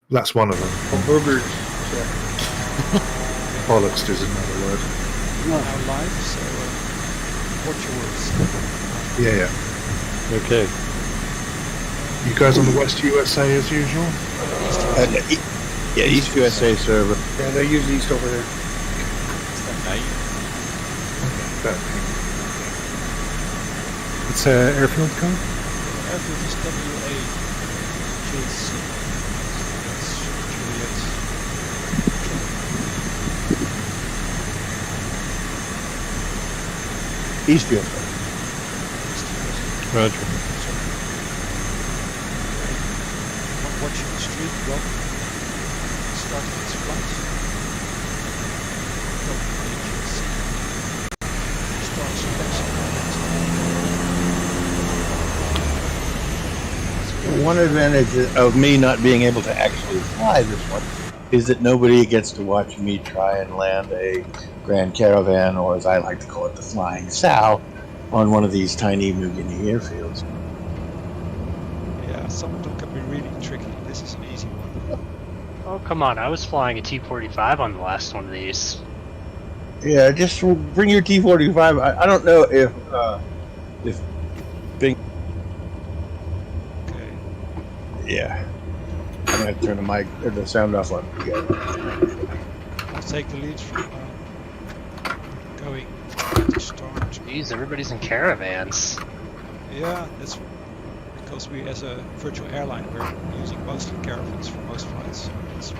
That's one of them. Oh, burgers. Bollocks is another word. Now live, so watch your words. Yeah. Okay. You guys on the West USA as usual? Yeah, East USA server. Yeah, they use East over there. What's airfield code? Airfield is WAJC. That's Juliet. Eastfield. Roger. Watching the street, welcome. Starting its flight. WAJC. Starts One advantage of me not being able to actually fly this one is that nobody gets to watch me try and land a Grand Caravan, or as I like to call it, the Flying Sow, on one of these tiny New Guinea airfields. Yeah, some of them can be really tricky. This is an easy one. Oh, come on. I was flying a T-45 on the last one of these. Yeah, just bring your T-45. I don't know if Bing. Okay. Yeah, I'm gonna turn the mic or the sound off on again. I'll take the lead from going to start. Jeez, everybody's in caravans. Yeah, that's because we, as a virtual airline, we're using mostly caravans for most flights. It's a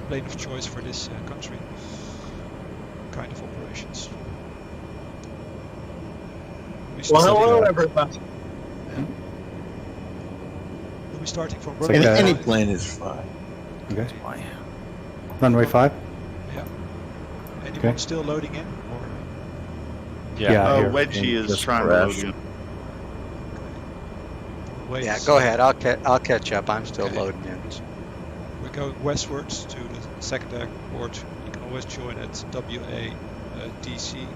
plane of choice for this country kind of operations. Well, hello everybody. We'll be starting from It's runway. like Any plane is fine. Okay. Runway 5? Yeah. Anyone Okay. still loading in? Or Yeah. here. WAJC is Just trying to crash. load in. wait, Yeah, go ahead. I'll catch up. I'm still Okay. loading in. We're going westwards to the second airport. You can always join at WADC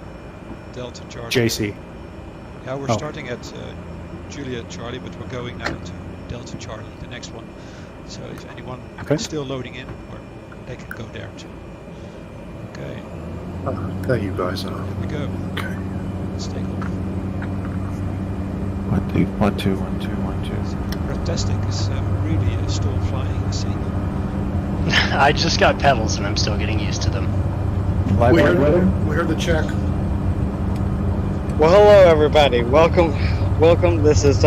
Delta Charlie. JC. Yeah, we're Oh. starting at Juliet Charlie, but we're going now to Delta Charlie, the next one. So if anyone Okay. is still loading in, or they can go there too. Okay, There you guys are. here we go. Okay. Let's take off. 1, 2, 1, 2, 1, 2, 1, 2. Fantastic is really a storm flying, I see. I just got pedals and I'm still getting used to them. Live We weather? heard the check. Well, hello everybody. Welcome. This is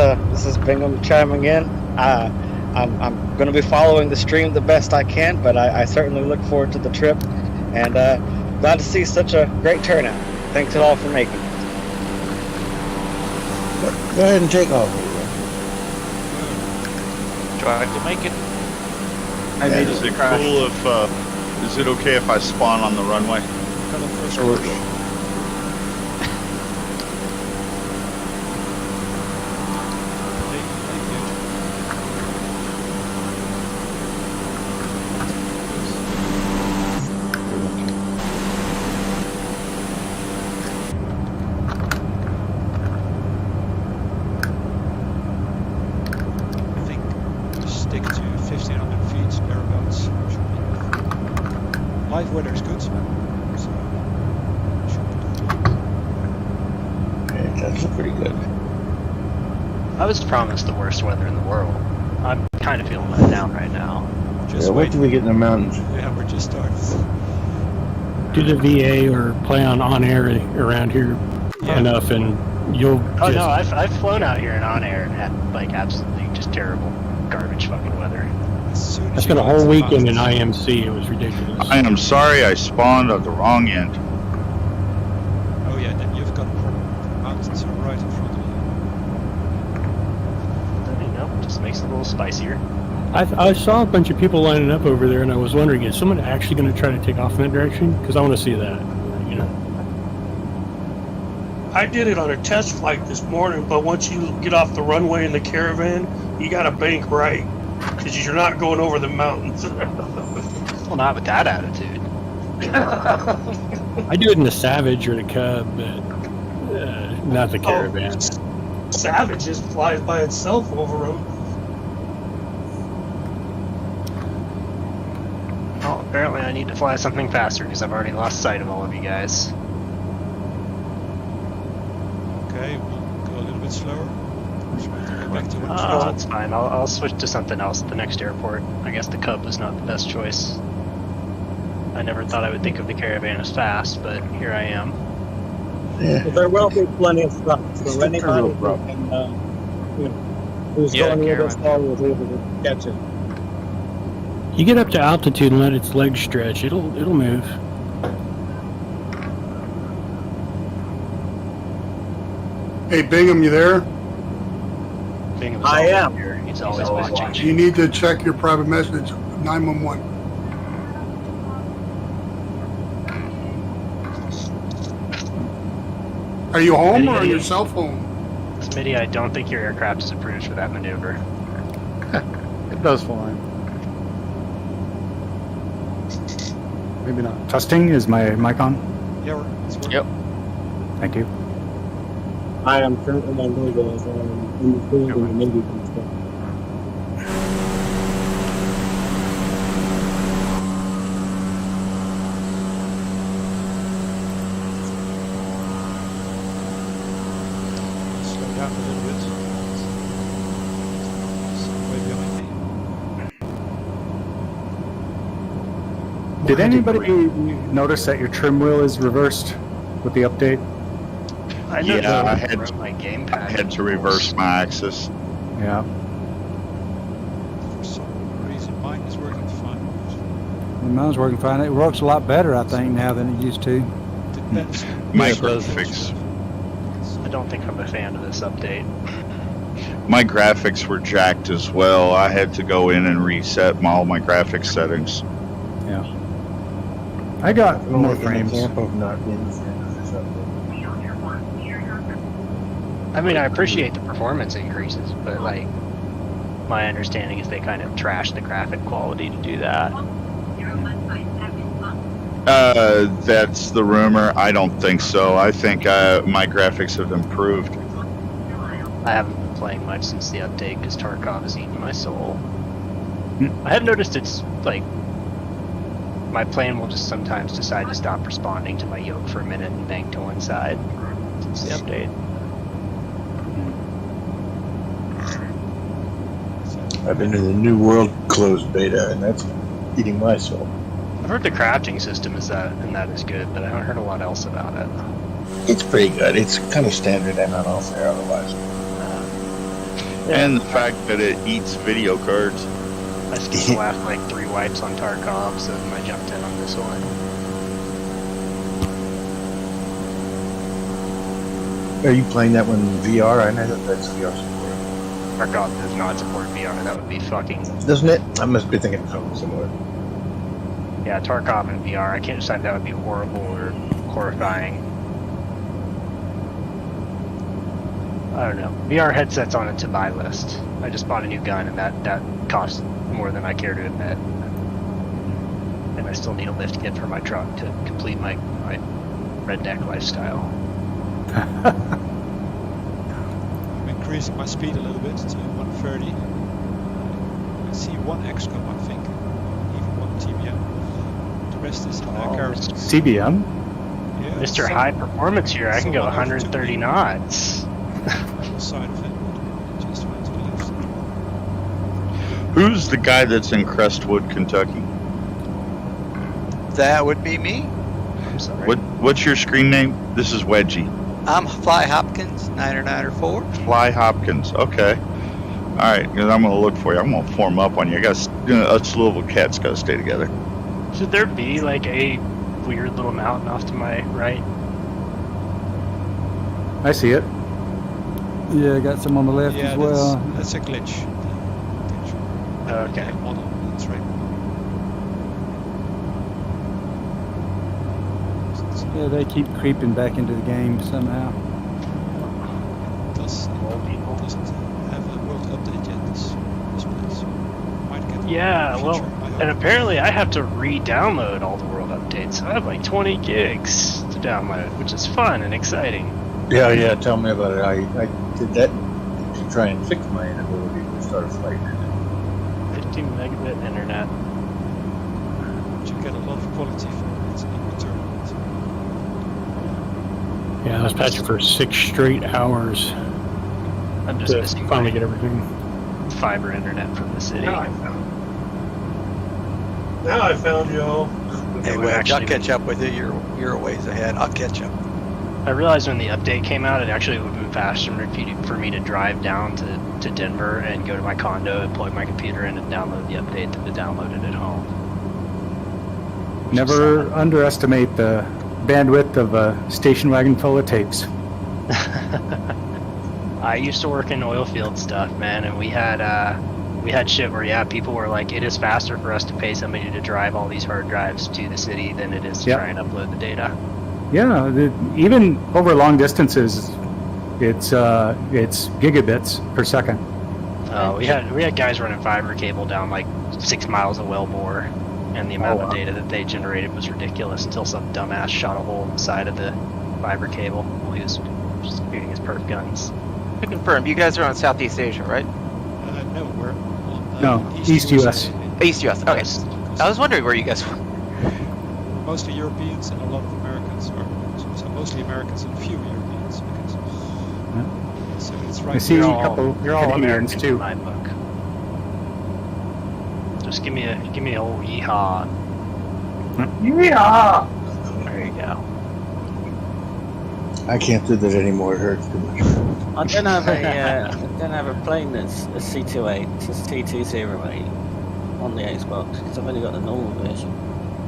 Bingham chiming in. I'm going to be following the stream the best I can, but I certainly look forward to the trip, and glad to see such a great turnout. Thanks all for making it. Go ahead and take off. Try to make it. I made is it cool if, is it okay if I spawn on the runway? Hello, first Sure. course. Thank you. I think we stick to 1500 feet thereabouts. Should be enough. Live weather is good. So should be good. Okay, that's pretty good. I was promised the worst weather in the world. I'm kind of feeling let down right now. Just Yeah, wait wait. till we get in the mountains. Yeah, we're just starting. Do the VA or play on air around here Yeah. enough, and you'll Oh just. no, I've flown out here and on air and had like absolutely just terrible garbage fucking weather. As soon as I you spent a get to whole the weekend in mountains. IMC. It was ridiculous. I am sorry I spawned at the wrong end. Oh yeah, then you've got a problem. The mountains are right in front of you. You know, just makes it a little spicier. I saw a bunch of people lining up over there, and I was wondering, is someone actually going to try to take off in that direction? Because I want to see that. You know. I did it on a test flight this morning, but once you get off the runway in the caravan, you got to bank right because you're not going over the mountains. Well, not with that attitude. I do it in the Savage or the Cub, but not the Caravan. Savage just flies by itself over them. Apparently I need to fly something faster because I've already lost sight of all of you guys. Okay, we'll go a little bit slower. So we have to go back to Oh, 120. that's fine. I'll switch to something else at the next airport. I guess the Cub was not the best choice. I never thought I would think of the Caravan as fast, but here I am. Yeah. There will be plenty of spots, so anybody who can, who's Yeah, going with us Karen. all was able to catch it. You get up to altitude and let its legs stretch. It'll move. Hey, Bingham, you there? Bingham's I always am. here. He's always watching. You need to check your private message, 911. Are you home or on your cell phone? Smitty, I don't think your aircraft is approved for that maneuver. It does fine. Maybe not. Testing, is my mic on? Yeah, it's working. Yep. Thank you. I am currently on logo as well in the field and the Navy and stuff. Slow down a little bit. Way behind me. Did anybody notice that your trim wheel is reversed with the update? I know Yeah, I that had- my gamepad. I had to reverse my axis. Yeah. For some reason, mine is working fine. Mine's working fine. It works a lot better, I think, now than it used to. Depends. My Yeah, it does. graphics, I don't think I'm a fan of this update. my graphics were jacked as well. I had to go in and reset all my graphics settings. Yeah. I got I'm more only in frames. the camp of not being a fan of this update. I mean, I appreciate the performance increases, but like, my understanding is they kind of trash the graphic quality to do that. That's the rumor. I don't think so. I think my graphics have improved. I haven't been playing much since the update because Tarkov has eaten my soul. I have noticed it's like my plane will just sometimes decide to stop responding to my yoke for a minute and bank to one side since the update. I've been in the New World closed beta, and that's eating my soul. I've heard the crafting system is good, but I haven't heard a lot else about it. It's pretty good. It's kind of standard MMO fare otherwise. And the fact that it eats video cards. I skipped the last like 3 wipes on Tarkov, so I jumped in on this one. Are you playing that one in VR? I know that that's VR support. Tarkov does not support VR. That would be fucking. Doesn't it? I must be thinking of something similar. Yeah, Tarkov and VR. I can't decide if that would be horrible or horrifying. I don't know. VR headsets on a to buy list. I just bought a new gun and that costs more than I care to admit. And I still need a lift kit for my truck to complete my redneck lifestyle. I'm increasing my speed a little bit to 130. I see one XCOM, I think, even one TBM. The rest is cars. CBM? Yeah, Mr. High Performance here, I can go 130 knots. On the side of it, just went to the left. Who's the guy that's in Crestwood, Kentucky? That would be me. I'm sorry. What's your screen name? This is Wedgie. I'm Fly Hopkins, 994. Fly Hopkins. Okay. All right, because I'm gonna look for you. I'm gonna form up on you. I got us Louisville cats gotta stay together. Should there be like a weird little mountain off to my right? I see it. Yeah, I got some on the left Yeah, as well. that's a glitch. Okay. Model, that's right. Yeah, they keep creeping back into the game somehow. Doesn't have a world update yet. This place might get. Yeah, in the well, future, I hope. and apparently I have to re-download all the world updates. So I have like 20 gigs to download, which is fun and exciting. Yeah, tell me about it. I did that to try and fix my inability to start a flight. 15 megabit internet. But you get lot of quality for it in return. Yeah, I was patching for 6 straight hours I'm just to missing finally my get everything. fiber internet from the city. Now I found you all. Hey, would Wedge, I'll actually catch up with you. You're a ways ahead. I'll catch up. I realized when the update came out, it actually would have been faster for me to drive down to Denver and go to my condo and plug my computer in and download the update than to download it at home. Never underestimate the bandwidth of a station wagon full of tapes. I used to work in oil field stuff, man, and we had shit where people were like, it is faster for us to pay somebody to drive all these hard drives to the city than it is to try and upload the data. Yeah, even over long distances, it's gigabits per second. We had guys running fiber cable down like 6 miles of well bore, and the amount of data that they generated was ridiculous until some dumbass shot a hole in the side of the fiber cable while he was just shooting his perf guns. To confirm, you guys are on Southeast Asia, right? No, we're on No, East US. East US. Okay. I was wondering where you guys were. Mostly Europeans and a lot of Americans, so mostly Americans and a few Europeans. So it's right. I see You're a all- couple. You're all Americans in too. my book. Just give me a old yeehaw. Yeah. There you go. I can't do that anymore. It hurts too much. I don't have a plane that's a C28. It's a T208 on the Xbox because I've only got the normal version.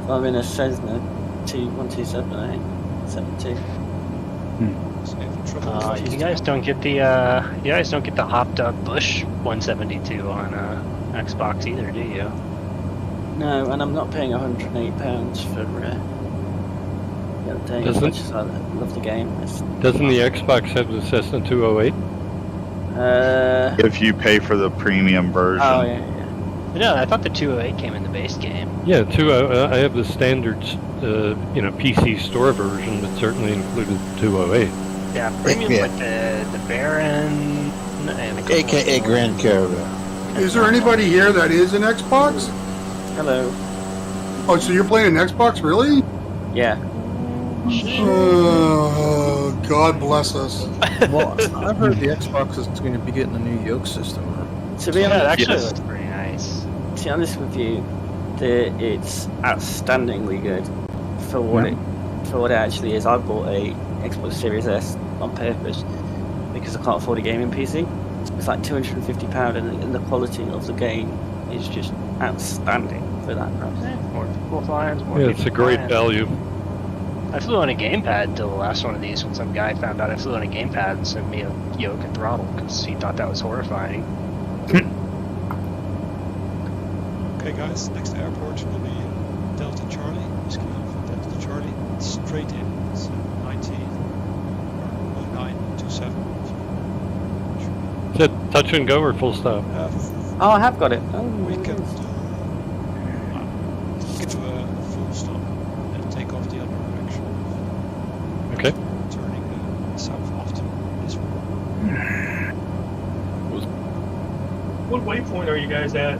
So I'm in a Cessna 1278 72. You guys don't get the hopped up Bush 172 on Xbox either, do you? No, and I'm not paying £108 for the update. As much as I love the game. Doesn't the Xbox have the Cessna 208? If you pay for the premium version. Oh yeah. No, I thought the 208 came in the base game. Yeah, I have the standard, PC store version, but certainly included 208. Yeah, premium like the Baron and the AKA Grand Caravan. Is there anybody here that is an Xbox? Hello. Oh, so you're playing an Xbox, really? Yeah. Oh, God bless us. Well, I've heard the Xbox is going to be getting a new yoke system. To be honest, it actually looks pretty nice. To be honest with you, it's outstandingly good for what it actually is. I bought a Xbox Series S on purpose because I can't afford a gaming PC. It's like £250, and the quality of the game is just outstanding for that price. More people flying, It's a great value. I flew on a gamepad until the last one of these when some guy found out I flew on a gamepad and sent me a yoke and throttle because he thought that was horrifying. Okay, guys, next airport will be Delta Charlie. Whiskey Alpha Delta Charlie. It's straight in. It's 0927. Is that touch and go or full stop? Oh, I have got it. We can do a full stop and take off the other direction. Okay. Turning south after this one. What waypoint are you guys at?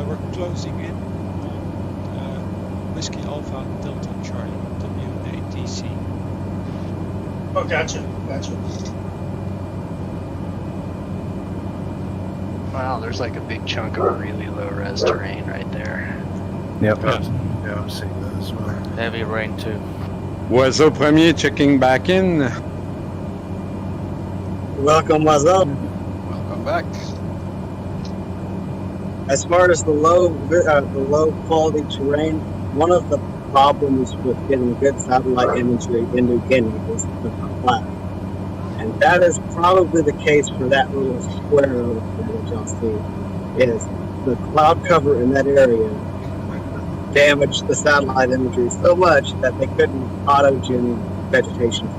We're closing in on Whiskey Alpha Delta Charlie, WAJC. Oh, gotcha. Wow, there's like a big chunk of really low res terrain right there. Yep. Yeah, I'm seeing that as well. Heavy rain too. Oiseau Premier checking back in. Welcome, Oiseau. Welcome back. As far as the low quality terrain, one of the problems with getting good satellite imagery in New Guinea is the cloud. And that is probably the case for that little square over there that y'all see, is the cloud cover in that area damaged the satellite imagery so much that they couldn't auto-gen vegetation.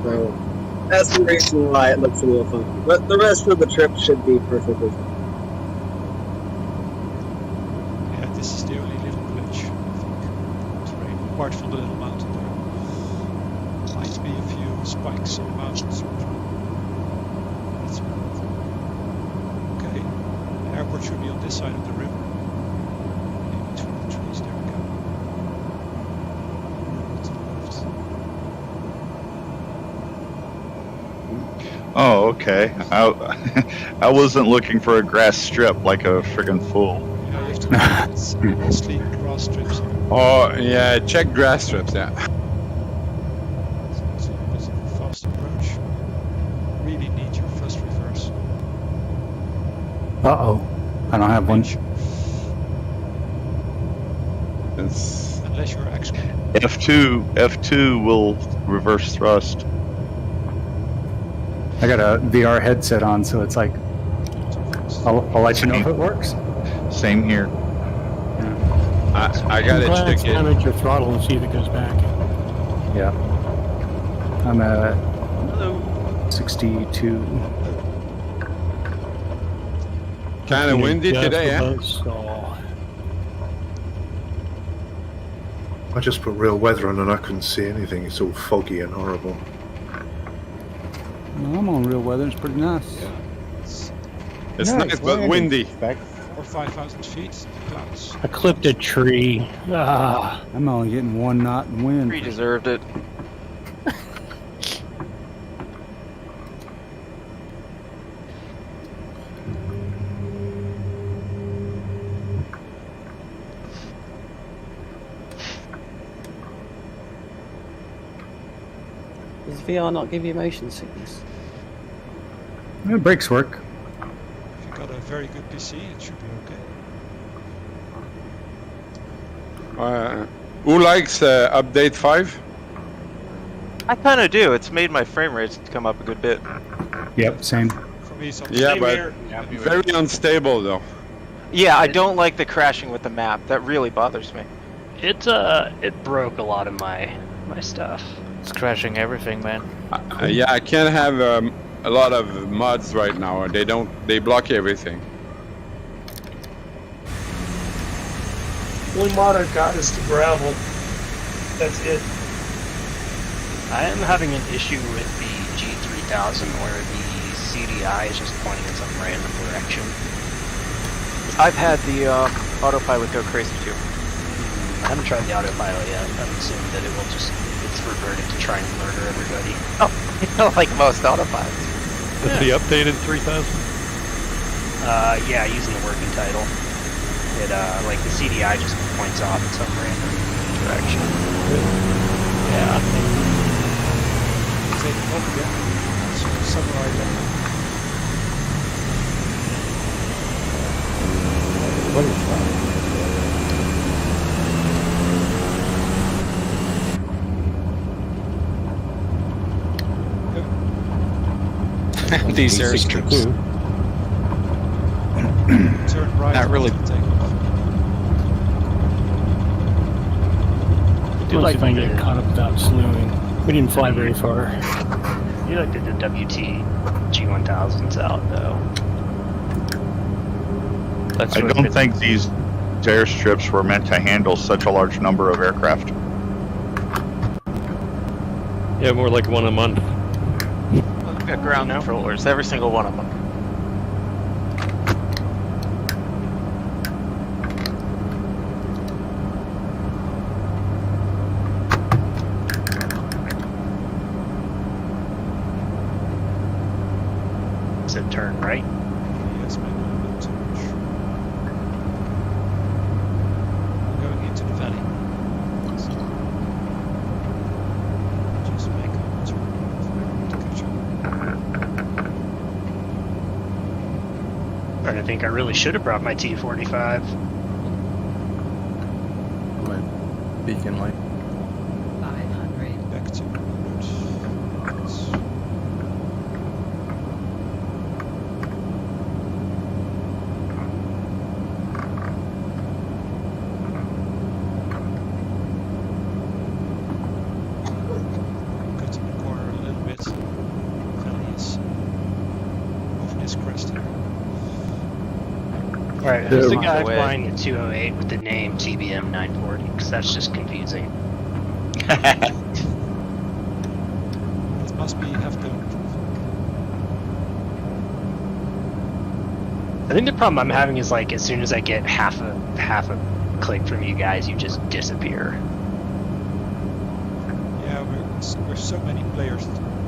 So that's the reason why it looks a little funky. But the rest of the trip should be perfectly fine. Yeah, this is the only little glitch, I think. Terrain, apart from the little mountain there. Might be a few spikes in the mountains. That's about it. Okay, the airport should be on this side of the river. In between the trees, there we go. Oh, okay. I wasn't looking for a grass strip like a friggin' fool. Yeah, you have to make it's mostly grass strips here. Oh, yeah, check grass strips, yeah. It's a bit of a fast approach. Really need your thrust reverse. Uh-oh. I don't have one. It's, Unless you're expert. F2 will reverse thrust. I got a VR headset on, so it's like, I'll let you know if it works. Same here. I gotta Glance check down it. at your throttle and see if it goes back. Yeah. I'm at Hello. 62. Kind of windy today, eh? I just put real weather on and I couldn't see anything. It's all foggy and horrible. Well, I'm on real weather. It's pretty nice. It's nice, but windy. 4,000 or 5,000 feet, clouds. I clipped a tree. Ah. I'm only getting 1 knot in wind. He deserved it. Does VR not give you motion sickness? The brakes work. If you've got a very good PC, it should be okay. Who likes update 5? I kind of do. It's made my frame rates come up a good bit. Yep, same. For me, so Yeah, Same but here. very unstable though. Yeah, I don't like the crashing with the map. That really bothers me. It broke a lot of my stuff. It's crashing everything, man. Yeah, I can't have a lot of mods right now. They block everything. Only mod I've got is the gravel. That's it. I am having an issue with the G3000 where the CDI is just pointing in some random direction. I've had the autopilot go crazy too. I haven't tried the autopilot yet. I'm assuming that it's reverted to try and murder everybody. Oh, like most autopilots. Is the updated 3000? Yeah, using the working title. It like the CDI just points off in some random direction. Yeah. Take it up again. So summarize that. What is that? These airstrips. Turn right. Not really. Take off. I do like if I can get caught up without slewing. We didn't fly very far. You looked at the WT G1000s out though. I don't think these airstrips were meant to handle such a large number of aircraft. Yeah, more like one a month. We've got ground controllers, every single one of them. Said turn right. Yes, maybe a little bit too much. Going into the valley. Just make a turn to catch up. And I think I really should have brought my T45. My beacon light. 500. Back to 100. Cutting the corner a little bit. Valley is over this crest here. Alright, who's the guy flying the 208 with the name TBM 940? Because that's just confusing. It must be have the I think the problem I'm having is like as soon as I get half a click from you guys, you just disappear. yeah, we're so many players,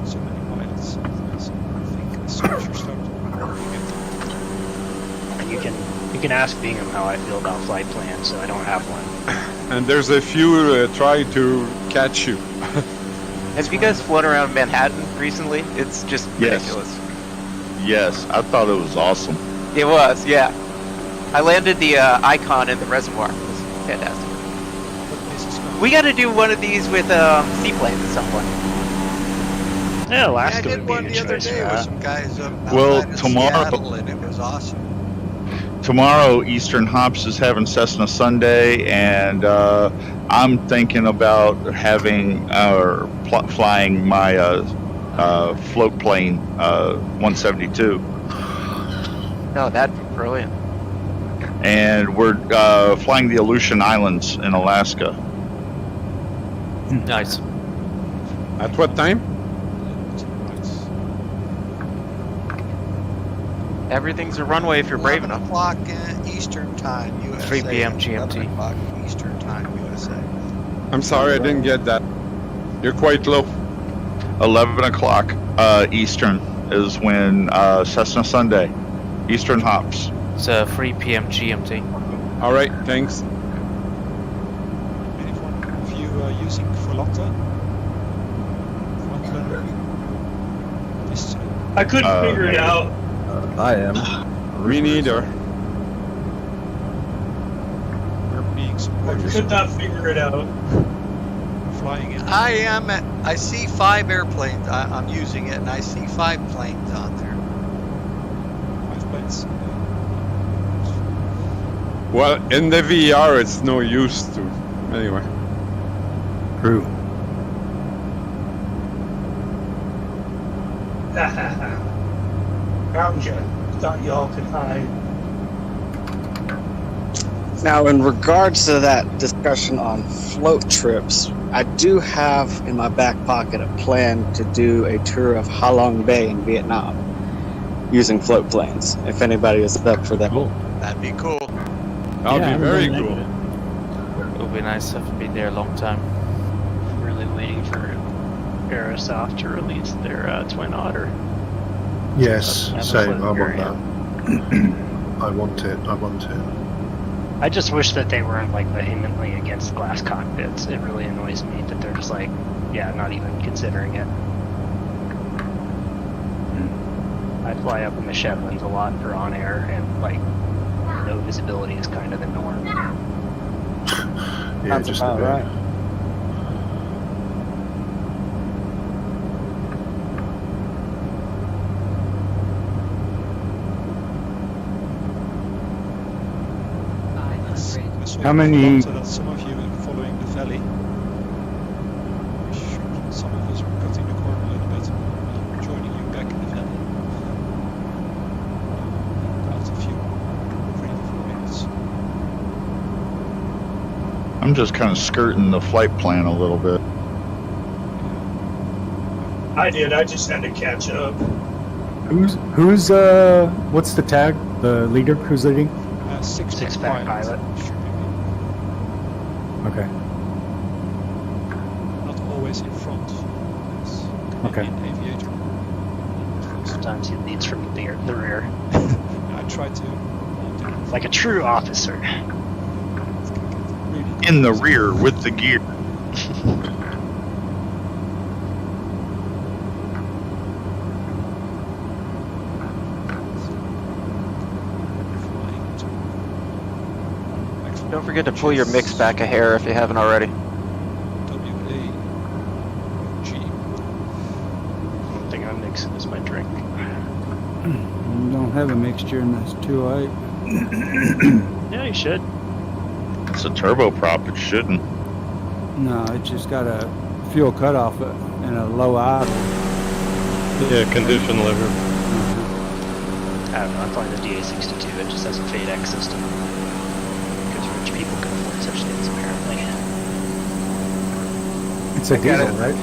so many pilots. So I think as soon as you start working it. And you can ask Bingham how I feel about flight plans, so I don't have one. And there's a few try to catch you. Have you guys flown around Manhattan recently? It's just ridiculous. Yes, I thought it was awesome. It was, yeah. I landed the Icon in the reservoir. It was fantastic. We got to do one of these with seaplanes at some point. Yeah, Alaska I did would be a one good the other choice day for with that. some guys up Well, outside of tomorrow- Seattle, and it was awesome. Tomorrow, Eastern Hops is having Cessna Sunday, and I'm thinking about having flying my float plane 172, No, that'd be brilliant. and we're flying the Aleutian Islands in Alaska. Nice. At what time? Everything's a runway if you're brave 11 enough. o'clock Eastern Time, USA. 3 p.m. GMT. 11 o'clock Eastern Time, USA. I'm sorry, I didn't get that. You're quite low. 11 o'clock Eastern is when Cessna Sunday, Eastern Hops. It's 3 p.m. GMT. All right, thanks. Anyone of you using Volata? I couldn't figure it out. I am. Me neither. We're being I supported. could not figure it out. Flying in. I see 5 airplanes. I'm using it, and I see 5 planes on there. 5 planes. Well, in the VR, it's no use to. Anyway. True. Found you. Thought y'all could hide. Now, in regards to that discussion on float trips, I do have in my back pocket a plan to do a tour of Ha Long Bay in Vietnam using float planes, if anybody is up for that. That'd be cool. That'll be very cool. It would be nice to be there a long time. I'm really waiting for Aerosoft to release their Twin Otter. Yes, That's same. what I want we're that. I want it. I want it. I just wish that they weren't like vehemently against glass cockpits. It really annoys me that they're just like, yeah, not even considering it. I fly up in the Shetlands a lot for on air, and like no visibility is kind of the norm. Yeah, Sounds just about a bit. right. How many- So that some of you are following the valley. Some of us are cutting the corner a little bit. We're joining you back in the valley. About a few 3 to 4 minutes. I'm just kind of skirting the flight plan a little bit. I did. I just had to catch up. Who's what's the tag? The leader who's leading? Six-pack pilot. Okay. Not always in front. It's Okay. Canadian aviator. Sometimes he leads from the rear, I try to like a true officer. In the rear with the gear. Don't forget to pull your mix back a hair if you haven't already. WAJC. I don't think I'm mixing as my drink. You don't have a mixture in this 208. Yeah, you should. It's a turboprop. It shouldn't. No, it's just got a fuel cutoff and a low idle. Yeah, condition lever. I don't know, I'm flying the DA-62, it just has a FADEC system. Because rich people can afford such things, apparently. It's a diesel, right?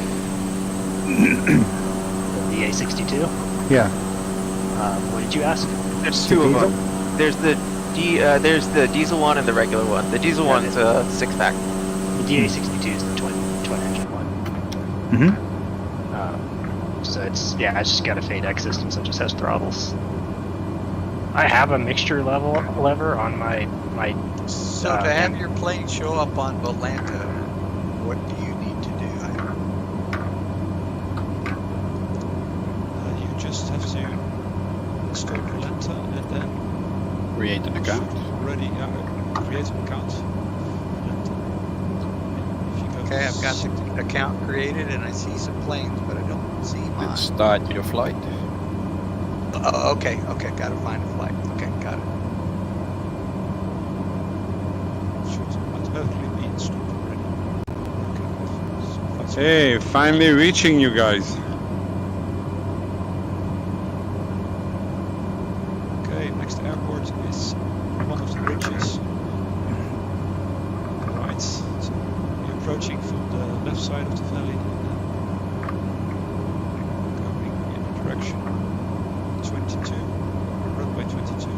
The DA-62? Yeah. What did you ask? There's 2 of them. There's the diesel one and the regular one. The diesel one's a 6-pack. The DA-62 is the twin engine one. Mm-hmm. Just So it's just got a Fade X system, so it just has throttles. I have a mixture lever on my. So to have your plane show up on Volanta, what do you need to do? You just have to install Volanta and then create an account. Already, create an account. Okay, I've got the account created and I see some planes, but I don't see mine. And start your flight. Okay, gotta find a flight. Okay, got it. Hey, finally reaching you guys. Okay, next airport is one of the bridges. Right, so we're approaching from the left side of the valley and going in the direction 22, runway 22,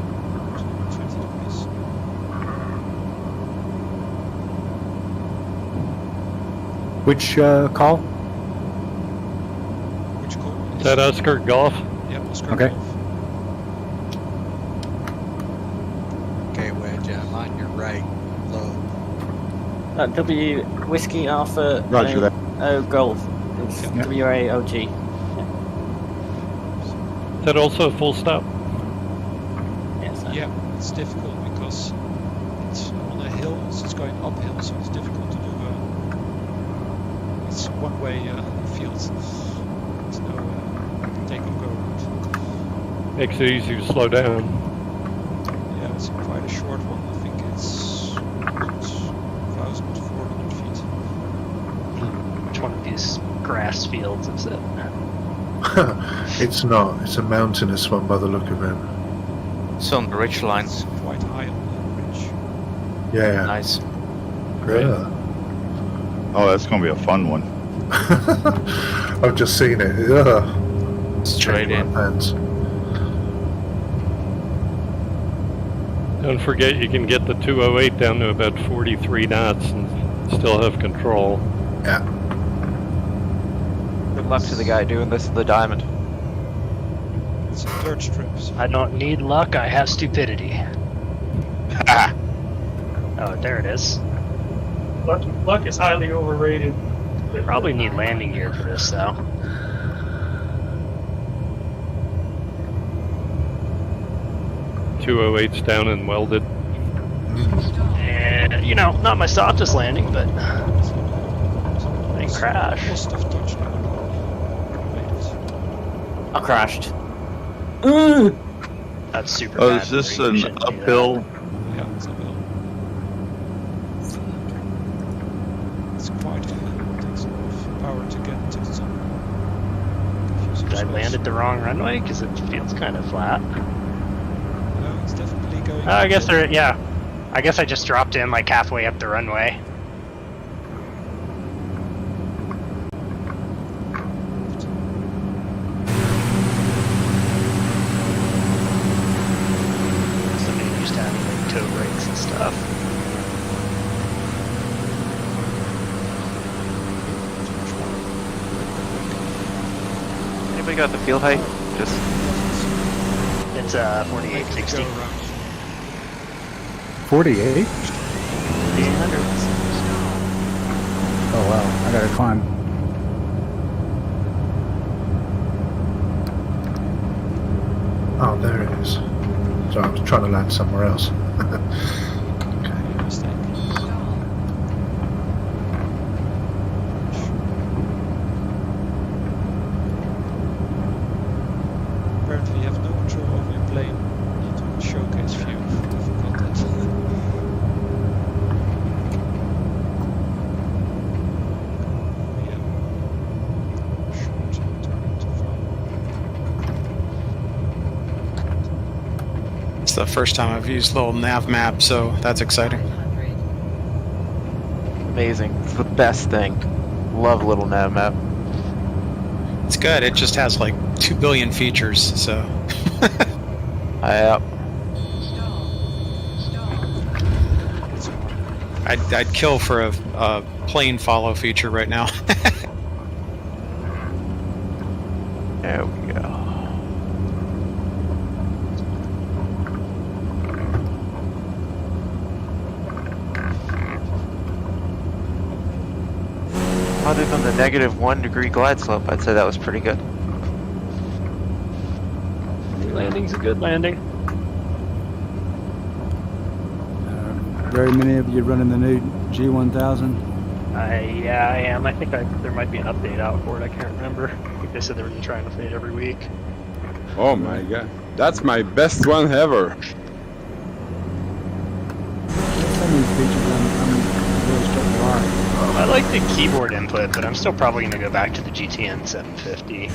20 degrees. Which call? Which call? Is that Oscar Golf? Yep, Oscar Okay. Golf. Okay, Wedge, I'm on your right. Low. W Whiskey Alpha. Roger that. Golf. It's WAOG. Is that also a full stop? Yes. Yeah, it's difficult because it's on a hill, so it's going uphill, so it's difficult to do. It's one-way field. There's no take-and-go route. Makes it easy to slow down. Yeah, it's quite a short one. I think it's 1,400 feet. Which one of these grass fields is it? It's not. It's a mountainous one by the look of it. It's on the ridge lines. Quite high on the ridge. Yeah. Nice. Yeah. Oh, that's gonna be a fun one. I've just seen it. Ugh. Straight in. Hands. Don't forget you can get the 208 down to about 43 knots and still have control. Yeah. Good luck to the guy doing this in the Diamond. It's a dirt strip. So I don't need luck, I have stupidity. Oh, there it is. Luck is highly overrated. Probably need landing gear for this, though. .208's down and welded. And, not my softest landing, but they crashed. most of touchdown. I crashed. That's super Oh, bad. is this Marie. You an shouldn't do that. uphill? Yeah, it's uphill. It's quite uphill. It takes a lot of power to get to the top. Did I land at the wrong runway? Because it feels kind of flat. No, it's definitely going. I guess I guess I just dropped in like halfway up the runway. Somebody used to having like toe brakes and stuff. Anybody got the field height? Just It's 4860. 48? 800. Oh wow, I gotta climb. Oh, there it is. So I was trying to land somewhere else. Mistake. Apparently, you have no control over your plane. You need to showcase view. I forgot that. Yeah. Short, turning too far. It's the first time I've used little nav map, so that's exciting. amazing. It's the best thing. Love little nav map. It's good. It just has like 2 billion features, so. Yep. I'd kill for a plane follow feature right now. There we go. Other than the -1 degree glide slope, I'd say that was pretty good. Your landing's a good landing. Very many of you running the new G1000. Yeah, I am. I think there might be an update out for it. I can't remember. I think they said they were trying to update every week. Oh my god. That's my best one ever. Some of these features I'm really starting to like. I like the keyboard input, but I'm still probably going to go back to the GTN 750.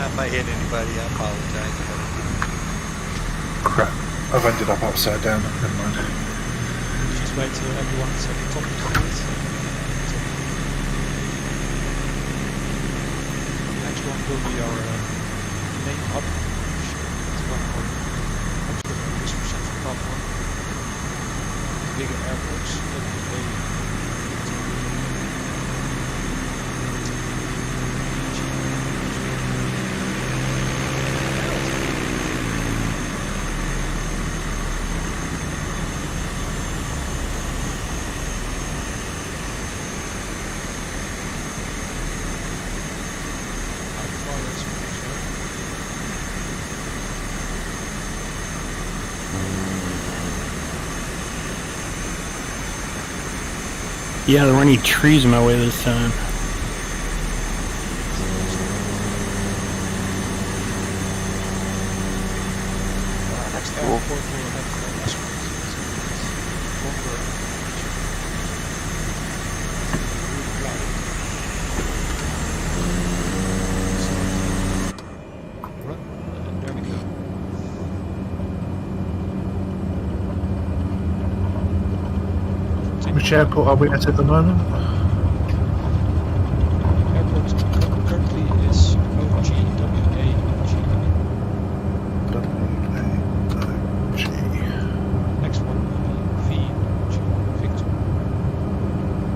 If I hit anybody, I apologize. Crap. I've ended up upside down. Never mind. Just wait till everyone's at the top of the field. Next one will be our main hub. It's one more actually for Central Papua. Bigger airports that they Yeah, there weren't any trees in my way this time. That's cool. There we go. Which airport are we at the moment? Airport currently is OGWAG. Next one will be VG Victor.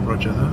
Roger that.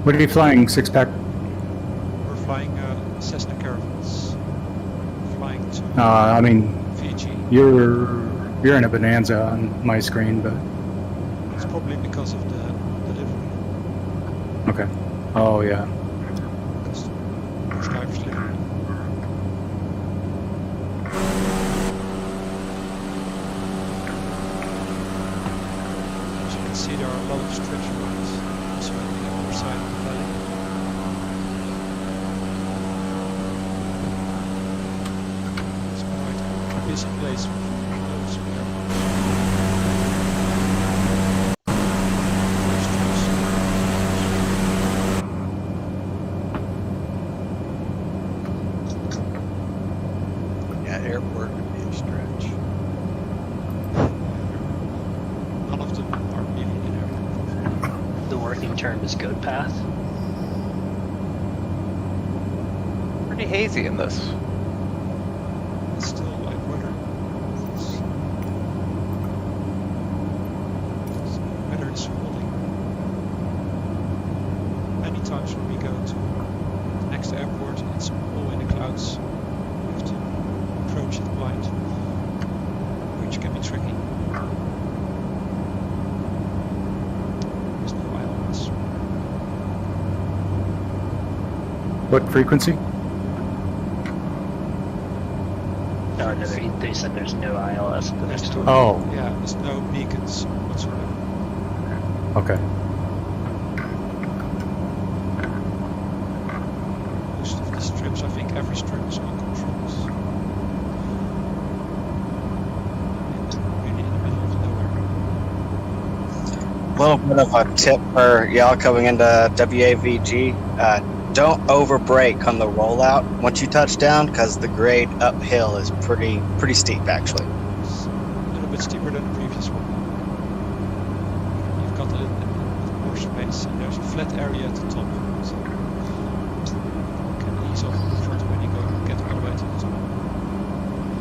What are you flying, Six Pack? We're flying Cessna Caravans. Flying to I mean, Fiji. you're in a Bonanza on my screen, but It's probably because of the delivery. okay. Oh yeah. Because most drivers live. As you can see, there are a lot of stretch lines also on the other side of the valley. It's quite a busy place with loads of airports. Yeah, airport would be a stretch. None of them are really in airport. The working term is goat path. Pretty hazy in this. It's still like weather. Weather is holding. Anytime sometimes when we go to the next airport, it's all in the clouds. You have to approach it blind, which can be tricky. There's no ILS. What frequency? No, they said there's no ILS at the next one. Oh, Yeah, there's no beacons whatsoever. okay. Most of the strips, I think every strip is on controls. Really in the middle of nowhere. A little bit of a tip for y'all coming into WAVG. Don't overbrake on the rollout once you touch down, because the grade uphill is pretty steep actually. It's a little bit steeper than the previous one. You've got a little bit more space, and there's a flat area at the top, so you can ease off on the front when you get all the way to the top.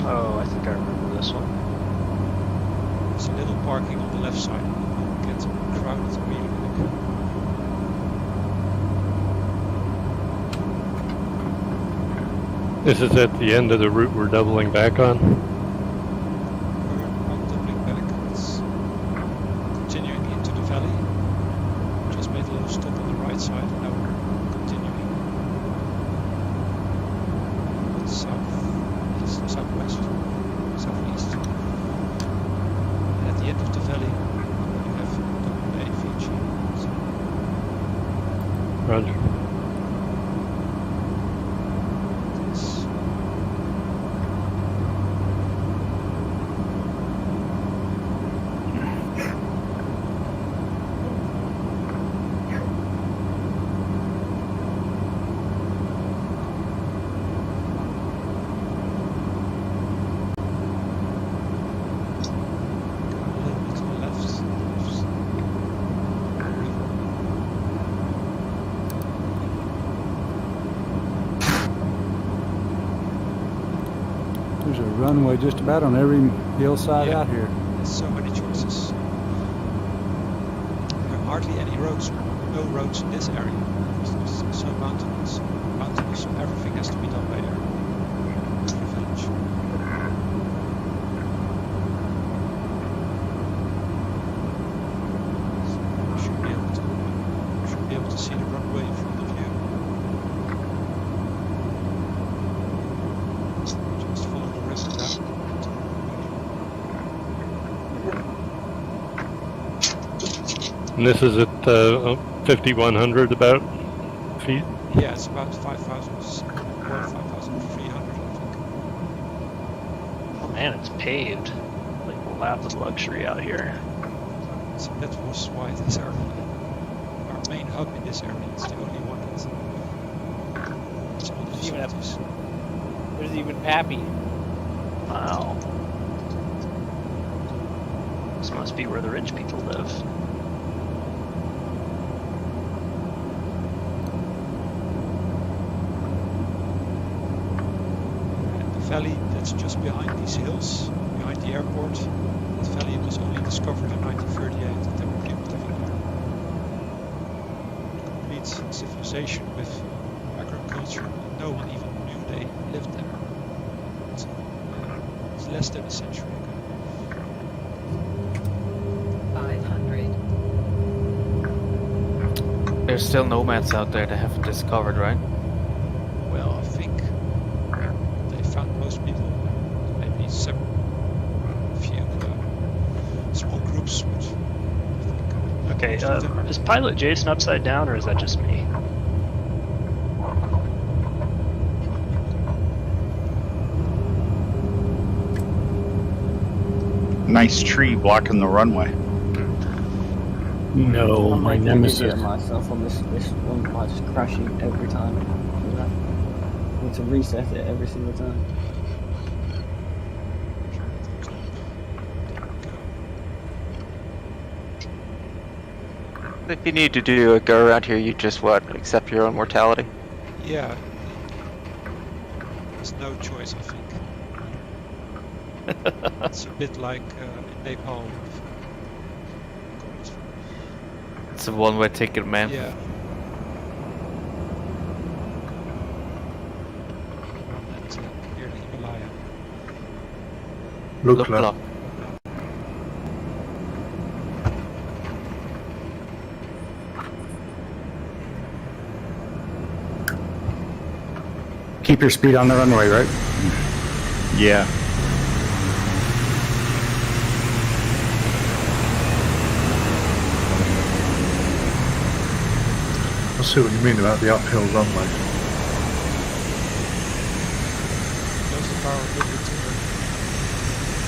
Oh, I think I remember this one. There's a little parking on the left side, and it gets crowded really quick. This is at the end of the route we're doubling back on. We're not doubling back, it's continuing into the valley. Just made a little stop on the right side, and now we're continuing southeast. And at the end of the valley, you have WAVG. Roger. There's a runway just about on every hillside out here. There's so many choices. There are hardly any roads, or no roads in this area. It's so mountainous, so everything has to be done by air. Every village. So you should be able to see the runway in front of you. Just follow the river down. And this is at 5,100 about feet. Yeah, it's about 5,000 or 5,300, I think. Oh man, it's paved. Like a lap of luxury out here. So that was why this area, our main hub in this area, is the only one that's all the facilities. There's even Pappy. Wow. This must be where the rich people live. The valley that's just behind these hills, behind the airport, that valley was only discovered in 1938, and there were people living there. Complete civilization with agriculture, no one even knew they lived there. It's less than a century ago. 500. There's still nomads out there they haven't discovered, right? Well, I think they found most people, maybe several, a few small groups, but I think Okay, is Pilot Jason upside down, or is that just me? Nice tree blocking the runway. No, I'm my making a nemesis. video of myself on this one by just crashing every time. You know? I need to reset it every single time. If you need to do a go around here, you just accept your own mortality. yeah, there's no choice, I think. It's a bit like in Nepal. It's a one-way ticket, man. Yeah. Look club. Keep your speed on the runway, right? Yeah. I see what you mean about the uphill runway. There's the power limit.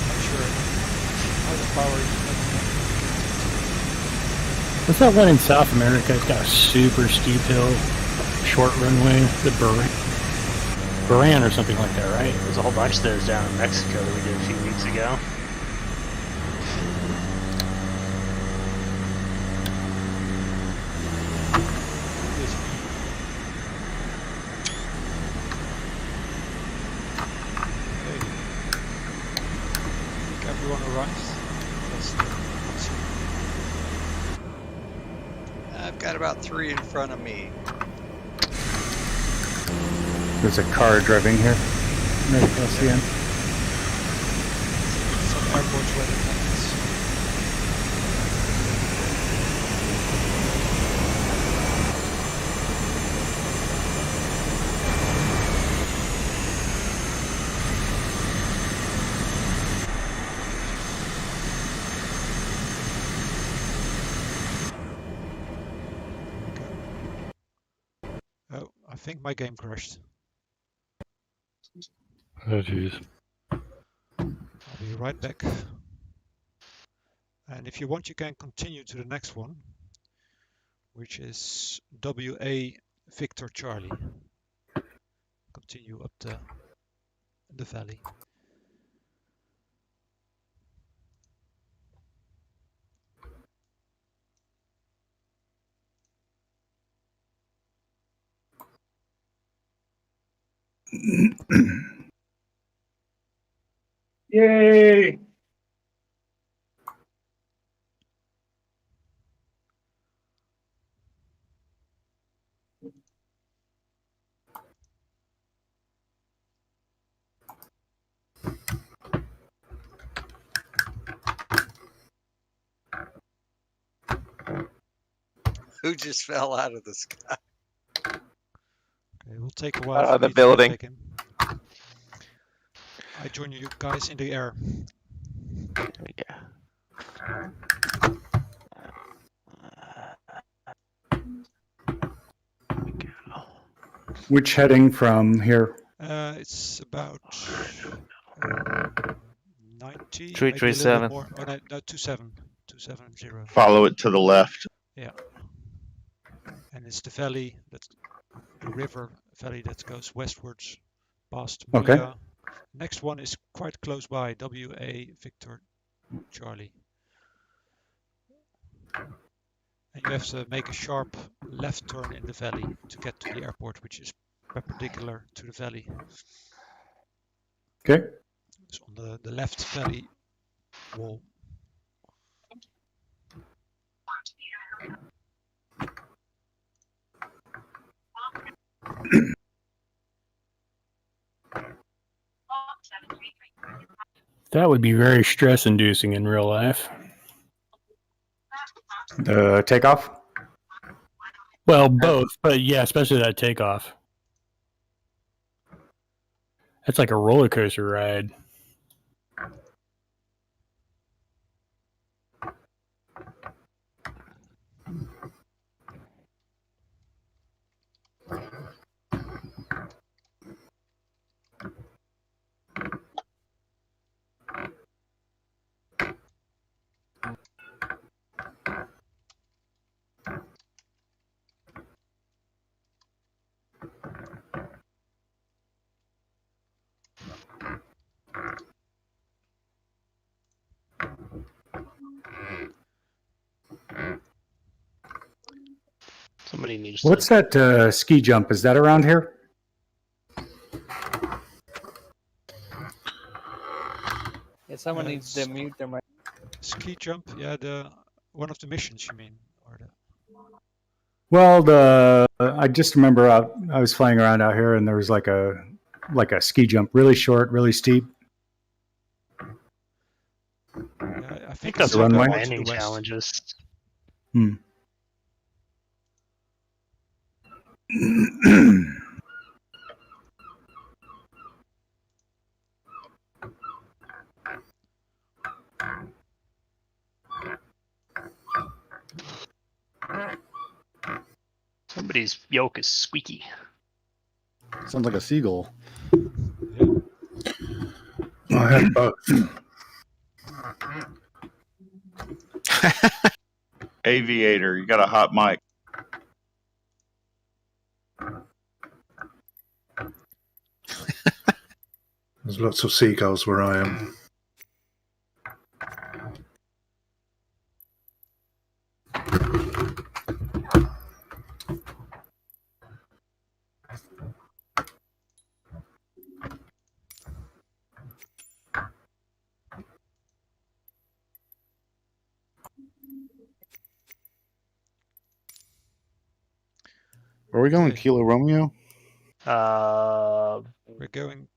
I'm sure how the power is. What's that one in South America? It's got a super steep hill, short runway, the Baran or something like that, right? There's a whole bunch of those down in Mexico that we did a few weeks ago. Everyone arrives. I've got about 3 in front of me. There's a car driving here. Right across the end. Some airports where it happens. Oh, I think my game crashed. Oh, jeez. I'll be right back. And if you want, you can continue to the next one, which is WA Victor Charlie. Continue up the valley. Yay! Who just fell out of the sky? Okay, it will take a while. The building. I join you guys in the air. Yeah. Which heading from here? It's about 90. 337. More. Oh, no, 270. Follow it to the left. Yeah. And it's the valley, that's the river valley that goes westwards past Okay. Muya. Next one is quite close by, WA Victor Charlie. And you have to make a sharp left turn in the valley to get to the airport, which is perpendicular to the valley. Okay. It's on the left valley wall. That would be very stress-inducing in real life. The takeoff? Well, both, but yeah, especially that takeoff. That's like a roller coaster ride. Somebody needs What's to... that ski jump? Is that around here? Yeah, someone needs to mute their mic. Ski jump, yeah, one of the missions you mean, or the... Well, I just remember I was flying around out here, and there was like a ski jump, really short, really steep. think it's that's what the runway? landing challenge is. Somebody's yoke is squeaky. Sounds like a seagull. I had both. Aviator, you got a hot mic. There's lots of seagulls where I am. Where are we going? Okay. Kilo Romeo? We're going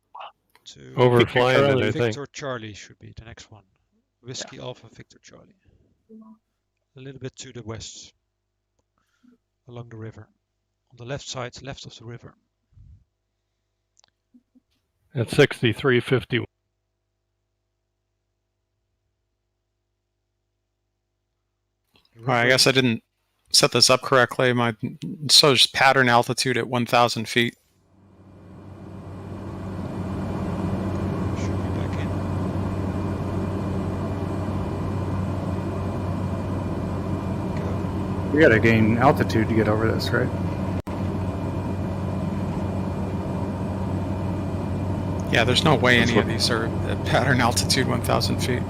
to Overflying it, I think. Victor Charlie should be the next one. Whiskey Alpha Victor Charlie. A little bit to the west, along the river. On the left side, left of the river. At 63.51. I guess I didn't set this up correctly. So there's pattern altitude at 1,000 feet. Should be back in. We gotta gain altitude to get over this, right? Yeah, there's no way any of these are at pattern altitude 1,000 feet.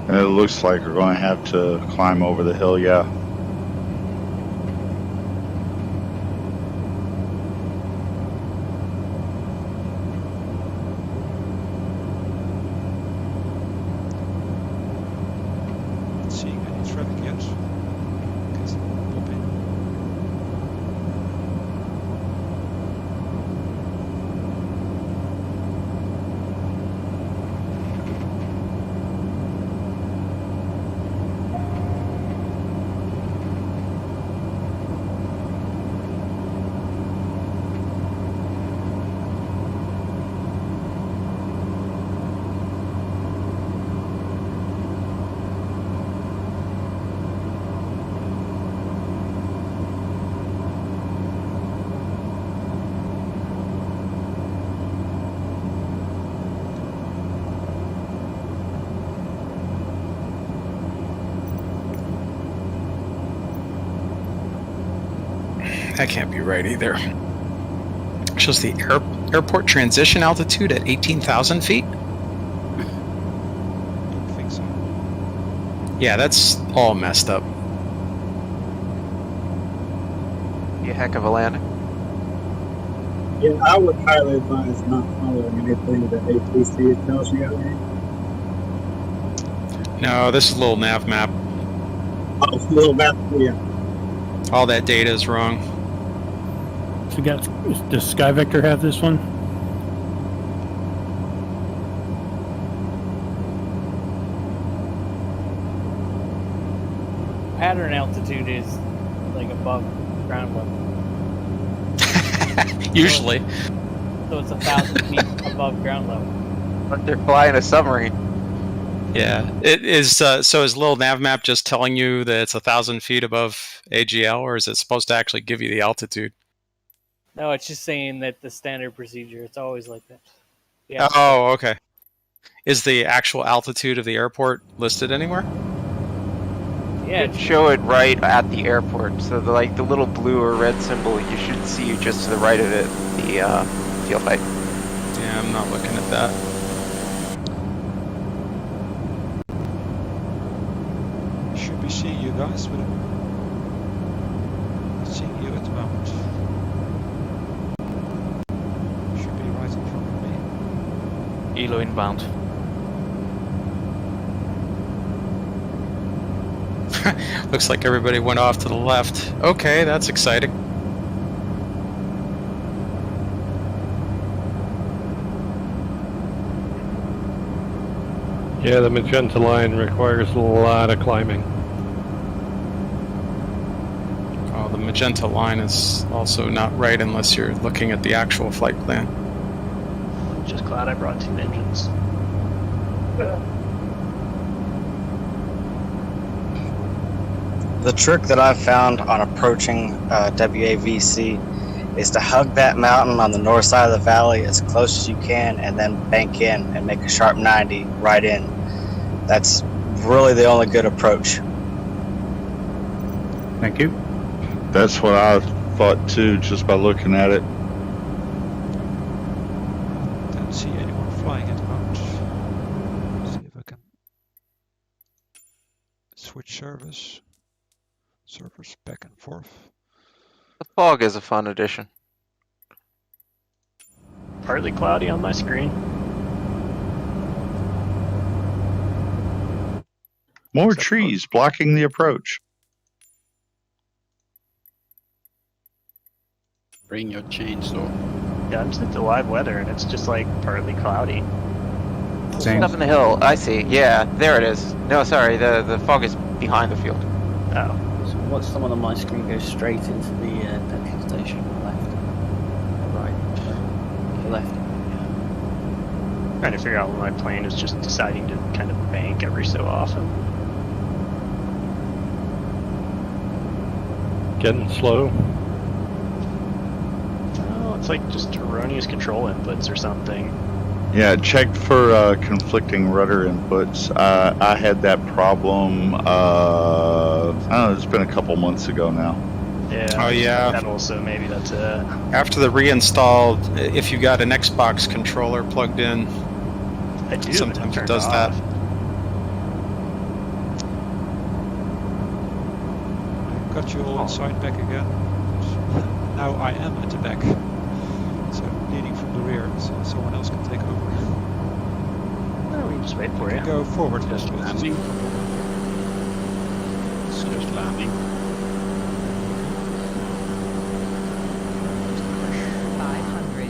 And it looks like we're going to have to climb over the hill, yeah. Not seeing any traffic yet. Guess it'll pop in. That can't be right either. It shows the airport transition altitude at 18,000 feet. Don't think so. Yeah, that's all messed up. You heck of a landing. Yeah, I would highly advise not following anything that ATC tells you out here. No, this is a little nav map. Oh, it's a little map, yeah. All that data is wrong. So does Sky Vector have this one? Pattern altitude is like above ground level. Usually. So it's 1,000 feet above ground level. But they're flying a submarine. Yeah, it is. So is little nav map just telling you that it's 1,000 feet above AGL, or is it supposed to actually give you the altitude? No, it's just saying that the standard procedure. It's always like that. Yeah. Oh, okay. Is the actual altitude of the airport listed anywhere? Yeah, You show it right at the airport. So the little blue or red symbol, you should see just to the right of it, the field height. Yeah, I'm not looking at that. Should be seeing you guys, but I'm not seeing you at the moment. Should be right in front of me. Elo inbound. Looks like everybody went off to the left. Okay, that's exciting. Yeah, the magenta line requires a lot of climbing. Oh, the magenta line is also not right unless you're looking at the actual flight plan. I'm just glad I brought 2 engines. The trick that I've found on approaching WAVC is to hug that mountain on the north side of the valley as close as you can and then bank in and make a sharp 90 right in. That's really the only good approach. Thank you. That's what I thought too, just by looking at it. Don't see anyone flying at the moment. See if I can switch servers back and forth. The fog is a fun addition. Partly cloudy on my screen. More trees blocking the approach. Bring your chainsaw. Yeah, I'm just at the live weather and it's just like partly cloudy. Same. Up in the hill. I see. Yeah, there it is. No, sorry. The fog is behind the field. Oh. So watch someone on my screen go straight into the petrol station left. Right. Left. Trying to figure out when my plane is just deciding to kind of bank every so often. Getting slow. Oh, it's like just erroneous control inputs or something. Yeah, check for conflicting rudder inputs. I had that problem, I don't know, it's been a couple months ago now. Yeah. Oh, yeah. That also, maybe that's it. After the reinstall, if you got an Xbox controller plugged in, I do. sometimes it turned does off. that. Got you all inside back again. Now I am at the back. So leading from the rear, so someone else can take over. No, we can just wait for you. Go forward. Just landing. It's just landing. 500.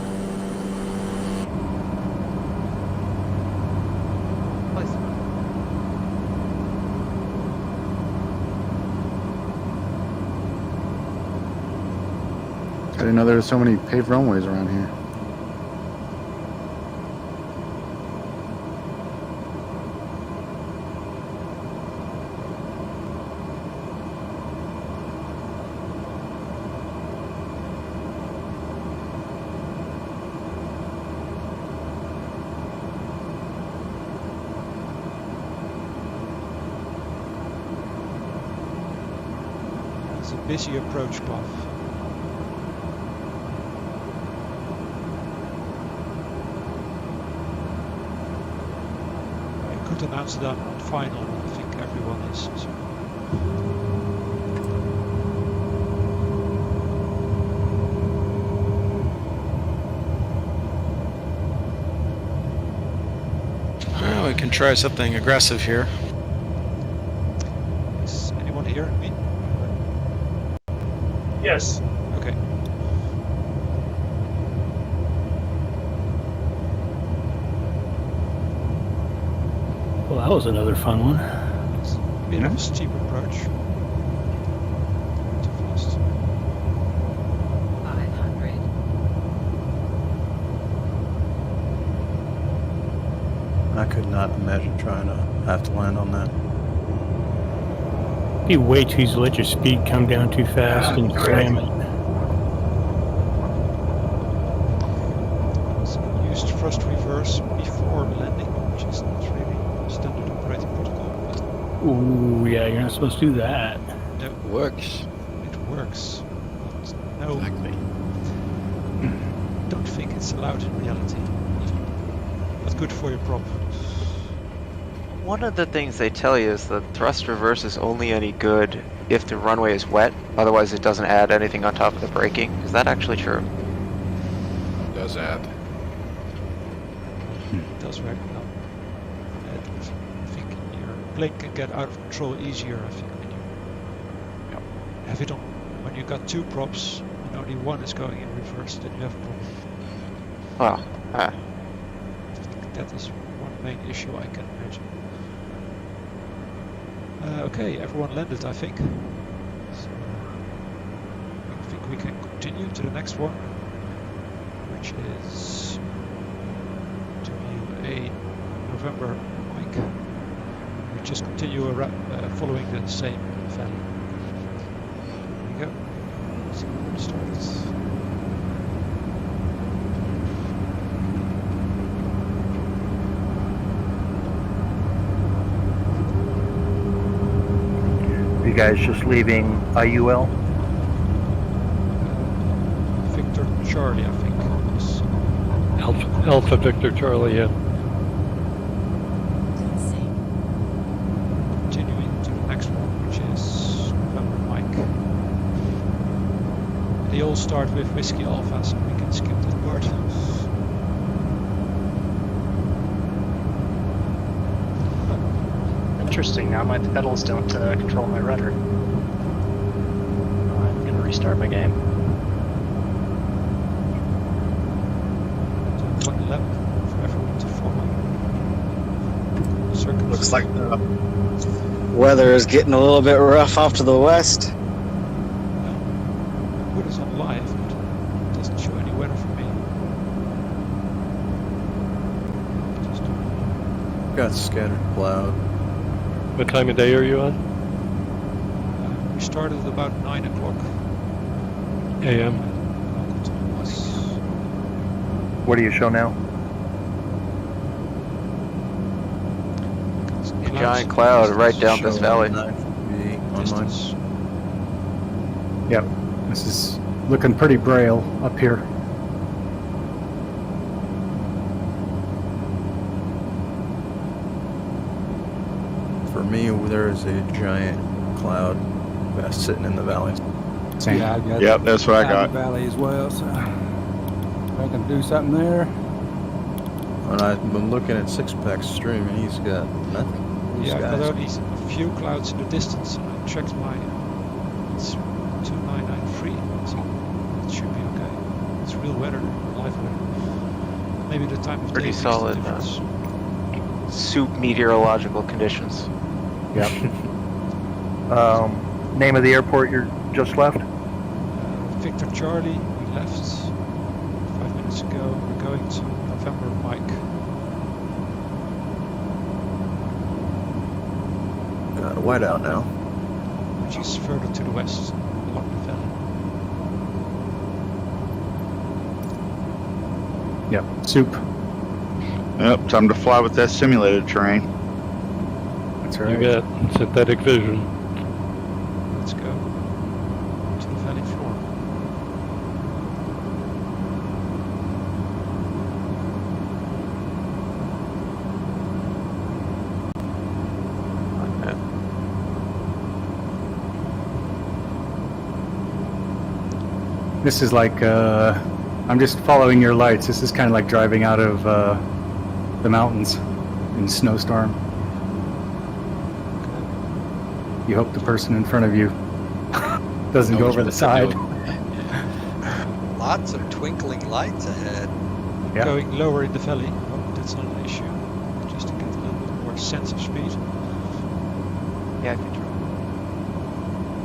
I didn't know there were so many paved runways around here. It's a busy approach path. Announce that on final. I think everyone is. So. Well, we can try something aggressive here. Is anyone here? Me? Yes. Okay. Well, that was another fun one. It's a bit of a steep approach. Too fast. 500. I could not imagine trying to have to land on that. Be way too easy to let your speed come down too fast and slam it. So used thrust reverse before landing, which is not really standard operating protocol. Ooh, yeah, you're not supposed to do that. No, Works. it works. But no, Exactly. don't think it's allowed in reality. But good for your prop. One of the things they tell you is that thrust reverse is only any good if the runway is wet. Otherwise, it doesn't add anything on top of the braking. Is that actually true? Does add. It does work well. I think your plane can get out of control easier, I think, when you have it on. When you got two props and only one is going in reverse, then you have a problem. Well, I think that is one main issue I can imagine. Okay, everyone landed, I think. So, I think we can continue to the next one, which is WA November Mike. We just continue following the same valley. There we go. See where it starts. You guys just leaving IUL? Victor Charlie, I think. Is Alpha Victor Charlie, yeah. continuing to the next one, which is November Mike. They all start with Whiskey Alpha, so we can skip that part. Interesting. Now my pedals don't control my rudder. I'm gonna restart my game. 111 for everyone to follow. Circles. Looks like the weather is getting a little bit rough off to the west. Put us on live, but it doesn't show any weather for me. Got scattered cloud. What time of day are you on? We started at about 9 o'clock. AM. What do you show now? A giant cloud right down this valley. Yep, this is looking pretty braille up here. For me, there is a giant cloud that's sitting in the valley. Same. Yeah, I got Yep, that's what I Ivy got. Valley as well, so if I can do something there. And I've been looking at Six Pack's stream, and he's got nothing. Blue Yeah, I've got skies. only a few clouds in the distance, and I checked it's 2993, so it should be okay. It's real weather, live weather. Maybe the time of Pretty day solid. makes the difference. Soup meteorological conditions. Yep. Name of the airport you just left? Victor Charlie, we left 5 minutes ago. We're going to November Mike. Got a whiteout now. Which is further to the west along the valley. Yep, soup. Yep, time to fly with that simulated terrain. That's You right. got synthetic vision. Let's go to the valley floor. This is like, I'm just following your lights. This is kind of like driving out of the mountains in snowstorm. You hope the person in front of you doesn't go over the side. Lots of twinkling lights ahead. Yeah. Going lower in the valley. Oh, that's not an issue. Just to get a little bit more sense of speed. Yeah, if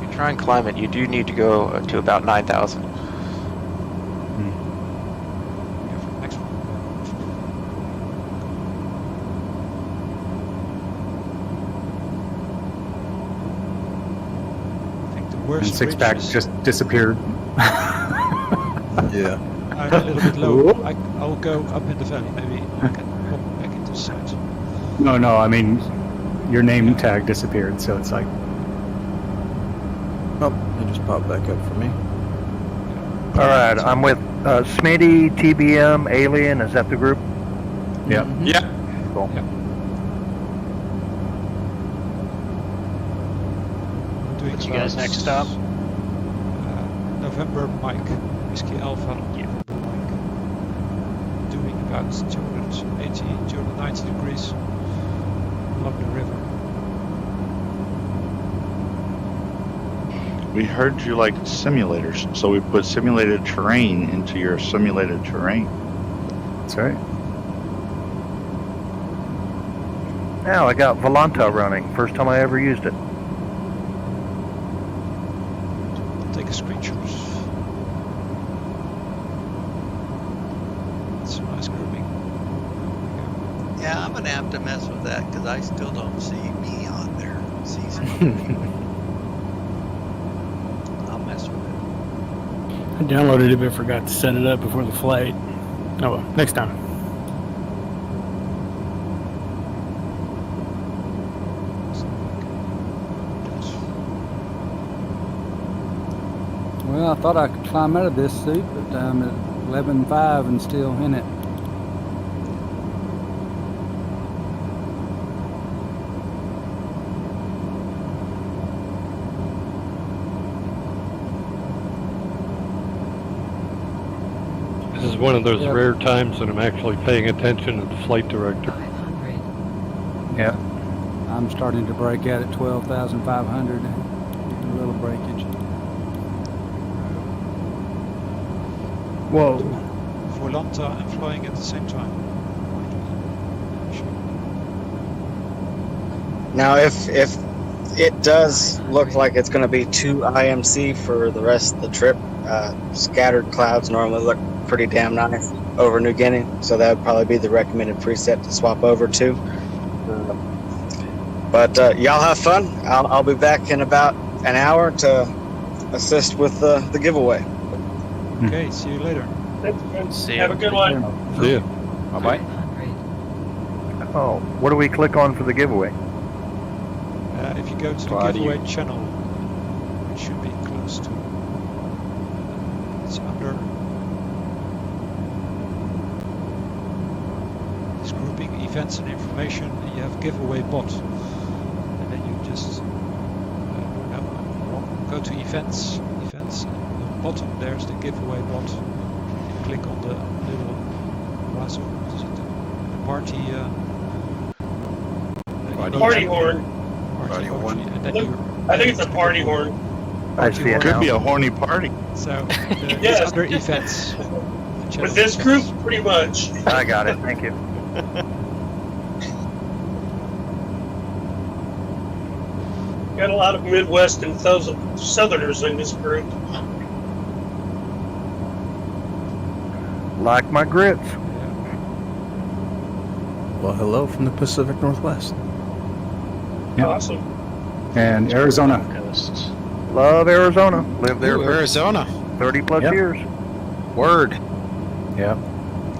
you try and climb it, you do need to go to about 9,000. Next one. I think the And worst Six ridge Pack is- just disappeared. Yeah. I'm a little bit low. I'll go up in the valley. Maybe I can pop back into the side. No, I mean, your name tag disappeared, so it's like, Oh, he just popped back up for me. All right, I'm with Smitty, TBM, Alien. Is that the group? yeah. Yeah. Cool. Doing What's you guys' about, next stop? November Mike, Whiskey Alpha, November Mike. Doing about 280, 290 degrees along the river. We heard you like simulators, so we put simulated terrain into your simulated terrain. That's right. Now I got Volanta running. First time I ever used it. a screenshot. It's a nice grouping. Yeah, I'm gonna have to mess with that because I still don't see me on there. I'll mess with it. I downloaded it but forgot to set it up before the flight. Oh well, next time. Well, I thought I could climb out of this suit, but I'm at 11.5 and still in it. This is one of those rare times when I'm actually paying attention to the flight director. Yeah. I'm starting to break out at 12,500. A little breakage. Whoa. Volanta and flying at the same time. Now, if it does look like it's going to be 2 IMC for the rest of the trip, scattered clouds normally look pretty damn nice over New Guinea, so that would probably be the recommended preset to swap over to. But y'all have fun. I'll be back in about an hour to assist with the giveaway. Okay, see you later. See you. Have a good one. See ya. Bye-bye. Oh, what do we click on for the giveaway? If you go to the giveaway channel, it should be close to. It's under this grouping, events and information. And you have giveaway bot, and then you just go to events. And at the bottom there's the giveaway bot. Click on the little party horn. Party horn. And then I think it's a party horn. I see it Could now. be a horny party. So Yes. it's under events. With this group, pretty much. I got it. Thank you. Got a lot of Midwest and Southerners in this group. Like my grits. Well, hello from the Pacific Northwest. Yeah. Awesome. And Arizona. Love Arizona. Lived there Ooh, for Arizona. 30 plus Yep. years. Word. Yeah.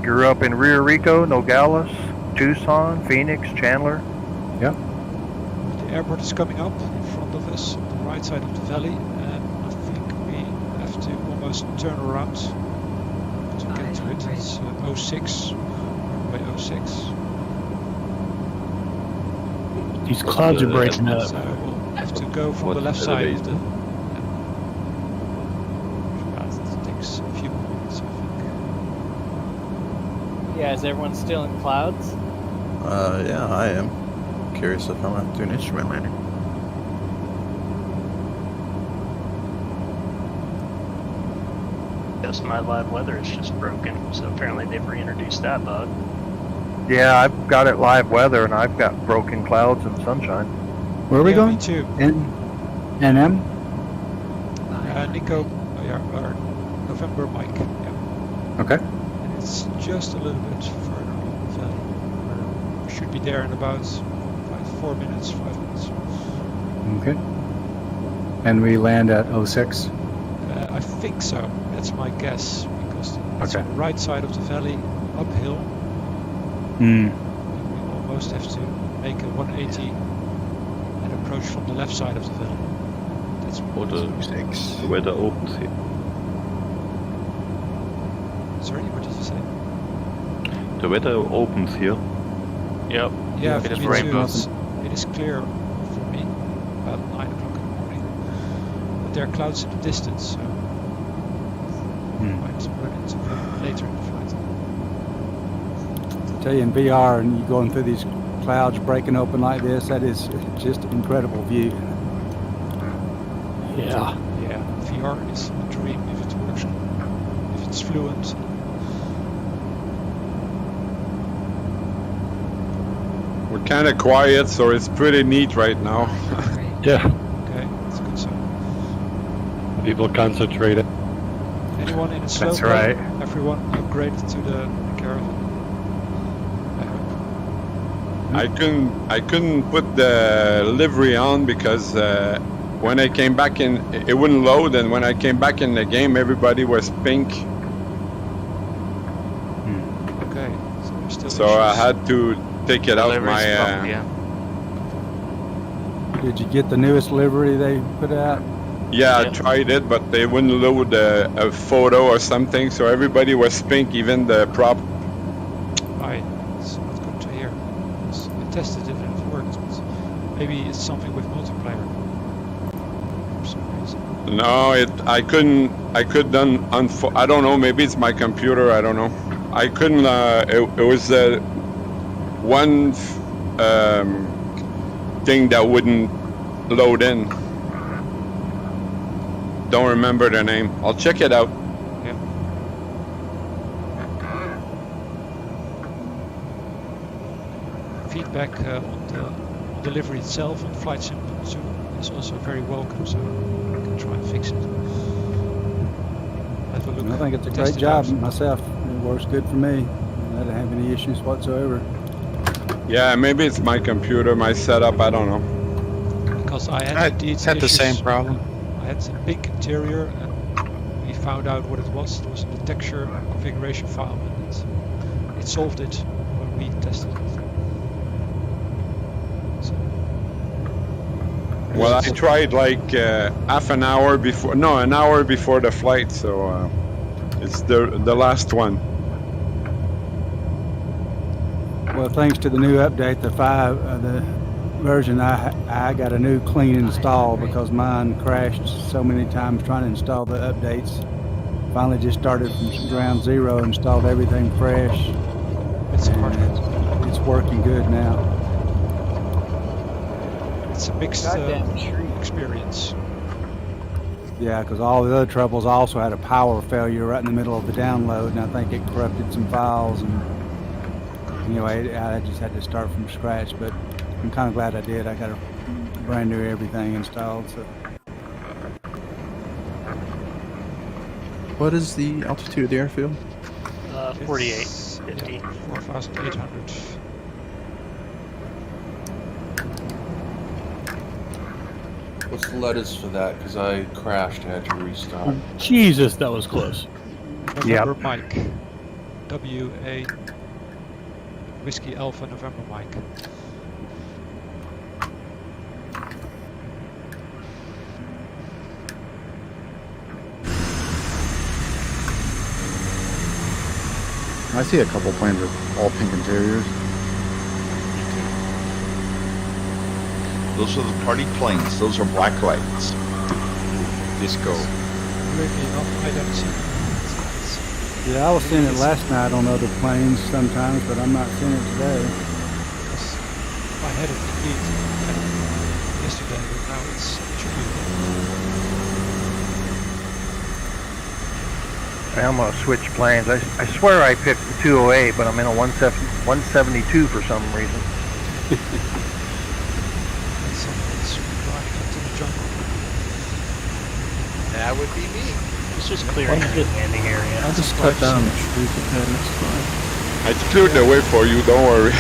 Grew up in Rio Rico, Nogales, Tucson, Phoenix, Chandler. Yep. The airport is coming up in front of us on the right side of the valley, and I think we have to almost turn around to get to it. It's 06, runway 06. These clouds are breaking up. So we'll have to go from the left side of the. It takes a few minutes, I think. Yeah, is everyone still in clouds? Yeah, I am. Curious if I'm going to have to do an instrument landing. Just my live weather is just broken, so apparently they've reintroduced that bug. Yeah, I've got it live weather, and I've got broken clouds and sunshine. Where are we Yeah, going? me too. NM? Nico, or November Mike. Yeah. Okay. And it's just a little bit further along the valley. We should be there in about 5 minutes. Okay. And we land at 06? I think so. That's my guess, because it's Okay. on the right side of the valley, uphill. Hmm. We almost have to make a 180 and approach from the left side of the valley. That's the weather opens here. Sorry, what did you say? The weather opens here. Yep. Yeah, It for is me rainbow. too. It is clear for me about 9 o'clock in the morning. But there are clouds in the distance, so might run into them later in the flight. I tell you, in VR, and you're going through these clouds breaking open like this, that is just an incredible view. Yeah. Yeah, VR is a dream if it works, if it's fluent. We're kind of quiet, so it's pretty neat right now. Yeah. Okay, that's good. So People concentrated. Anyone in a slow That's plane? right. Everyone upgraded to the caravan. I hope. I couldn't put the livery on because when I came back in, it wouldn't load, and when I came back in the game, everybody was pink. Okay, so there's still So I issues. had to take it out my. Did you get the newest livery they put out? Yeah, I tried it, but they wouldn't load a photo or something, so everybody was pink, even the prop. Right, it's not good to hear. I tested it and it worked, but maybe it's something with multiplayer for some reason. No, I couldn't. I couldn't. I don't know. Maybe it's my computer. I don't know. I couldn't. It was one thing that wouldn't load in. Don't remember the name. I'll check it out. Yeah. Feedback on the delivery itself on Flight Sim 2 is also very welcome, so I can try and fix it. Have a look. I think it's a test great it job out. myself. It works good for me. I didn't have any issues whatsoever. Yeah, maybe it's my computer, my setup. I don't know. Because I had I had the same problem. I had some pink interior, and we found out what it was. It was in the texture configuration file, and it solved it when we tested it. So, Well, I tried like half an hour before. No, an hour before the flight. So it's the last one. Well, thanks to the new update, the version, I got a new clean install because mine crashed so many times trying to install the updates. Finally just started from ground zero, installed everything fresh. It's working good now. it's a mixed experience. Yeah, because all the other troubles also had a power failure right in the middle of the download, and I think it corrupted some files. And anyway, I just had to start from scratch, but I'm kind of glad I did. I got a brand new everything installed. So. What is the altitude of the airfield? 4850. 4,800. What's the letters for that? Because I crashed, I had to restart. Jesus, that was close. November Mike. WA Whiskey Alpha November Mike. I see a couple planes with all pink interiors. Those are the party planes. Those are black lights. Disco. Weirdly enough, I don't see it. Yeah, I was seeing it last night on other planes sometimes, but I'm not seeing it today. I had it indeed yesterday, but now it's I'm gonna switch planes. I swear I picked the 208, but I'm in a 172 for some reason. That would be me. It's just clearing the landing area. I'll just cut down the street, then it's fine. I cleared the way for you. Don't worry.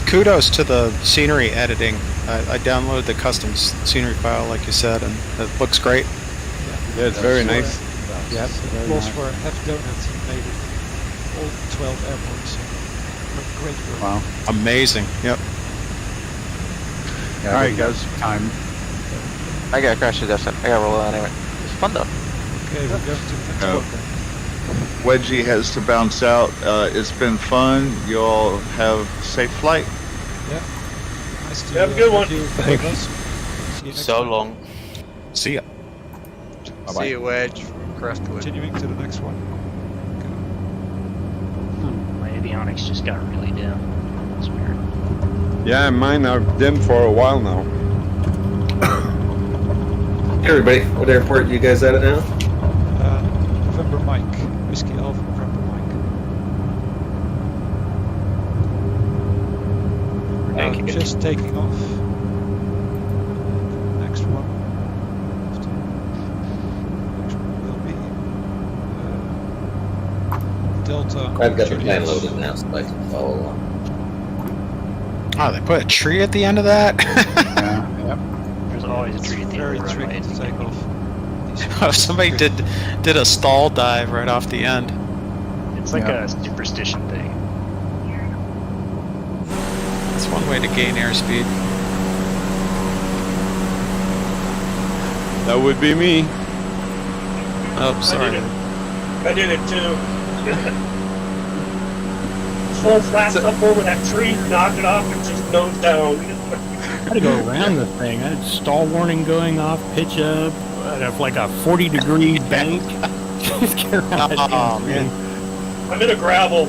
Kudos to the scenery editing. I downloaded the custom scenery file, like you said, and it looks great. Yeah, it's very nice. Yep, applause for Half Donuts. He made it all 12 airports. Great work. Wow. Amazing. Yep. Yeah, all right, guys. Time. I gotta crash the desktop. I gotta roll out anyway. It's fun though. Okay, we're going to the next one. Wedgie has to bounce out. It's been fun. You all have safe flight. Yeah. Nice to Have a good one. have you with Thanks. us. See you next So time. long. See ya. See you, Wedge, from Crestwood. Continuing to the next one. My avionics just got really dim. That's weird. Yeah, mine are dim for a while now. Hey everybody, what airport you guys at it now? November Mike. Whiskey Alpha November Mike. Thank you. Just taking off. Next one. not. I've got the sure plan yet. loaded now, so I can follow along. Oh, they put a tree at the end of that? Yep. There's always a tree at the Very end of the tricky runway. to take off. Oh, somebody did a stall dive right off the end. It's like a superstition thing. That's one way to gain airspeed. That would be me. Oh, sorry. I did it too. Full flat up over that tree, knock it off, and just nose down. I had to go around the thing. I had stall warning going off, pitch up, like a 40-degree bank. Just get around that damn thing. I'm in a gravel.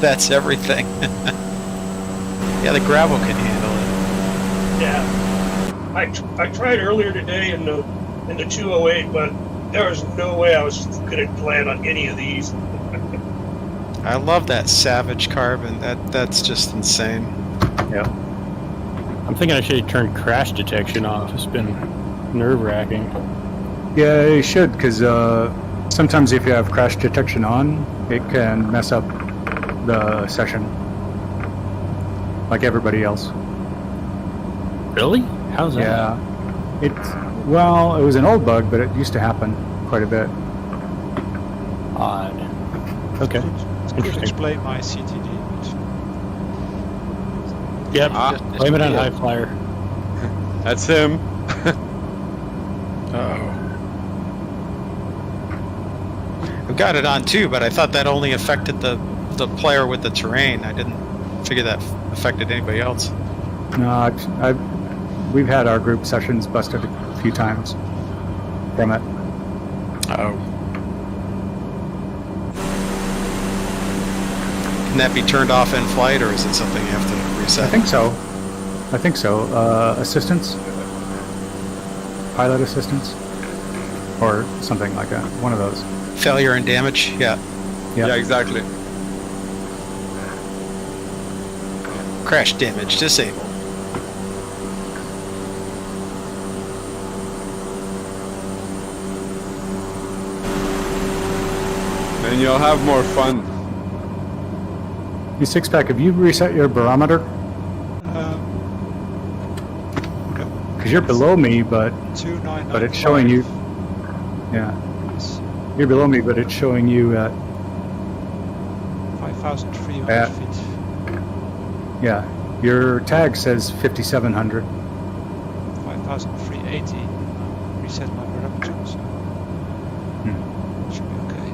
That's everything. Yeah, the gravel can handle it. Yeah. I tried earlier today in the 208, but there was no way I was going to land on any of these. I love that Savage carbon. That's just insane. Yeah. I'm thinking I should turn crash detection off. It's been nerve-wracking. Yeah, you should, because sometimes if you have crash detection on, it can mess up the session, like everybody else. Really? How's that? Yeah. It was an old bug, but it used to happen quite a bit. Odd. Okay. I could explain my CTD. Yep. Blame it on High Flyer. That's him. Oh. I've got it on too, but I thought that only affected the player with the terrain. I didn't figure that affected anybody else. No, we've had our group sessions busted a few times from it. Oh. Can that be turned off in flight, or is it something you have to reset? I think so. Assistance? Pilot assistance? Or something like that. One of those. Failure and damage? Yeah. Yeah, exactly. Crash damage disabled. And you'll have more fun. You six-pack, have you reset your barometer? Because you're below me, but it's showing you. Yeah. You're below me, but it's showing you at 5,300 feet. Yeah. Your tag says 5,700. 5,380. Reset my barometer, so should be okay.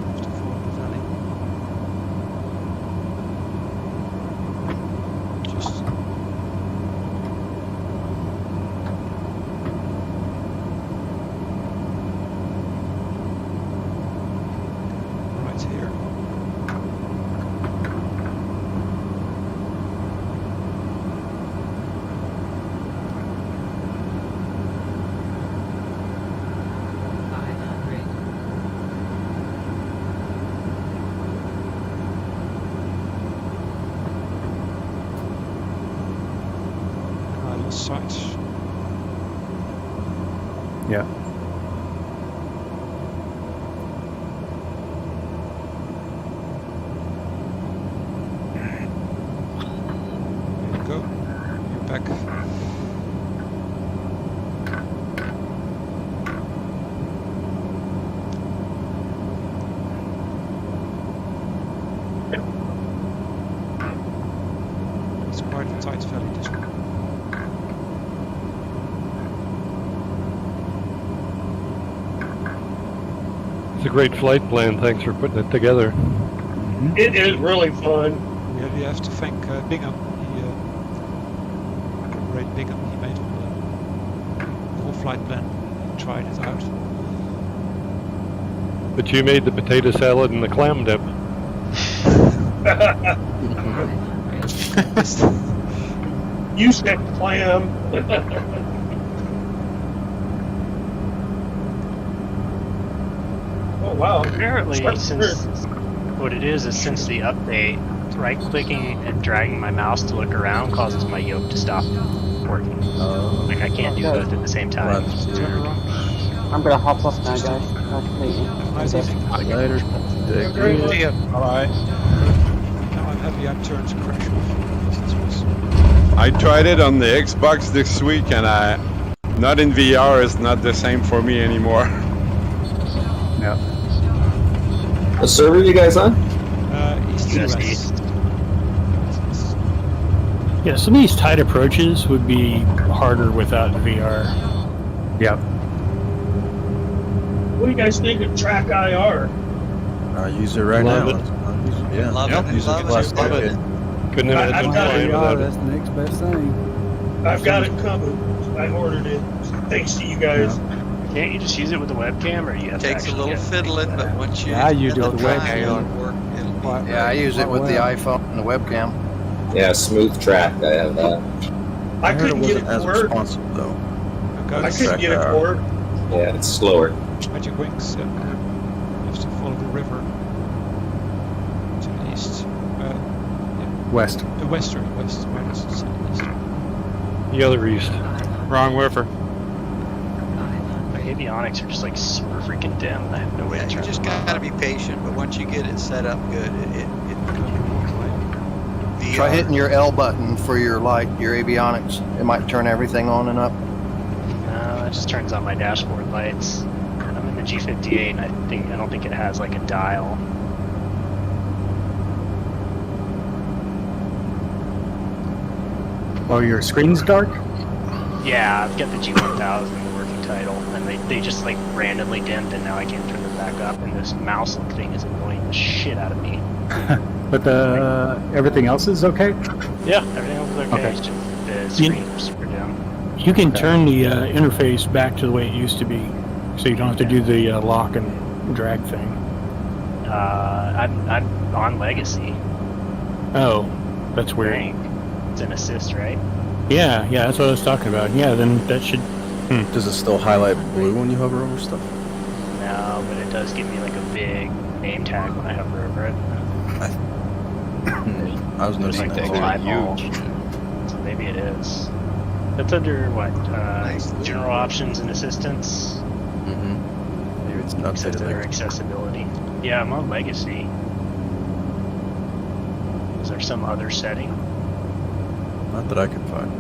Have to follow the valley. Just right here. I lost sight. Yeah. There you go. You're back. It's quite a tight valley, this one. It's a great flight plan. Thanks for putting it together. It is really fun. We have to thank Bingham. Great Bingham. He made the whole flight plan. He tried it out. But you made the potato salad and the clam dip. You said clam. Oh wow! Apparently, since what it is since the update, right-clicking and dragging my mouse to look around causes my yoke to stop. working. Like I can't do both at the same time. I'm gonna hop off now, guys. Nice to meet you. Nice evening. Later. See ya. Bye. Now I'm happy I turned crash off. I tried it on the Xbox this week, and not in VR is not the same for me anymore. Yeah. What server you guys on? East. Yeah, some of these tight approaches would be harder without VR. Yeah. What do you guys think of Track IR? I use it right Love now. it. Yeah. Love it. Use Love it last it. Love decade. it. Couldn't imagine playing without That's it. the next best thing. I've got it coming. I ordered it. Thanks to you guys. Can't you just use it with a webcam, or you have Takes to a little fiddling, but once you Yeah, I use get it the with the time, webcam. it'll work. It'll be Yeah, I use it with the iPhone and the webcam. Yeah, smooth track. I have that. I couldn't get it as to work. responsive though. I couldn't get it to work. Yeah, it's slower. Magic Wings. You have to follow the river to the east. West. The west. Minus east. The other east. Wrong river. My avionics are just like super freaking dim. I have no way to You turn just them on. gotta be patient, but once you get it set up good, Try hitting your L button for your light, your avionics. It might turn everything on and up. No, it just turns on my dashboard lights. I'm in the G58, and I don't think it has like a dial. Oh, your screen's dark? Yeah, I've got the G1000 working title, and they just like randomly dimmed, and now I can't turn them back up. And this mouse look thing is annoying the shit out of me. But everything else is okay? Yeah, everything else is okay. Okay. It's just the screen is super dim. You can turn the interface back to the way it used to be, so you don't have to do the lock and drag thing. I'm on Legacy. Oh, that's I weird. think. It's an assist, right? Yeah, that's what I was talking about. Yeah, then that should... Does it still highlight blue when you hover over stuff? No, but it does give me like a big name tag when I hover over it. I was noticing Like that the too. eyeball. So maybe it is. That's under what? General options and assistance. Maybe it's not Except updated under there. accessibility. Yeah, I'm on Legacy. Is there some other setting? Not that I could find.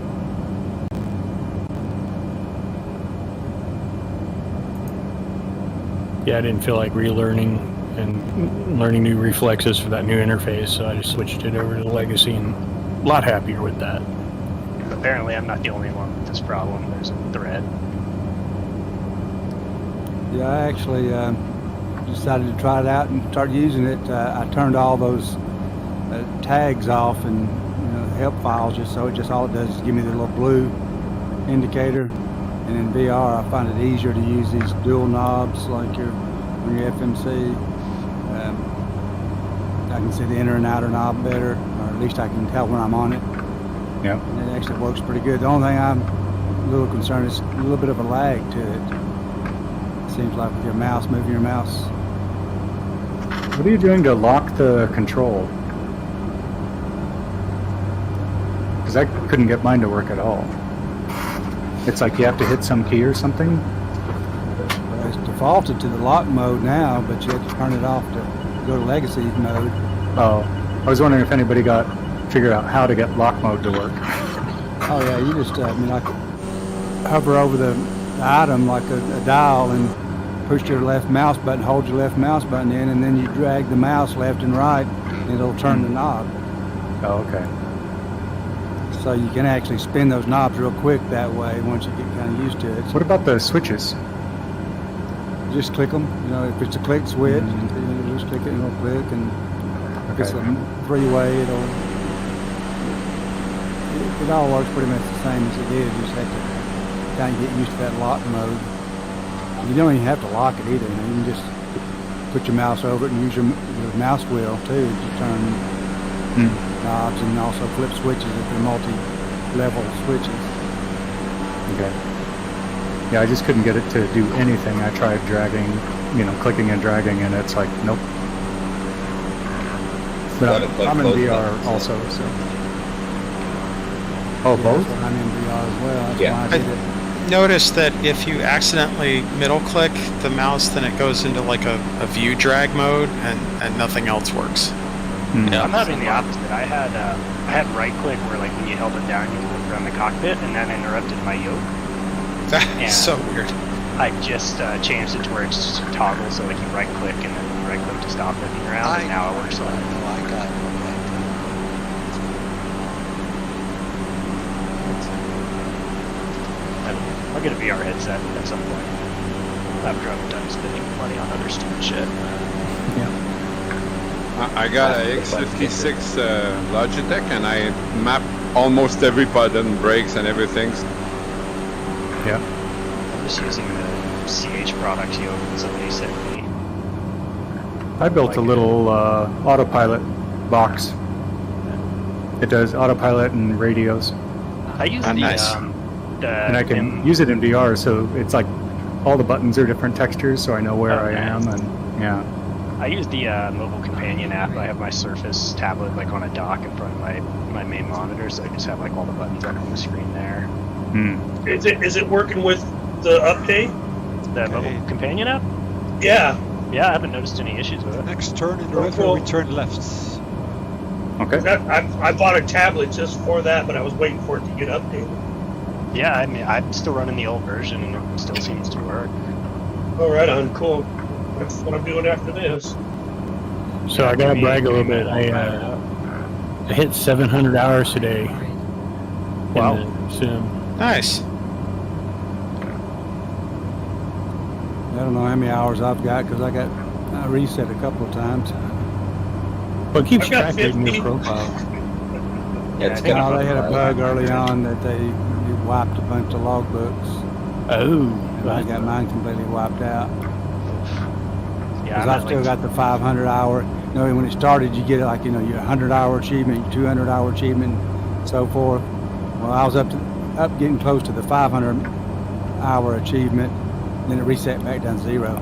Yeah, I didn't feel like relearning and learning new reflexes for that new interface, so I just switched it over to Legacy and a lot happier with that. Apparently I'm not the only one with this problem. There's a thread. Yeah, I actually decided to try it out and start using it. I turned all those tags off and the help files just so all it does is give me the little blue indicator. And in VR, I find it easier to use these dual knobs like your FMC. I can see the inner and outer knob better, or at least I can tell when I'm on it. Yeah. And it actually works pretty good. The only thing I'm a little concerned is a little bit of a lag to it. Seems like with your mouse, moving your mouse. What are you doing to lock the control? Because I couldn't get mine to work at all. It's like you have to hit some key or something? It's defaulted to the lock mode now, but you have to turn it off to go to legacy mode. Oh, I was wondering if anybody figured out how to get lock mode to work. Oh yeah, you just like hover over the item like a dial and push your left mouse button, hold your left mouse button in, and then you drag the mouse left and right, and it'll turn the knob. Oh, okay. So you can actually spin those knobs real quick that way once you get kind of used to it. What about the switches? Just click them. If it's a click switch, you just click it and it'll click, and if it's a three-way, it all works pretty much the same as it did. You just have to kind of get used to that lock mode. You don't even have to lock it either. You can just put your mouse over it and use your mouse wheel too to turn knobs and also flip switches if they're multi-level switches. Okay. Yeah, I just couldn't get it to do anything. I tried dragging, clicking and dragging, and it's like, nope. But I'm in VR also, so. Oh, Yeah, both? that's what I'm in VR as well. That's Yeah. why I did it. Notice that if you accidentally middle click the mouse, then it goes into like a view drag mode and nothing else works. I'm having the opposite. I had right click where like when you held it down you looked around the cockpit and that interrupted my yoke. That's so weird. I just changed it to where it's just a toggle, so like you right click and then you right click to stop looking around, and now it works like that. I got it. I'll get a VR headset at some point. After I'm done spending money on other stupid shit. I got a X56 Logitech, and I map almost every button, brakes, and everything. Yeah. I'm just using the CH product yoke that somebody sent me. I built a little autopilot box. It does autopilot and radios. I use and I can use it in VR, so it's like all the buttons are different textures, so I know where I am, and yeah. I use the mobile companion app. I have my Surface tablet like on a dock in front of my main monitor, so I just have like all the buttons up on the screen there. Is it working with the update? The mobile companion app? Yeah. Yeah, I haven't noticed any issues with it. Next turn in the river, we turn left. Okay. I bought a tablet just for that, but I was waiting for it to get updated. Yeah, I mean, I'm still running the old version, and it still seems to work. All right, on cool. That's what I'm doing after this. So I gotta brag a little bit. I hit 700 hours today. Wow. In the sim. Nice. I don't know how many hours I've got because I reset a couple of times. Well, it keeps I've got tracking 50. your profile. Yeah, they had a bug early on that they wiped a bunch of logbooks. Oh. And I got mine completely wiped out. Yeah, Because I still got the 500 hour. You know, when it started, you get like, your 100-hour achievement, your 200-hour achievement, and so forth. Well, I was up getting close to the 500-hour achievement, then it reset back down to 0.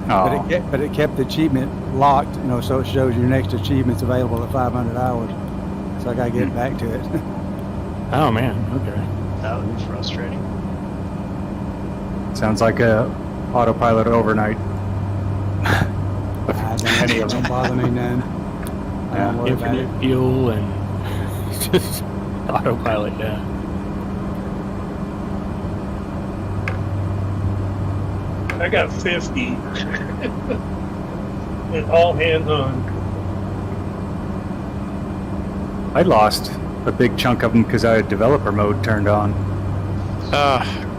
Oh. But it kept the achievement locked, so it shows your next achievement's available at 500 hours. So I got to get back to it. Oh man, okay. That would be frustrating. Sounds like a autopilot overnight. Don't bother me none. I don't worry about it. Infinite fuel and just autopilot down. I got 50. And all hands on. I lost a big chunk of them because I had developer mode turned on.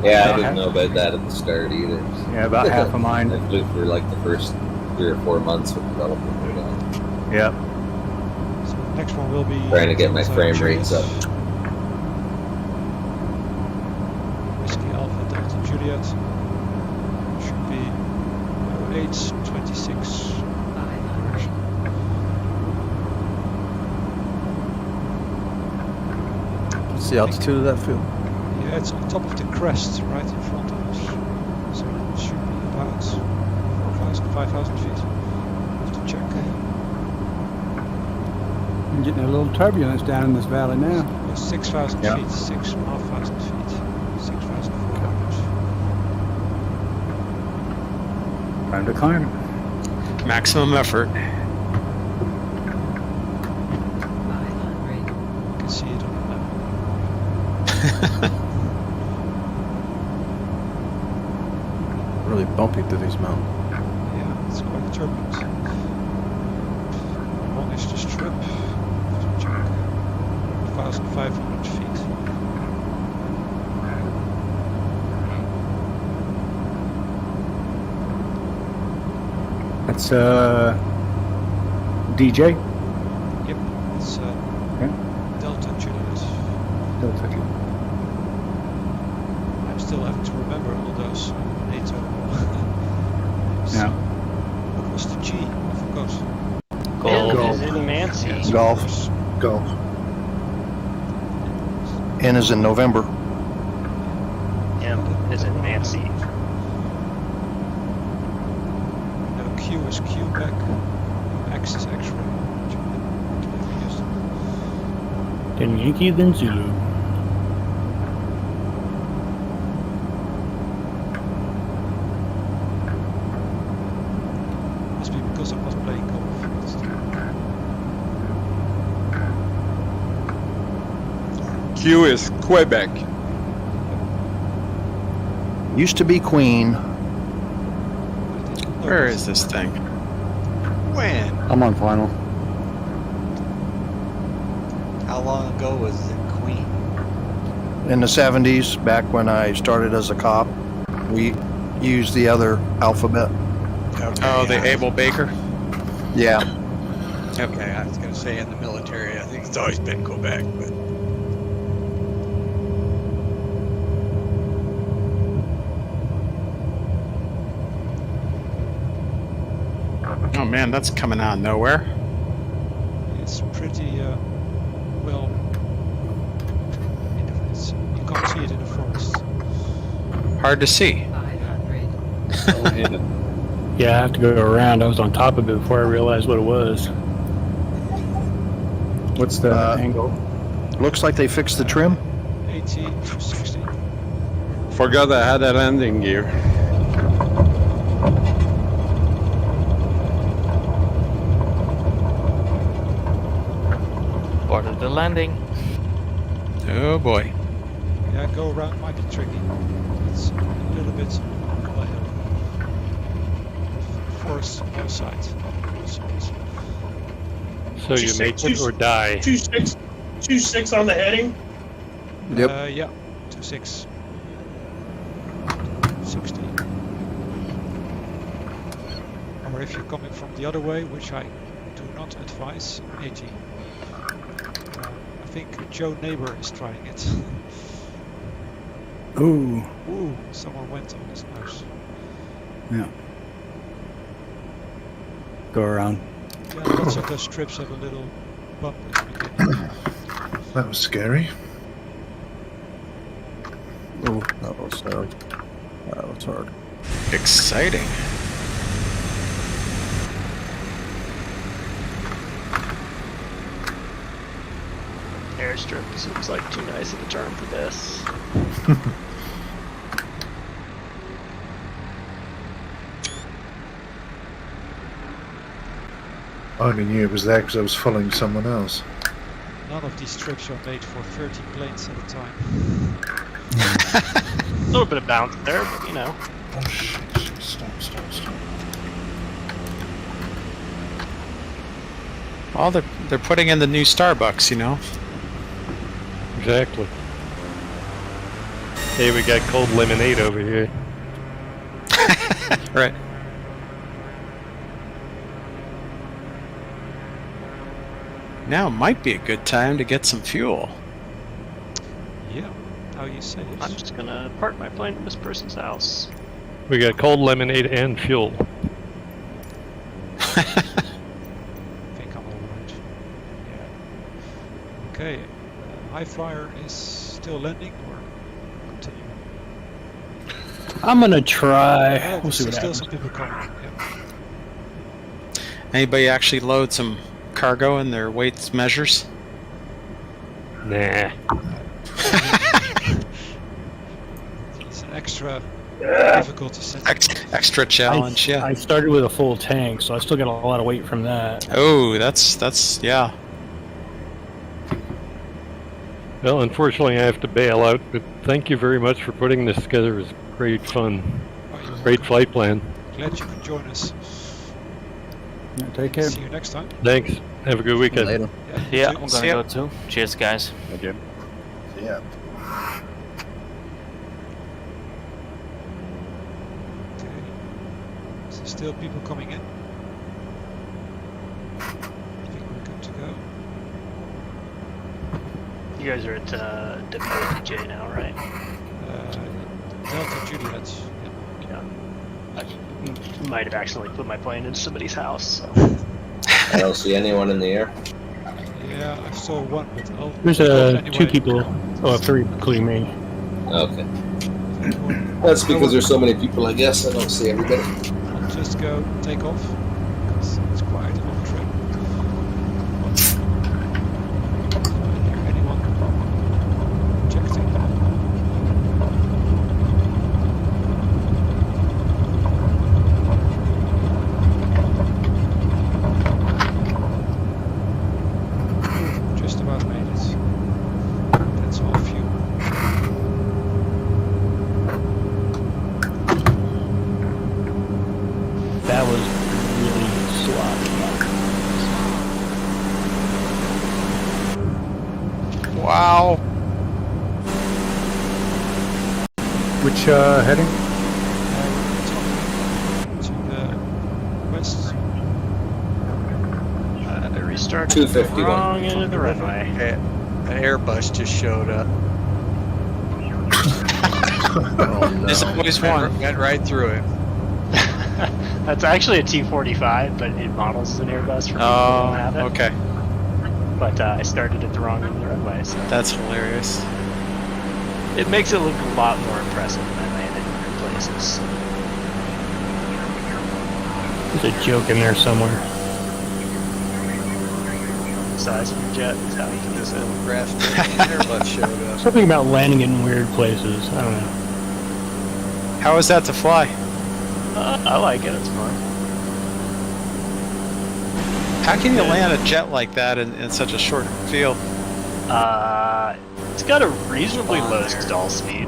Yeah, I didn't know about that at the start either. Yeah, about half of mine. I flew for like the first 3 or 4 months with developer mode on. Yep. So next one will be Trying to get my frame rates up. Whiskey Alpha Delta Juliet. Should be 826 direction. What's the altitude of that field? Yeah, it's on top of the crest right in front of us. So it should be about 4,000, 5,000 feet. Have to check. I'm getting a little turbulence down in this valley now. 6,000 feet, 6,500 feet, 6,400. Time to climb. Maximum effort. You can see it on the map. Really bumpy through these mountains. Yeah, it's quite turbulent. How long is this trip? Have to check. 1,500 feet. That's DJ? Yep, it's Delta Juliet. Delta Juliet. I'm still having to remember all those NATO names. Yeah. What was the G? I forgot. Golf is in Nancy. Golf. Golf. N is in November. M is in Nancy. No, Q is Quebec. X is X-ray. Then Yankee, then Zulu. Q is Quebec. Used to be Queen. Where is this thing? When? I'm on final. How long ago was it Queen? In the 70s, back when I started as a cop, we used the other alphabet. Okay, Oh, the Abel Baker? Yeah. Okay, I was going to say in the military, I think it's always been Quebec, but. Oh man, that's coming out of nowhere. It's pretty well. You can't see it in the forest. Hard to see. Yeah, I have to go around. I was on top of it before I realized what it was. What's the angle? Looks like they fixed the trim. 80 to 60. Forgot I had a landing gear. Part of the landing. Oh boy. Yeah, go around might be tricky. It's a little bit on the hill. Forest on both sides. So you make it or die. 2-6 on the heading. Yep. Yeah, 2-6. 60. Or if you're coming from the other way, which I do not advise, 80. I think Joe Neighbor is trying it. Ooh. Ooh, someone went on his nose. Yeah. Go around. Yeah, lots of those strips have a little bump at the beginning. That was scary. Oh, that was hard. That was hard. Exciting. Airstrip seems like too nice of a term for this. I only knew it was there because I was following someone else. None of these strips are made for 30 planes at a time. A little bit of bounce there, but you know. Oh shit, stop. Well, they're putting in the new Starbucks, you know. Exactly. Hey, we got cold lemonade over here. Right. Now might be a good time to get some fuel. Yeah, how you say it. I'm just gonna park my plane at this person's house. We got cold lemonade and fuel. I think I'm alright. Yeah. Okay, high flyer is still landing or continuing? I'm gonna try. Oh, We'll see what still happens. some people coming. Yeah. Anybody actually load some cargo in their weights measures? Nah. It's an extra difficulty setting. Extra challenge, yeah. I started with a full tank, so I still got a lot of weight from that. Oh, that's yeah. Well, unfortunately, I have to bail out, but thank you very much for putting this together. It was great fun. Great flight plan. Glad you could join us. Yeah, take care. See you next time. Thanks. Have a good weekend. Later. Yeah, too. I'm gonna go too. Cheers, guys. Thank you. Yeah. Okay. So still people coming in. I think we're good to go. You guys are at WAJC now, right? Delta Juliet. Yeah. I might have accidentally put my plane in somebody's house. So. I don't see anyone in the air. Yeah, I saw one, but I'll There's anyway. 2 people. Oh, 3, including me. Okay. That's because there's so many people, I guess. I don't see everybody. I'll just go take off because it's quite a long trip. Anyone? Check. Just about made it. That's all. Wow. Which heading? To the west. I restarted 251. wrong end of the runway. An Airbus just showed up. Oh no. There's always one. Went right through it. That's actually a T-45, but it models as an Airbus for people who don't have it. Okay. But I started at the wrong end of the runway, so That's hilarious. it makes it look a lot more impressive when I land in weird places. There's a joke in there somewhere. Size of your jet is how you can This use it. aircraft Airbus showed up. Something about landing in weird places. I don't know. How is that to fly? I like it. It's fun. How can you land a jet like that in such a short field? It's got a reasonably low stall speed.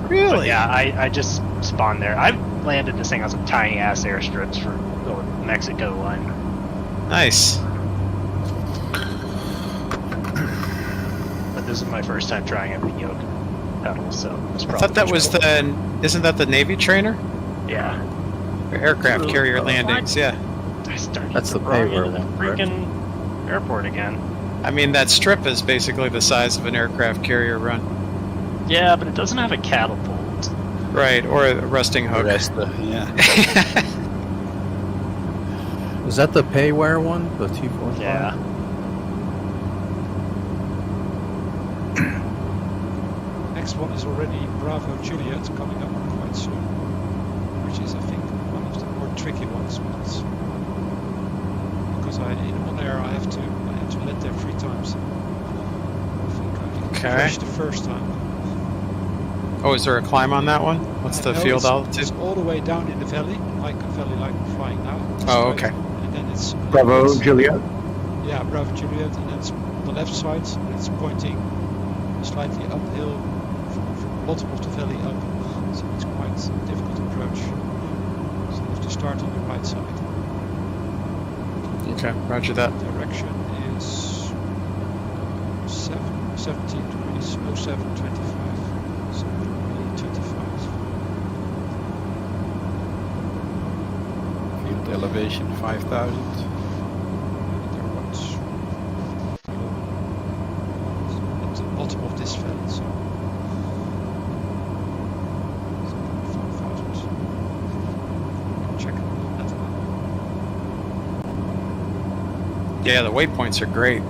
Really? But yeah, I just spawned there. I've landed this thing on some tiny ass airstrips for the Mexico one. Nice. But this is my first time trying every yoke pedal, so it's I probably. thought that was isn't that the Navy trainer? Yeah. Or aircraft carrier landings, yeah. I started That's the wrong end payroll of the one, correct? freaking airport again. I mean, that strip is basically the size of an aircraft carrier run. Yeah, but it doesn't have a catapult. Right, or a rusting hook. That's the Is that the payware one? The T45? Yeah. Next one is already Bravo Juliet coming up quite soon, which is I think one of the more tricky ones. Because in one air I have to land there 3 times. I think I crashed the first time. Oh, is there a climb on that one? What's the field altitude? It's all the way down in the valley, like a valley like we're flying now. Oh, okay. And then it's Bravo Juliet. Yeah, Bravo Juliet, and then it's on the left side. It's pointing slightly uphill from the bottom of the valley up, so it's quite a difficult approach. So you have to start on the right side. Okay, roger that. Direction is 17 degrees, 0725. So really 25. Field elevation 5,000. At the bottom of this valley, so 5,000. Check that one. Yeah, the waypoints are great.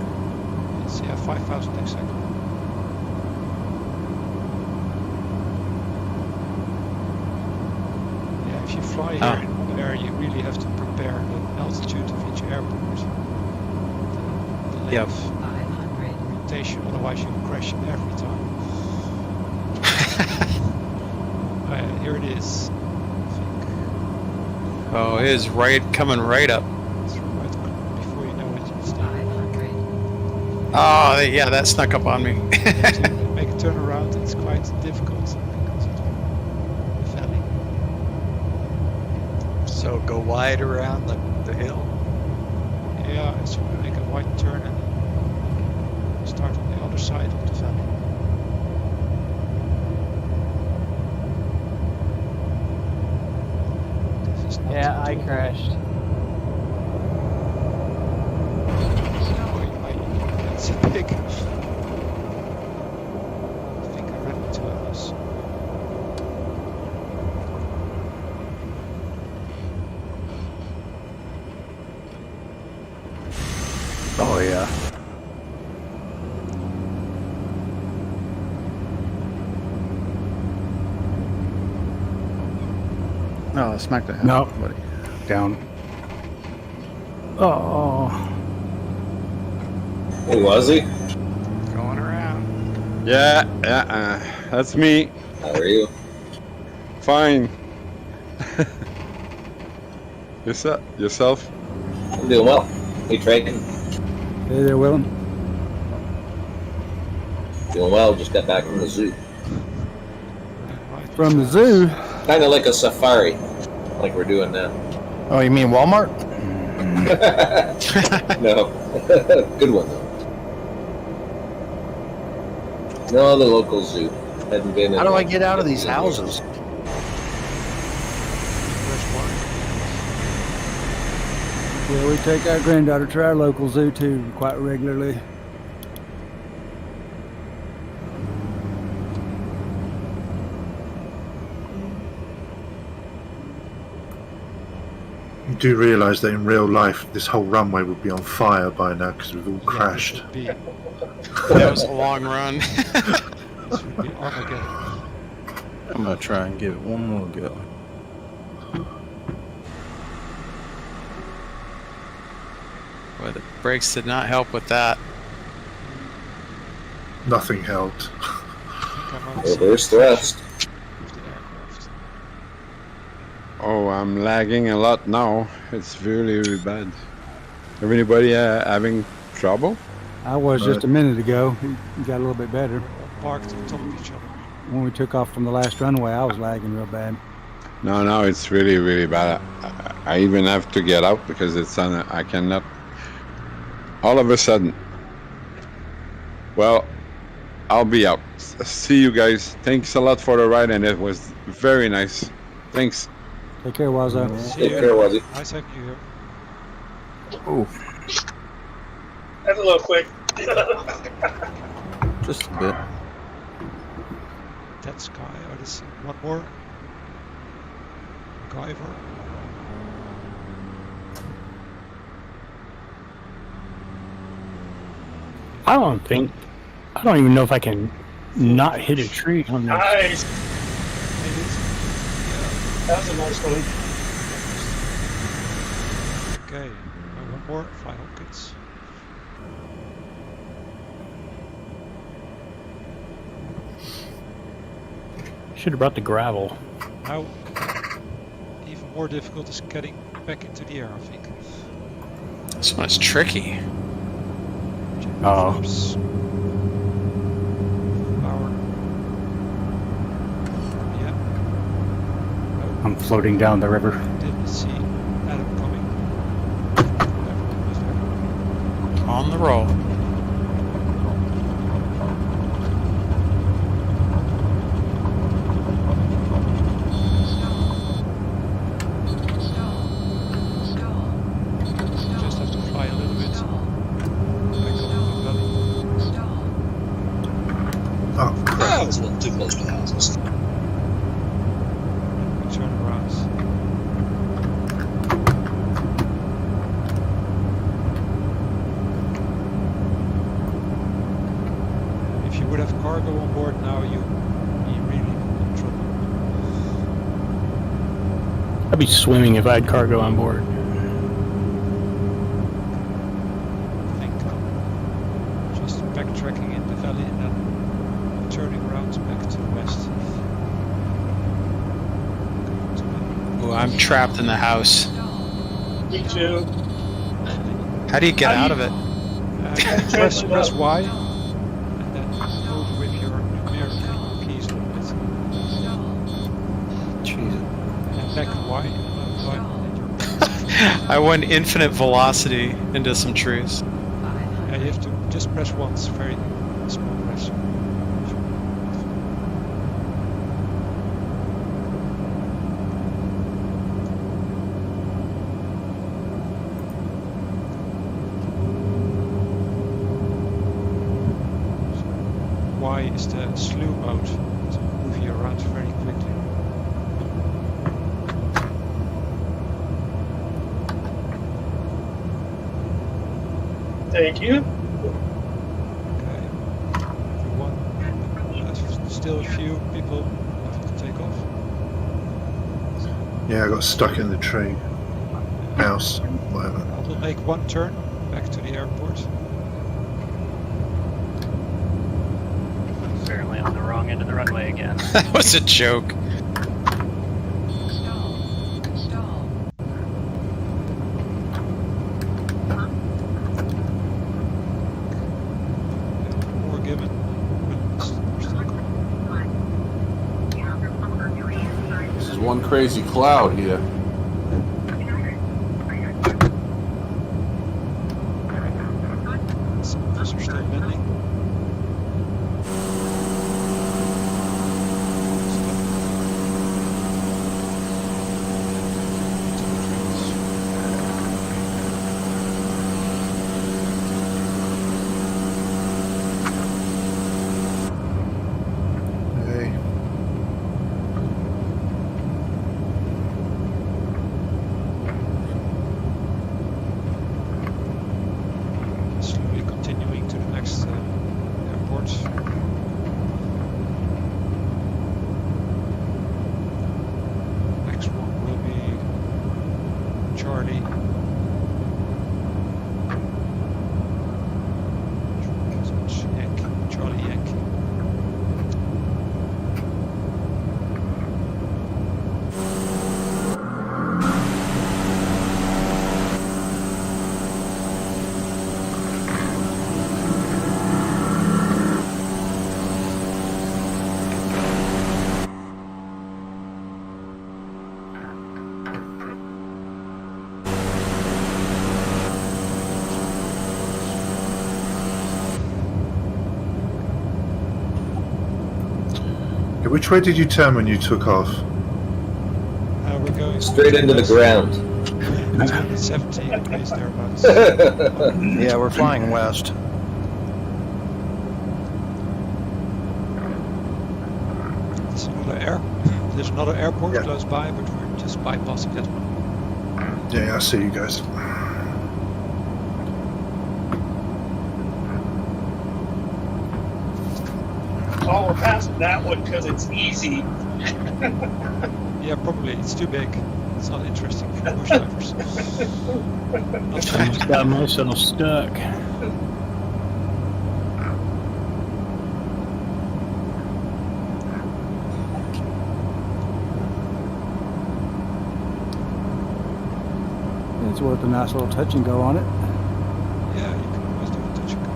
It's 5,000 exactly. Yeah, if you fly here in one area, you really have to prepare the altitude of each airport. The length, orientation, otherwise you'll crash every time. Here it is. Oh, it is coming right up. It's right before you know it, it's down. Oh, yeah, that snuck up on me. You have to make a turnaround. It's quite difficult because of the valley. So go wide around the hill. Yeah, so you make a wide turn and start on the other side of the valley. Yeah, I crashed. That's a big. I think I ran into us. Oh yeah. No, smack the head. No. buddy. Down. Oh. Who was he? Going around. Yeah, that's me. How are you? Fine. Yourself? I'm doing well. Hey, trading. Hey there, Willem. Doing well. Just got back from the zoo. From the zoo? Kind of like a safari, like we're doing now. Oh, you mean Walmart? No. Good one, though. No, the local zoo. Hadn't been. How do I get out of these houses? Yeah, we take our granddaughter to our local zoo too quite regularly. You do realise that in real life, this whole runway would be on fire by now because we've all crashed. That was a long run. This would be Armageddon. I'm gonna try and give it one more go. Boy, the brakes did not help with that. Nothing helped. Reverse thrust. Oh, I'm lagging a lot now. It's really, really bad. Everybody having trouble? I was just a minute ago. It got a little bit better. Parked on top of each other. When we took off from the last runway, I was lagging real bad. No, it's really, really bad. I even have to get out because it's on. I cannot. All of a sudden. Well, I'll be out. See you guys. Thanks a lot for the ride, and it was very nice. Thanks. Take care, Wazo. Take care, Wazzy. Nice having you here. Oh, That's a little quick. just a bit. That sky. Oh, this one more. MacGyver. I don't even know if I can not hit a tree on this. Nice. That was a nice one. Okay. One more. Fly Hawkins. Should have brought the gravel. Now, even more difficult is getting back into the air, I think. This one's tricky. Oh. Flaps. Power. Yeah. I'm floating down the river. Didn't see Adam coming. On the roll. Just have to fly a little bit. Back up the valley. Oh, crap. That was a little too close to the houses. Turn around. If you would have cargo on board now, you'd be really in trouble. I'd be swimming if I had cargo on board. I think just backtracking in the valley and then turning around back to the west. Ooh, I'm trapped in the house. Me too. How do you get out of it? Press Y and then hold with your numeric keys a little bit. Jesus. And then back Y and climb. I went infinite velocity into some trees. Yeah, you have to just press once, very small press. Y is the slew mode to move you around very quickly. Thank you. Okay. Everyone. There's still a few people left to take off. Yeah, I got stuck in the tree. House, whatever. I will make one turn back to the airport. Apparently on the wrong end of the runway again. That was a joke. More given. This is one crazy cloud here. Some of us are still bending. airport. Next one will be Charlie. Charlie Yankee. Which way did you turn when you took off? We're going straight into the ground. 17 degrees thereabouts. Yeah, we're flying west. There's another airport close by, but we're just bypassing that one. Yeah, I see you guys. Oh, we're passing that one because it's easy. Yeah, probably. It's too big. It's not interesting for bush divers. I just got myself stuck. It's worth a nice little touch and go on it. Yeah, you can always do a touch and go.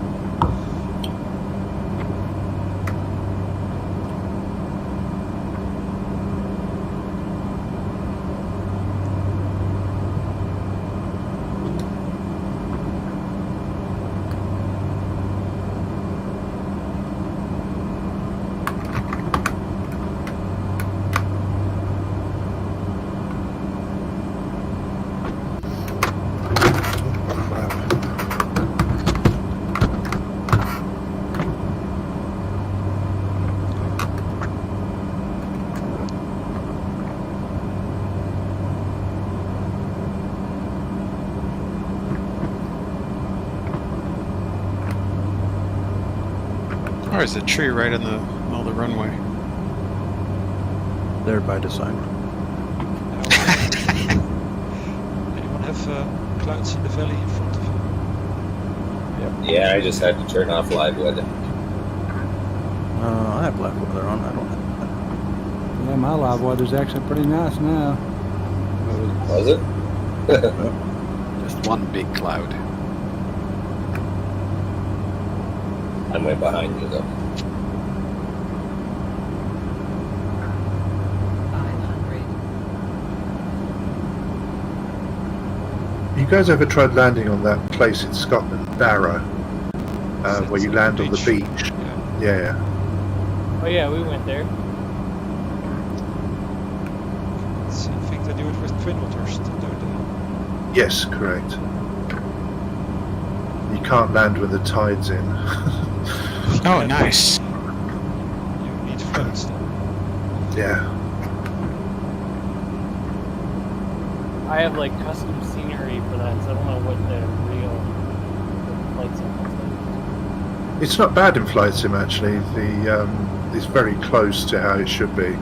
Or is a tree right in the middle of the runway? There by design. Anyone have clouds in the valley in front of you? Yeah, I just had to turn off live weather. I have black weather on. I don't have that. Yeah, my live weather's actually pretty nice now. Was it? Just one big cloud. I'm way behind you though. You guys ever tried landing on that place in Scotland, Barrow, where you land on the beach? Yeah. Oh yeah, we went there. Same thing they do it with twin otters, don't they? Yes, correct. You can't land when the tide's in. Oh, nice. You need floats then. Yeah. I have like custom scenery for that, so I don't know what the real flight sim looks like. It's not bad in flight sim actually. It's very close to how it should be.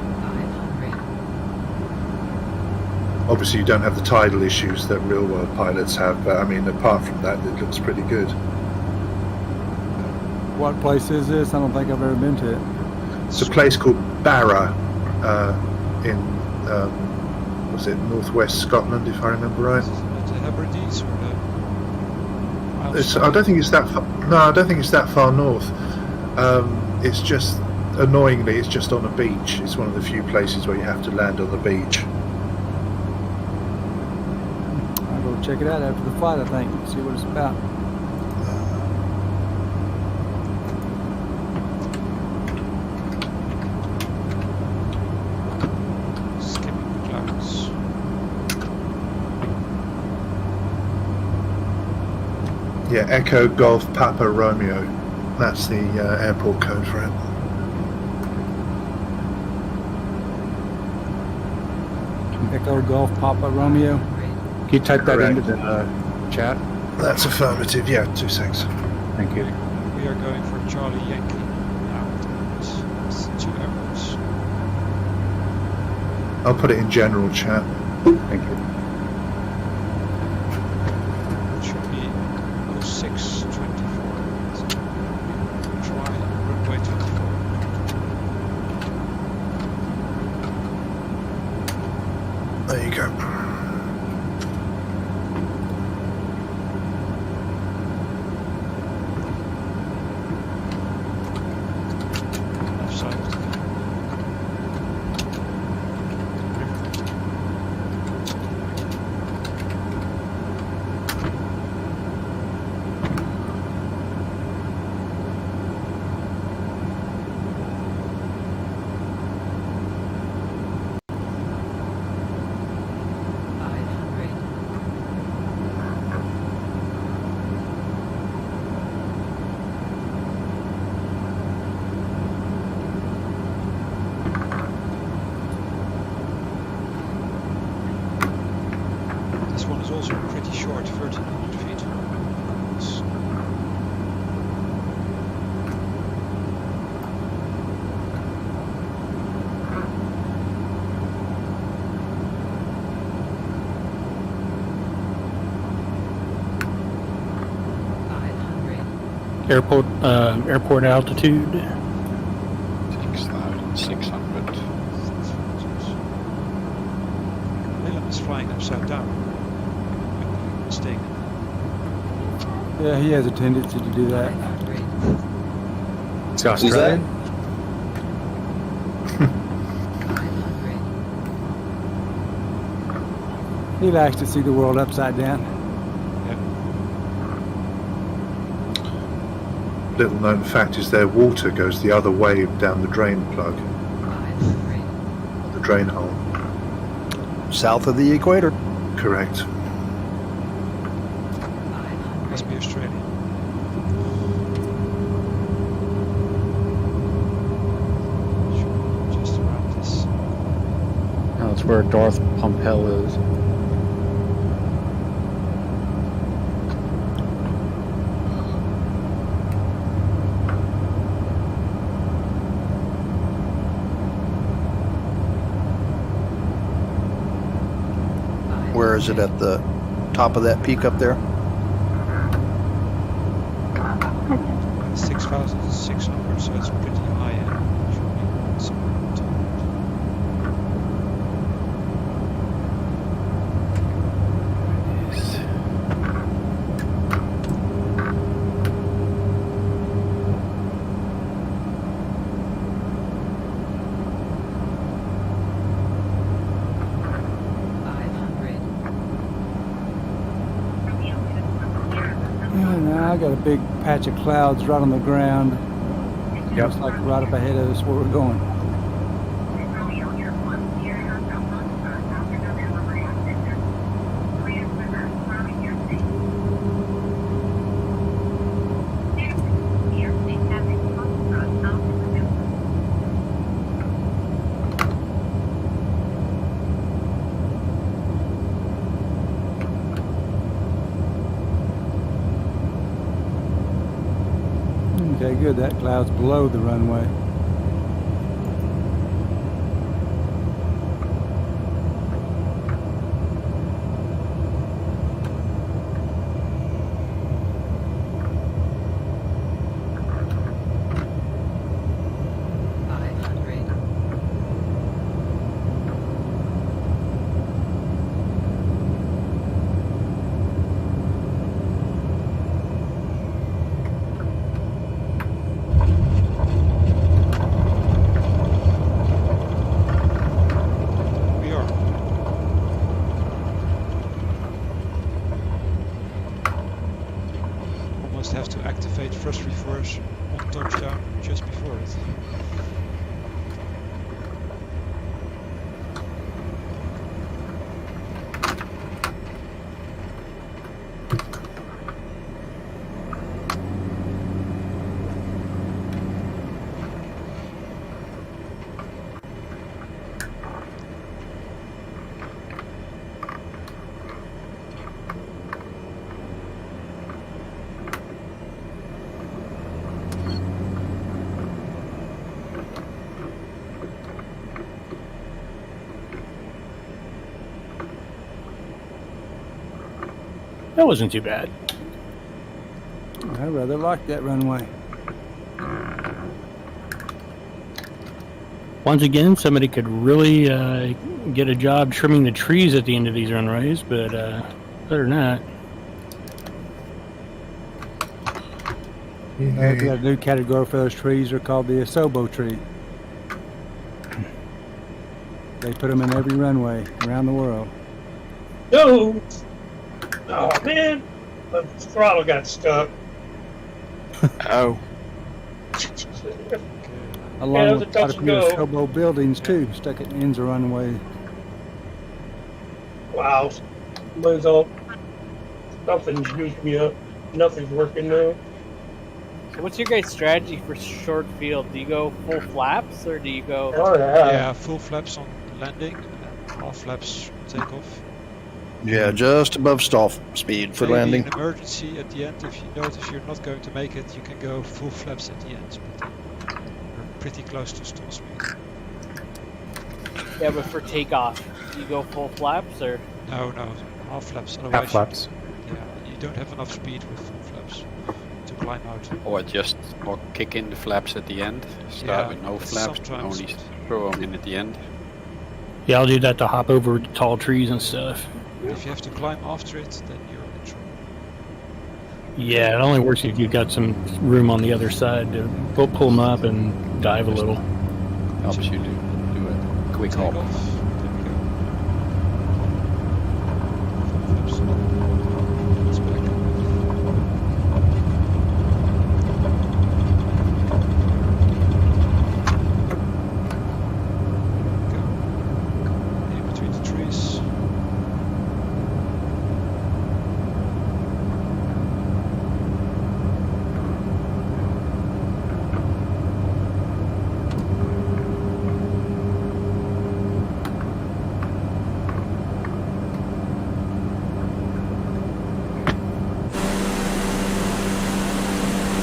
Obviously, you don't have the tidal issues that real world pilots have, but I mean, apart from that, it looks pretty good. What place is this? I don't think I've ever been to it. It's a place called Barra in was it northwest Scotland, if I remember right? The Hebrides or the... I don't think it's that far. No, I don't think it's that far north. It's just annoyingly, it's just on a beach. It's one of the few places where you have to land on the beach. I'll go check it out after the flight, I think, see what it's about. Yeah, Echo Golf Papa Romeo. That's the airport code for it. Echo Golf Papa Romeo. Can you type that into the chat? That's affirmative, yeah, 2 seconds. Thank you. We are going for Charlie Yankee. I'll put it in general chat. Thank you. It should be 0624. Try runway 24. There you go. Left side of the This one is also pretty short, 1300 feet. It's Airport altitude. 6,600. Willem is flying upside down. Might be mistaken. Yeah, he has a tendency to do that. It's Australian. He likes to see the world upside down. Little known fact is their water goes the other way down the drain plug. The drain hole. South of the equator. Correct. Must be Australia. Just around this. That's where Darth Pumpel is. Where is it, at the top of that peak up there? 6,600, so it's pretty high end. Should be somewhere on top. Now I got a big patch of clouds right on the ground. Yep. Looks like right up ahead of us where we're going. Okay, good. That cloud's below the runway. That wasn't too bad. I rather like that runway. Once again, somebody could really get a job trimming the trees at the end of these runways, but other than that. They've got a new category for those trees. They're called the Asobo tree. They put them in every runway around the world. No! Oh, man! The throttle got stuck. Oh. Along with quite a few Asobo buildings, too, stuck at the ends of runway. Wow. Somebody's all... Something's goofed me up. Nothing's working now. So what's your guys' strategy for short field? Do you go full flaps or do you go? Oh, Yeah, full flaps on landing and half flaps takeoff. Yeah, just above stall speed for Maybe landing. in emergency at the end, if you notice you're not going to make it, you can go full flaps at the end. But you're pretty close to stall speed. Yeah, but for takeoff, do you go full flaps or? No, half flaps. Otherwise, Half flaps. You don't have enough speed with full flaps to climb out. Or kick in the flaps at the end. Start with no flaps, sometimes. only throw them in at the end. Yeah, I'll do that to hop over tall trees and stuff. If you have to climb after it, then you're in trouble. Yeah, it only works if you've got some room on the other side to pull them up and dive a little. Helps you do a quick hop.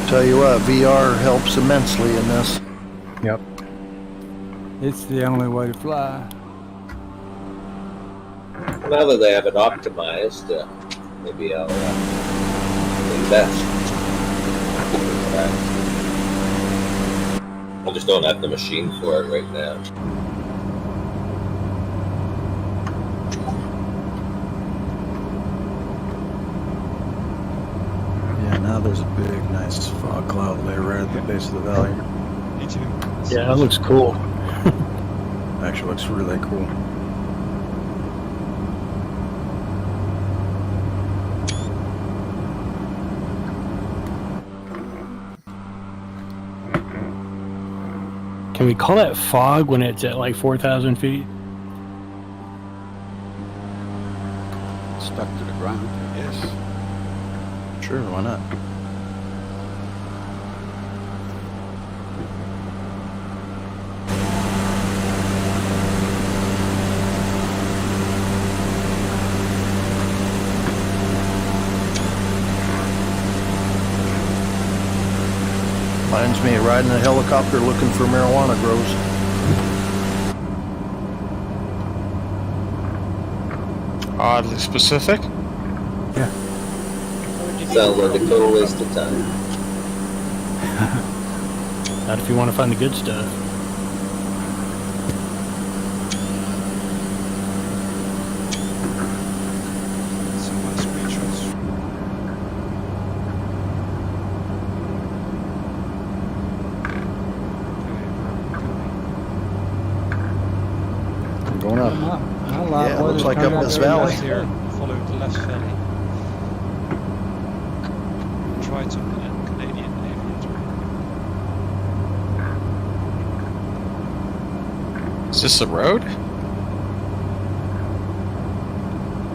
Tell you what, VR helps immensely in this. Yep. It's the only way to fly. Now that they have it optimized, maybe I'll invest. I just don't have the machine for it right now. Yeah, now there's a big, nice fog cloud layer right at the base of the valley. Me too. Yeah, that looks cool. Actually looks really cool. Can we call that fog when it's at like 4,000 feet? Stuck to the ground, I guess. Sure, why not? Reminds me of riding a helicopter looking for marijuana grows. Oddly specific. Yeah. Sounds like a total waste of time. Not if you want to find the good stuff. Some nice screenshots. I'm going up. Yeah, it looks like up this valley. Here, follow the left valley. Try to Canadian aviator. Is this a road?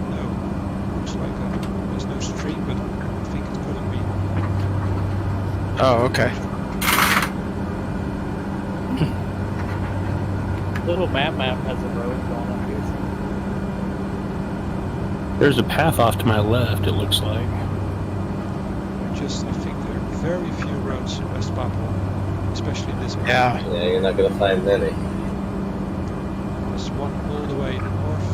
No, looks like there's no stream, but I think it couldn't be. Oh, okay. Little map has a road going up here. There's a path off to my left, it looks like. I think there are very few roads in West Papua, especially in this area. Yeah. Yeah, you're not gonna find many. There's one all the way in the north.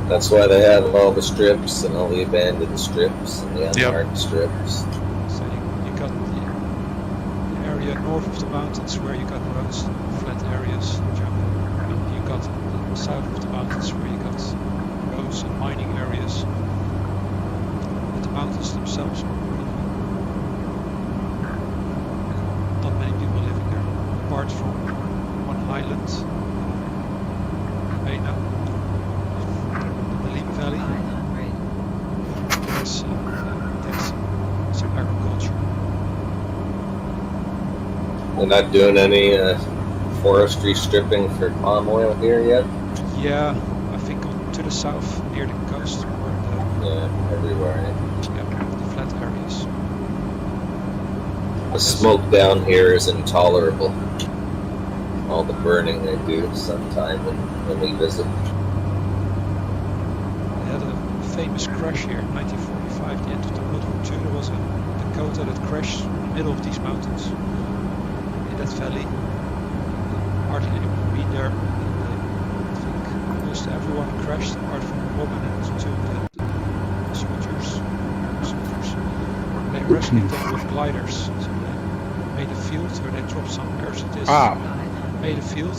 That's why they have all the strips and all the abandoned strips and the unmarked strips. So you got the area north of the mountains where you got roads, flat areas, jungle. You got the south of the mountains where you got roads and mining areas. But the mountains themselves are not many people living there, apart from one island, Mena, the Lim Valley. There's some agriculture. They're not doing any forestry stripping for palm oil here yet? Yeah, I think to the south, near the coast, where everywhere. the flat areas. The smoke down here is intolerable. All the burning they do sometime when we visit. They had a famous crash here in 1945, the end of the World War II. There was a Dakota that crashed in the middle of these mountains, in that valley. Hardly anyone been there. I think almost everyone crashed, apart from a woman and two of the soldiers. They rescued them with gliders. So they made a field where they dropped some parachutists. Made a field,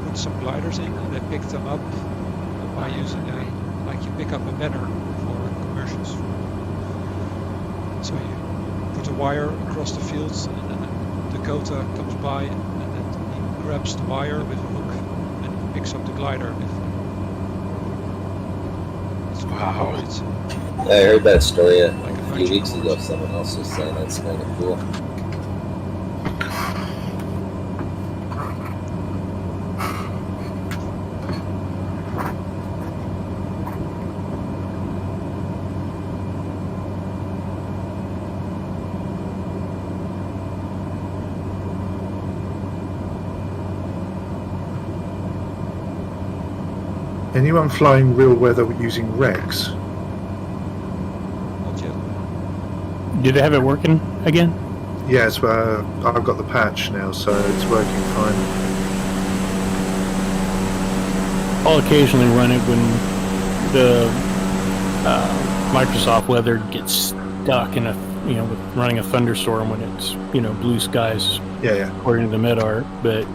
put some gliders in, and they picked them up by using like you pick up a banner for commercials. So you put a wire across the fields, and then a Dakota comes by, and then he grabs the wire with a hook, and he picks up the glider. Wow. I heard that story a few weeks ago. Someone else was saying that's kind of cool. Anyone flying real weather using regs? Not yet. Do they have it working again? Yes, I've got the patch now, so it's working fine. I'll occasionally run it when the Microsoft weather gets stuck in with running a thunderstorm when it's blue skies. Yeah. According to the mid-art, but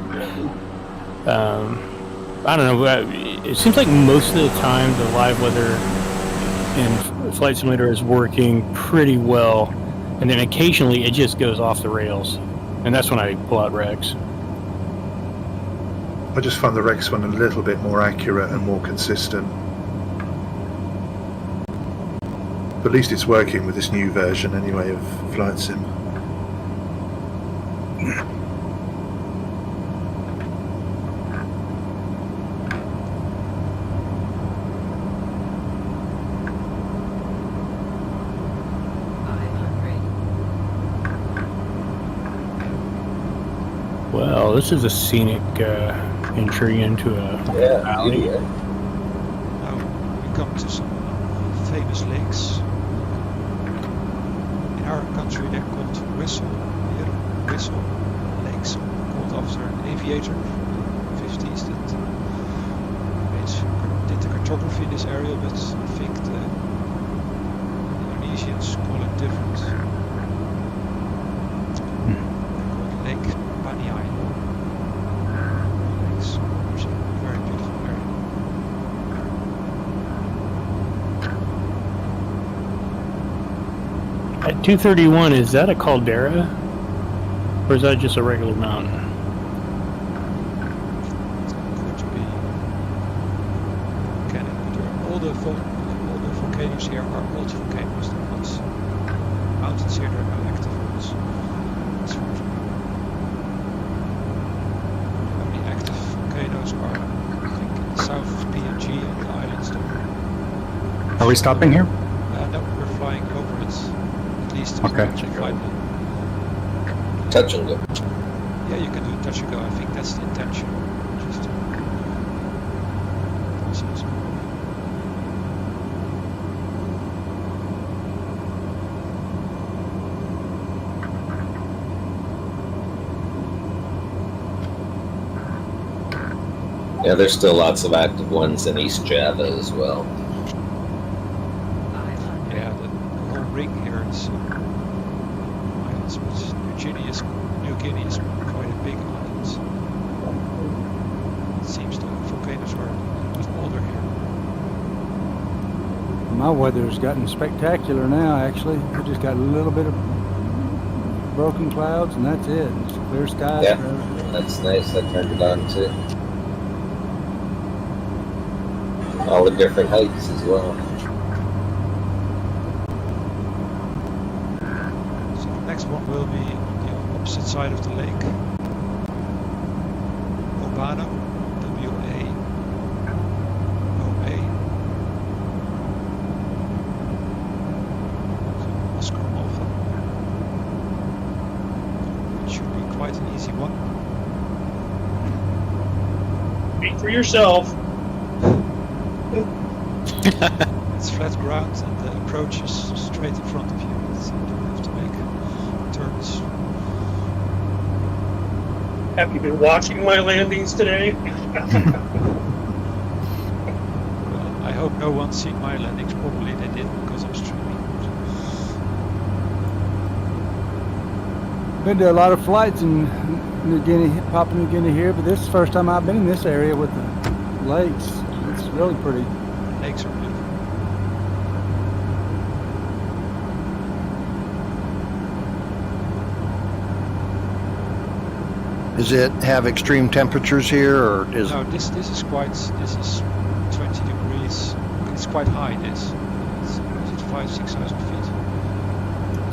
I don't know. It seems like most of the time the live weather in Flight Simulator is working pretty well, and then occasionally it just goes off the rails, and that's when I pull out regs. I just find the regs one a little bit more accurate and more consistent. But at least it's working with this new version anyway of Flight Sim. Well, this is a scenic entry into a valley. Now we come to some famous lakes. In our country they're called Whistle lakes, called after an aviator in the 50s that did the cartography in this area, but I think the Indonesians call it different. They're called Lake Baniai. Lakes, which is a very beautiful area. At 231, is that a caldera? Or is that just a regular mountain? Could be volcanic, but all the volcanoes here are old volcanoes. They're not mountains here, they're not active ones. As far as I know. The only active volcanoes are, I think, in the south of PNG and the islands there. Are we stopping here? No, we're flying over it. At least Okay. flight. Touch and go. Yeah, you can do touch and go. I think that's the intention. Just Yeah, there's still lots of active ones in East Java as well. Yeah, the whole ring here is islands, but New Guinea is quite a big island. It seems the volcanoes are much older here. My weather's gotten spectacular now, actually. We just got a little bit of broken clouds, and that's it. It's clear skies. Yeah, that's nice. I turned it on too. All the different heights as well. So the next one will be on the opposite side of the lake. Obano, W-A-O-A. So Oscar Alpha. It should be quite an easy one. Speak for yourself. It's flat ground and the approach is straight in front of you. So you don't have to make turns. Have you been watching my landings today? Well, I hope no one's seen my landings. Probably they did because I'm streaming. Been to a lot of flights in New Guinea, Papua New Guinea here, but this is the first time I've been in this area with the lakes. It's really pretty. Lakes are beautiful. Does it have extreme temperatures here, or is No, this is 20 degrees. It's quite high. It's 5,000-6,000 feet.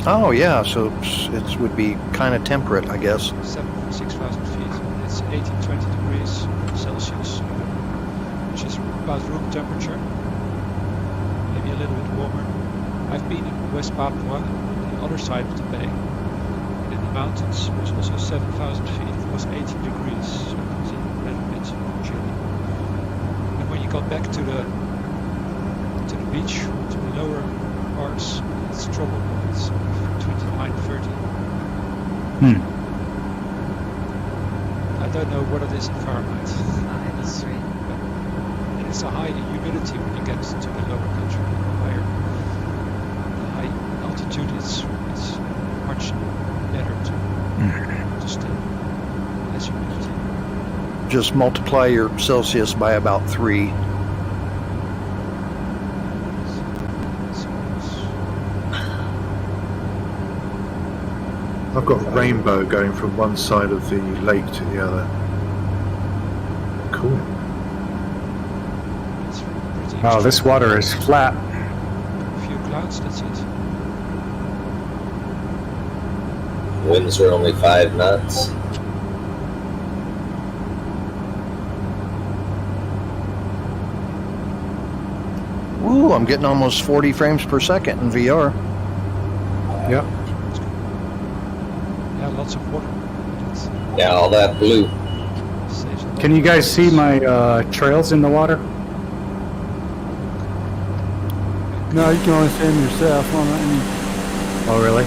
Oh yeah, so it would be kind of temperate, I guess. 6,000 feet. It's 18-20 degrees Celsius, which is about room temperature. Maybe a little bit warmer. I've been in West Papua, on the other side of the bay. And in the mountains, it was also 7,000 feet. It was 18 degrees, so it was a little bit chilly. And when you got back to the beach, to the lower parts, it's tropical. It's 29, 30. I don't know what it is in Fahrenheit. It's a high humidity when you get to the lower country, higher. The high altitude is much better to stay. Less humidity. Just multiply your Celsius by about 3. I've got a rainbow going from one side of the lake to the other. Cool. Oh, this water is flat. A few clouds, that's it. Winds are only 5 knots. Ooh, I'm getting almost 40 frames per second in VR. Yep. Yeah, lots of water. Yeah, all that blue. Can you guys see my trails in the water? No, you can only see them yourself. Oh, really?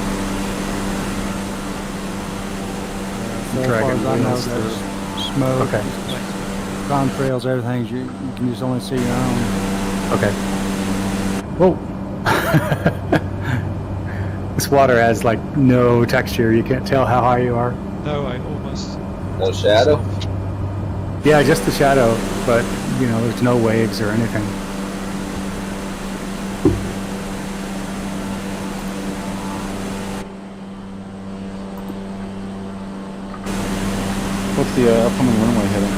So as far as I know, there's smoke, Okay. contrails, everything. You can just only see your own. Okay. Whoa. This water has like no texture. You can't tell how high you are. No, I almost. No shadow? Yeah, just the shadow, but you know, there's no waves or anything. What's the upcoming runway heading?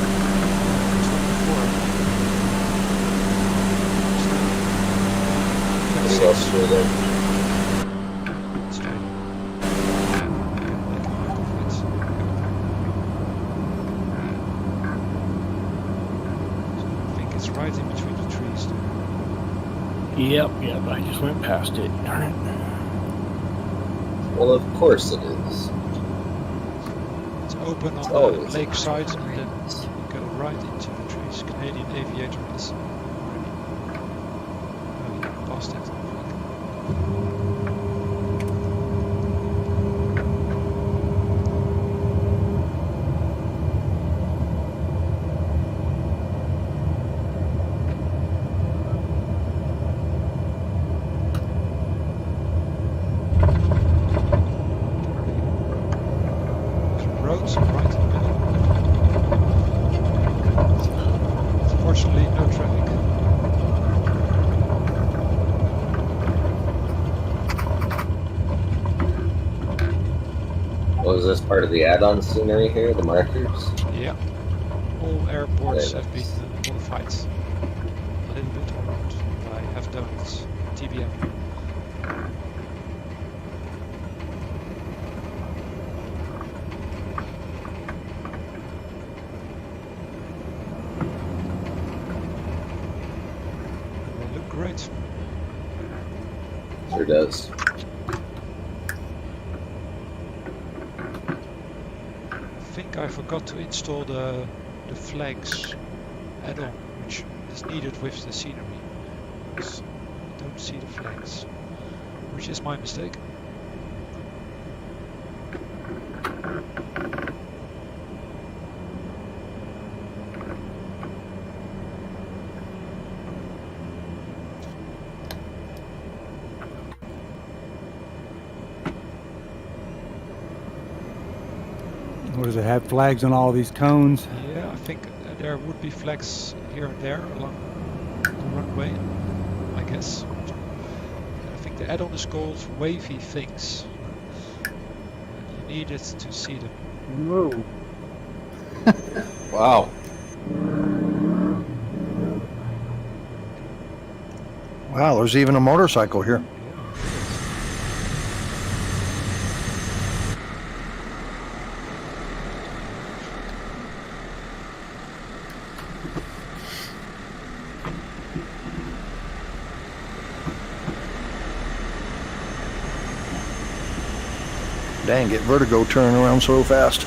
It's all through there. Right in between the trees there. Yep, I just went past it. Darn it. Well, of course it is. It's open on the always lake side and then you go right into the trees. Canadian aviator is already past it. part of the add-on scenery here, the markers? Yeah. All airports Okay, have been modified a little bit or not. I have done it TBM. They look great. Sure does. I think I forgot to install the flags add-on, which is needed with the scenery. Because I don't see the flags, which is my mistake. What does it have? Flags on all these cones? Yeah, I think there would be flags here and there along the runway, I guess. I think the add-on is called wavy things. You need it to see them. Whoa. Wow. Wow, there's even a motorcycle here. Dang, get vertigo turning around so fast.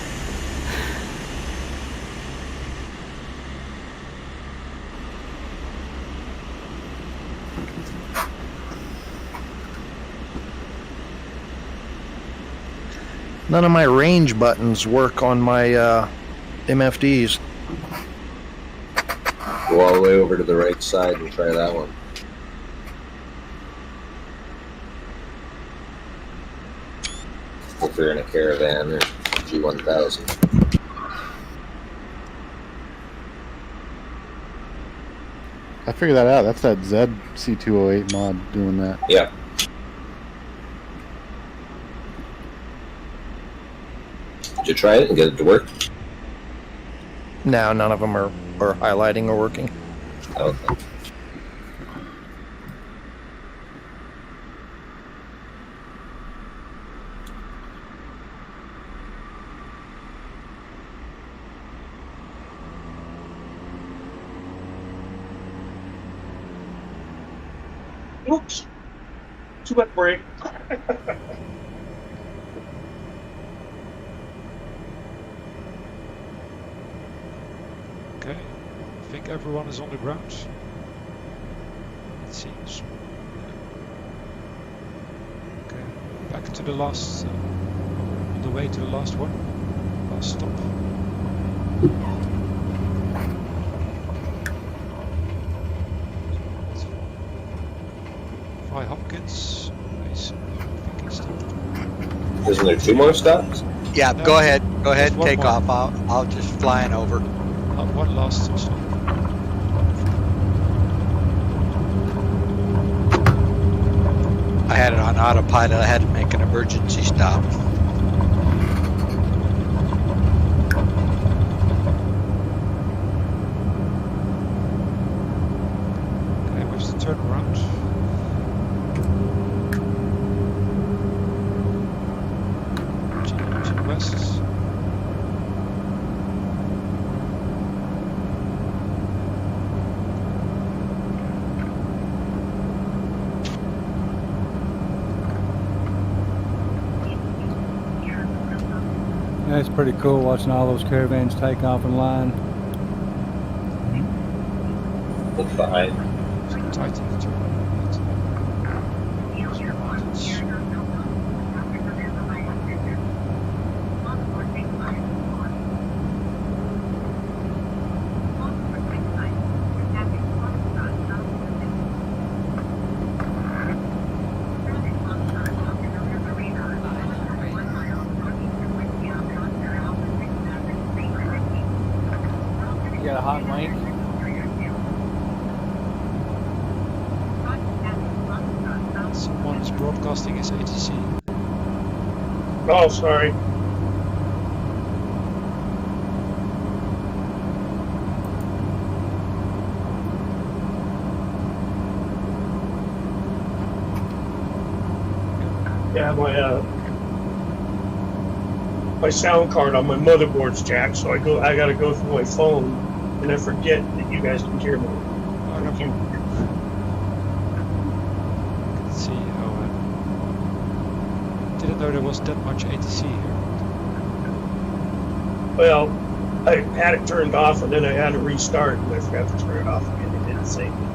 None of my range buttons work on my MFDs. Go all the way over to the right side and try that one. If you're in a Caravan or G1000. I figured that out. That's that ZC208 mod doing that. Yeah. Did you try it and get it to work? No, none of them are highlighting or working. Okay. Oops. Too wet break. Okay, I think everyone is on the ground. It seems. Okay, back to the last, on the way to the last one, last stop. Fly Hopkins. Nice. I think he's still. Isn't there 2 more stops? Yeah, No, go ahead. Go ahead and one take more. off. I'll just flying over. One last stop. I had it on autopilot. I had to make an emergency stop. Okay, where's the turnaround? G West. That's pretty cool watching all those caravans take off in line. Look behind. Tight to the turnaround. You got a hot mic? Someone is broadcasting his ATC. Oh, sorry. my sound card on my motherboard's jacked, so I gotta go through my phone, and I forget that you guys can hear me. Thank you. Let's see how. Didn't know there was that much ATC here. Well, I had it turned off, and then I had to restart, and I forgot to turn it off again. It didn't save me.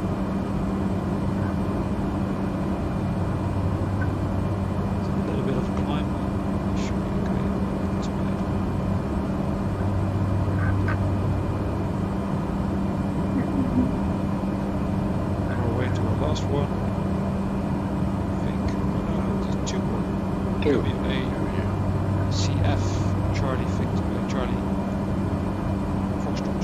A little bit of a climb. Should be okay. Not too bad. On our way to our last one. I think. No, there's two more. WA CF Charlie Victor Charlie Foxtrot.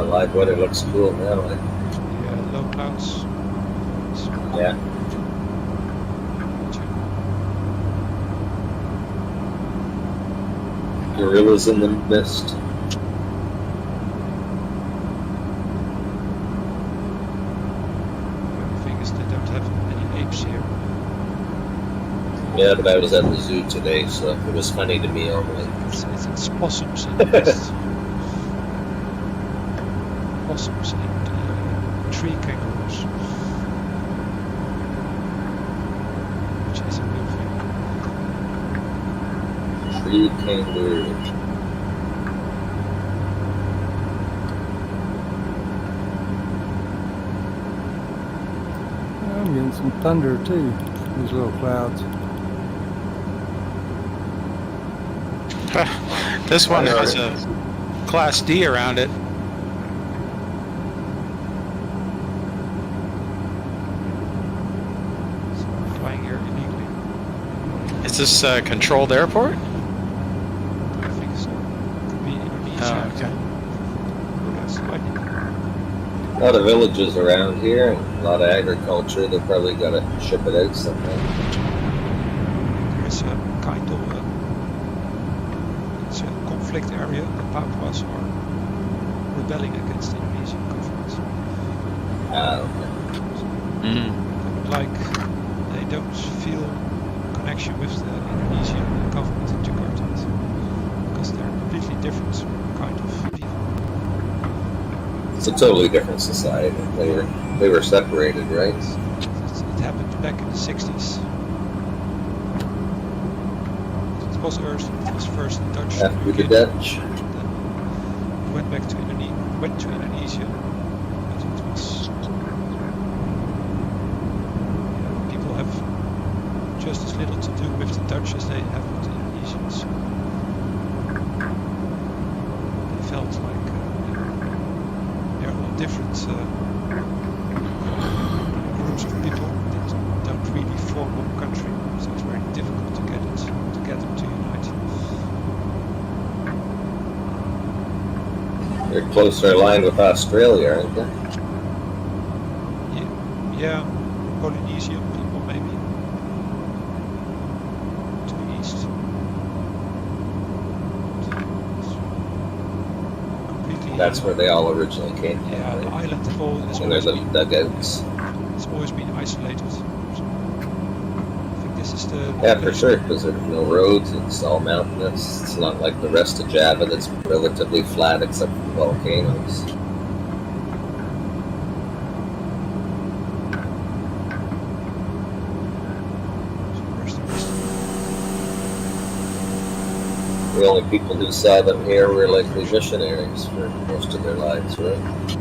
Live weather looks cool now. Yeah, low clouds. Yeah. Gorillas in the mist. The thing is, they don't have any apes here. Yeah, but I was at the zoo today, so it was funny to me only. It's possums in the mist. Possums and tree kangaroos. Which is a real thing. Tree kangaroo. I'm getting some thunder too. These little clouds. This one has a Class D around it. Flying here illegally. Is this a controlled airport? I think so. Could be Indonesia. Oh, okay. That's slightly. A lot of villages around here, and a lot of agriculture. They probably got to ship it out somewhere. There's a kind of it's a conflict area. The Papuas are rebelling against the Indonesian government. Okay. They would like, they don't feel connection with the Indonesian government in Jakarta because they're completely different kind of people. It's a totally different society. They were separated, right? It happened back in the 60s. It was first Dutch. After the Dutch. Then went back to Indonesia. But it was people have just as little to do with the Dutch as they have with the Indonesians. They felt like there are all different groups of people that don't really form one country, so it's very difficult to get them to unite. They're closer aligned with Australia, aren't they? Yeah, Polynesian people maybe to the east. Completely. That's where they all originally came from. Yeah, the island of all is In their little dugouts. it's always been isolated. So I think this is the Yeah, for sure, because there's no roads, it's all mountainous. It's not like the rest of Java that's relatively flat except for volcanoes. The only people who saw them here were likely missionaries for most of their lives, right?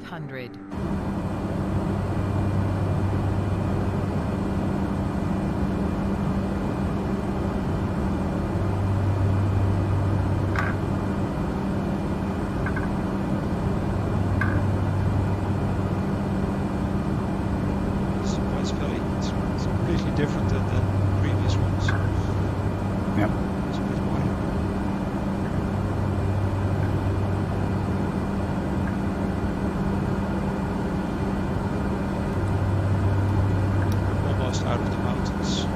500. It's completely different than the previous ones. Yep. It's a bit wider. Almost out of the mountains.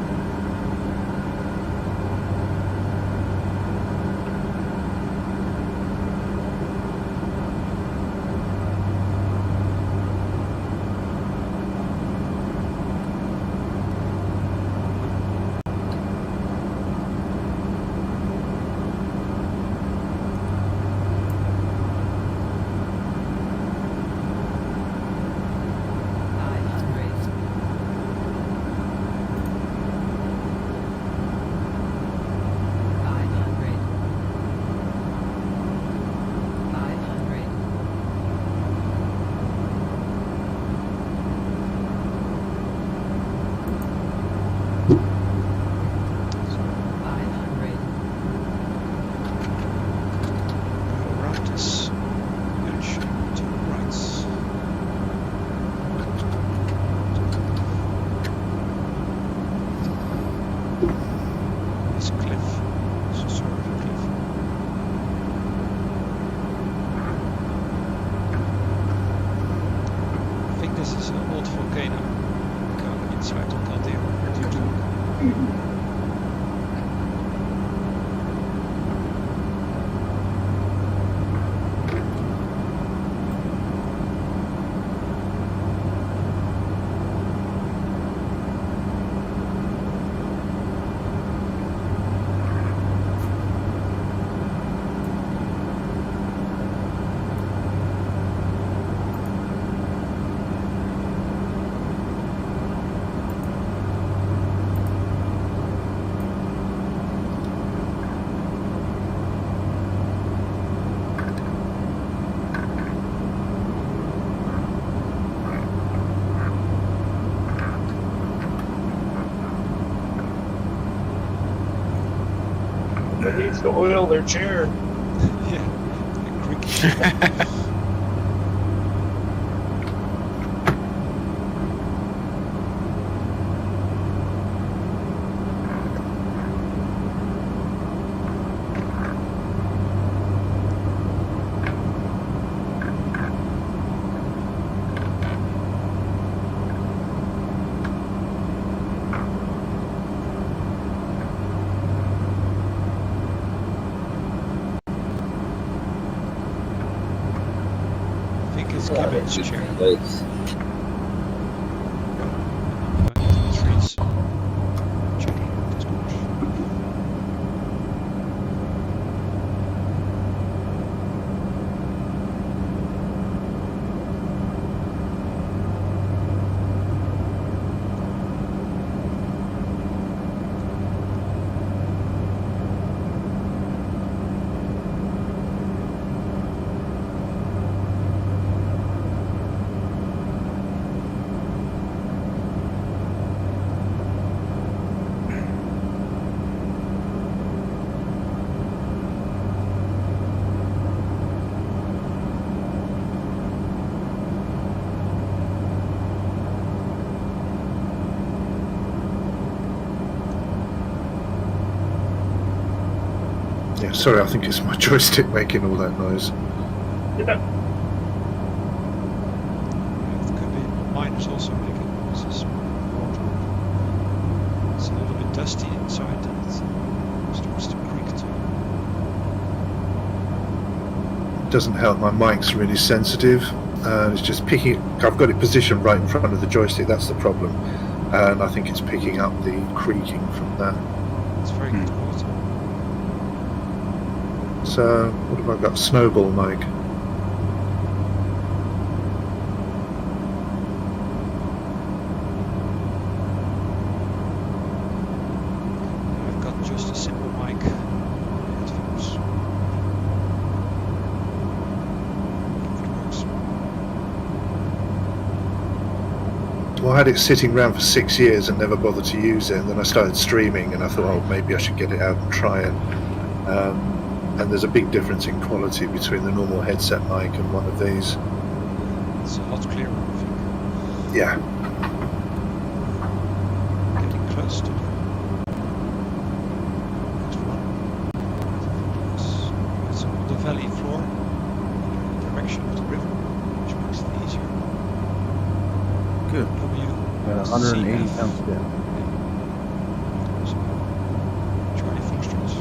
They need to oil their chair. Place. Yeah, sorry, I think it's my joystick making all that noise. Yeah. It could be mine is also making noises. It's a little bit dusty inside and it starts to creak too. Doesn't help, my mic's really sensitive. It's just picking, I've got it positioned right in front of the joystick, that's the problem. And I think it's picking up the creaking from that. It's very good quality. So, what have I got? Snowball mic. I've got just a simple mic. Headphones. It works. I had it sitting around for 6 years and never bothered to use it. And then I started streaming, and I thought, oh, maybe I should get it out and try it. And there's a big difference in quality between the normal headset mic and one of these. It's a lot clearer, I think. Yeah. Getting close to the next one. It's on the valley floor, the direction of the river, which makes it easier. Good. Got 180 pounds down. Charlie Foxtrot.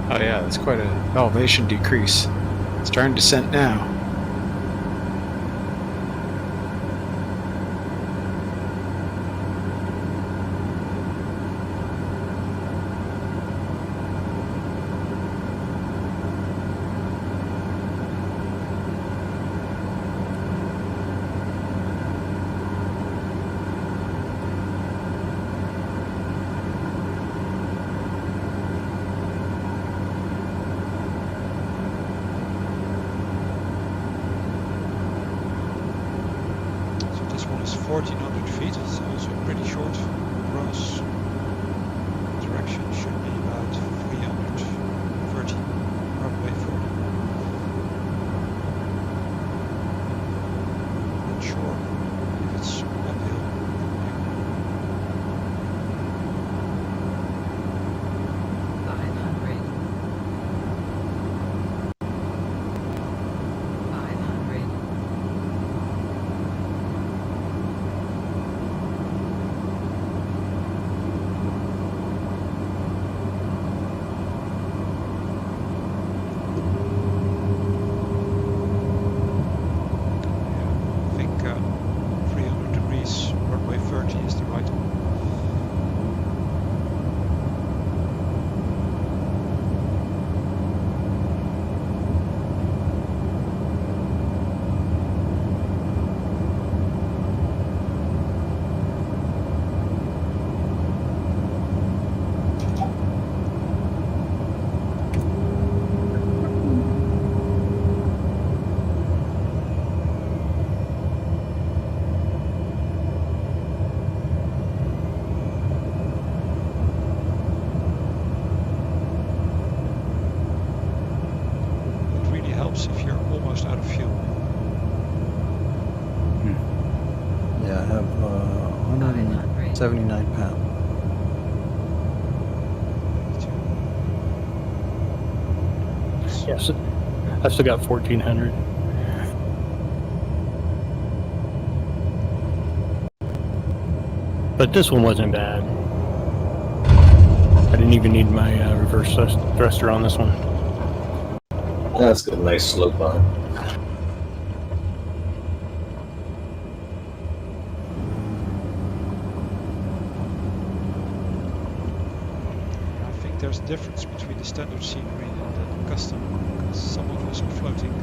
Oh yeah, that's quite an elevation decrease. It's starting to descent now. So this one is 1400 feet, it's also pretty short. Gross direction should be about 330, runway 40. Not sure if it's uphill. 300 degrees, runway 30 is the right one. It really helps if you're almost out of fuel. Yeah, I have 179 pounds. Yes, I've still got 1400. But this one wasn't bad. I didn't even need my reverse thruster on this one. That's got a nice slope on it. I think there's a difference between the standard scenery and the custom, because some of us are floating.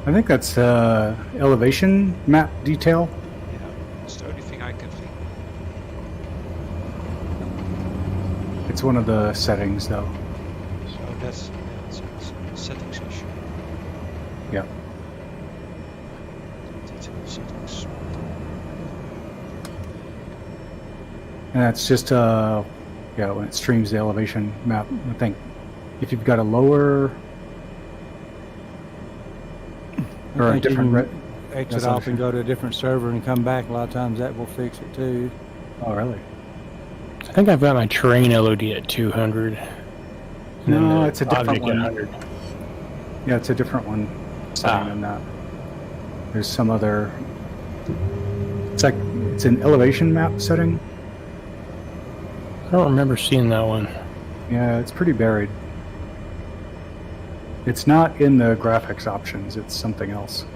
I think that's elevation map detail. Yeah, it's the only thing I can think. It's one of the settings, though. So that's it's a settings issue. Yeah. Detail settings. And that's just yeah, when it streams the elevation map. I think if you've got a lower or a think you different can exit off and go to a different server and come back. A lot of times that will fix it too. Oh, really? I think I've got my terrain LOD at 200. and then No, the it's a different object at one. 100. Yeah, it's a different one setting than that. There's some other. It's like it's an elevation map setting. I don't remember seeing that one. Yeah, it's pretty buried. It's not in the graphics options. It's something else.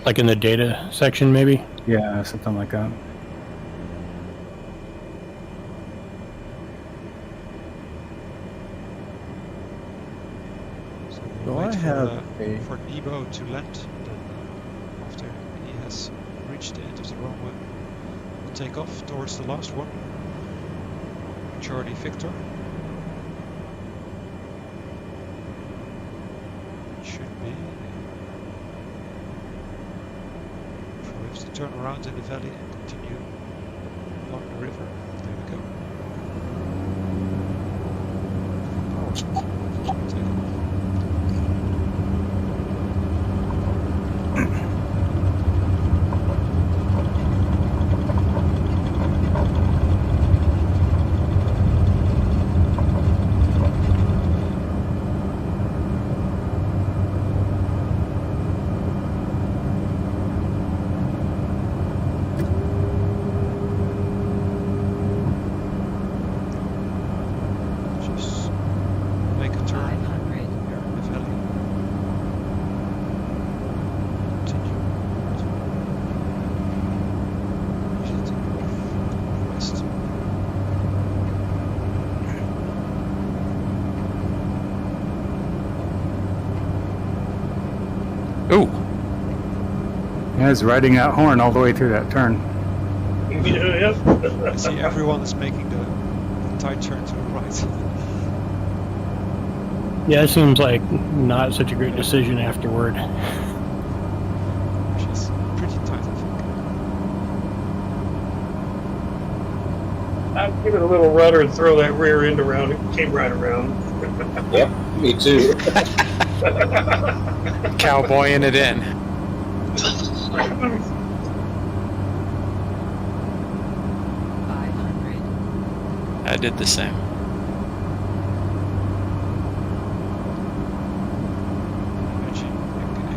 Like in the data section, maybe? Yeah, something like that. So I have for Nebo to land. Then after he has reached the end of the runway, we'll take off towards the last one. Charlie Victor. Should be. So we have to turn around in the valley and continue along the river. There we go. Ooh. Yeah, it's riding that horn all the way through that turn. Yeah. I see everyone is making the tight turn to the right. Yeah, it seems like not such a great decision afterward. She's pretty tight, I think. I'd give it a little rudder and throw that rear end around. It came right around. Yep, me too. Cowboying it in. I did the same. Imagine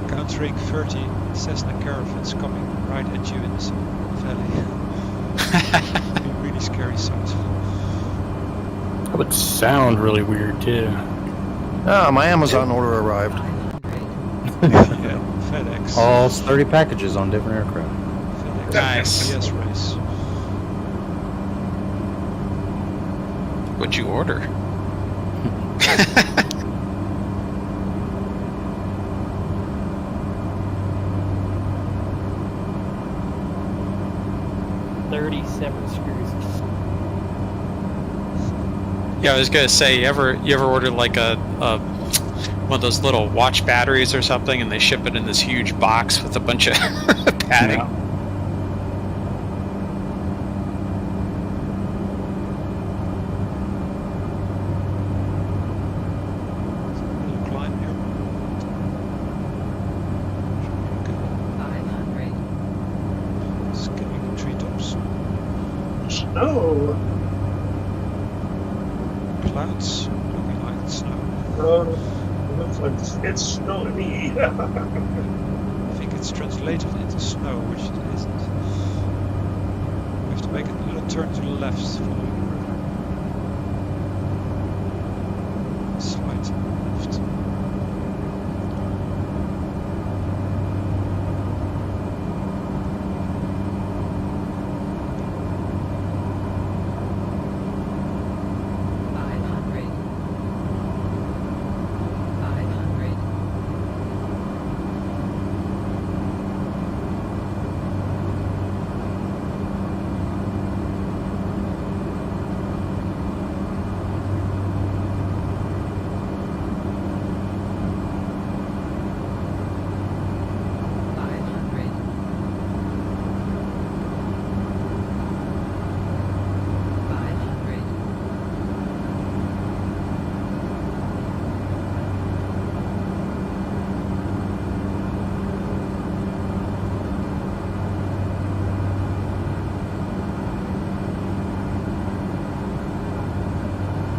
encountering 30 Cessna Caravans coming right at you in the valley. It'd be a really scary sight. That would sound really weird too. Ah, my Amazon order arrived. Yeah, FedEx. All 30 packages on different aircraft. FedEx. Nice. UPS race. What'd you order? Yeah, I was gonna say, you ever order like a one of those little watch batteries or something, and they ship it in this huge box with a bunch of padding? Yeah. Little climb here. Skimming the treetops. Snow. Clouds looking like snow. Looks like it's snowy. I think it's translated into snow, which it isn't. We have to make a little turn to the left following the river. Slide to the left.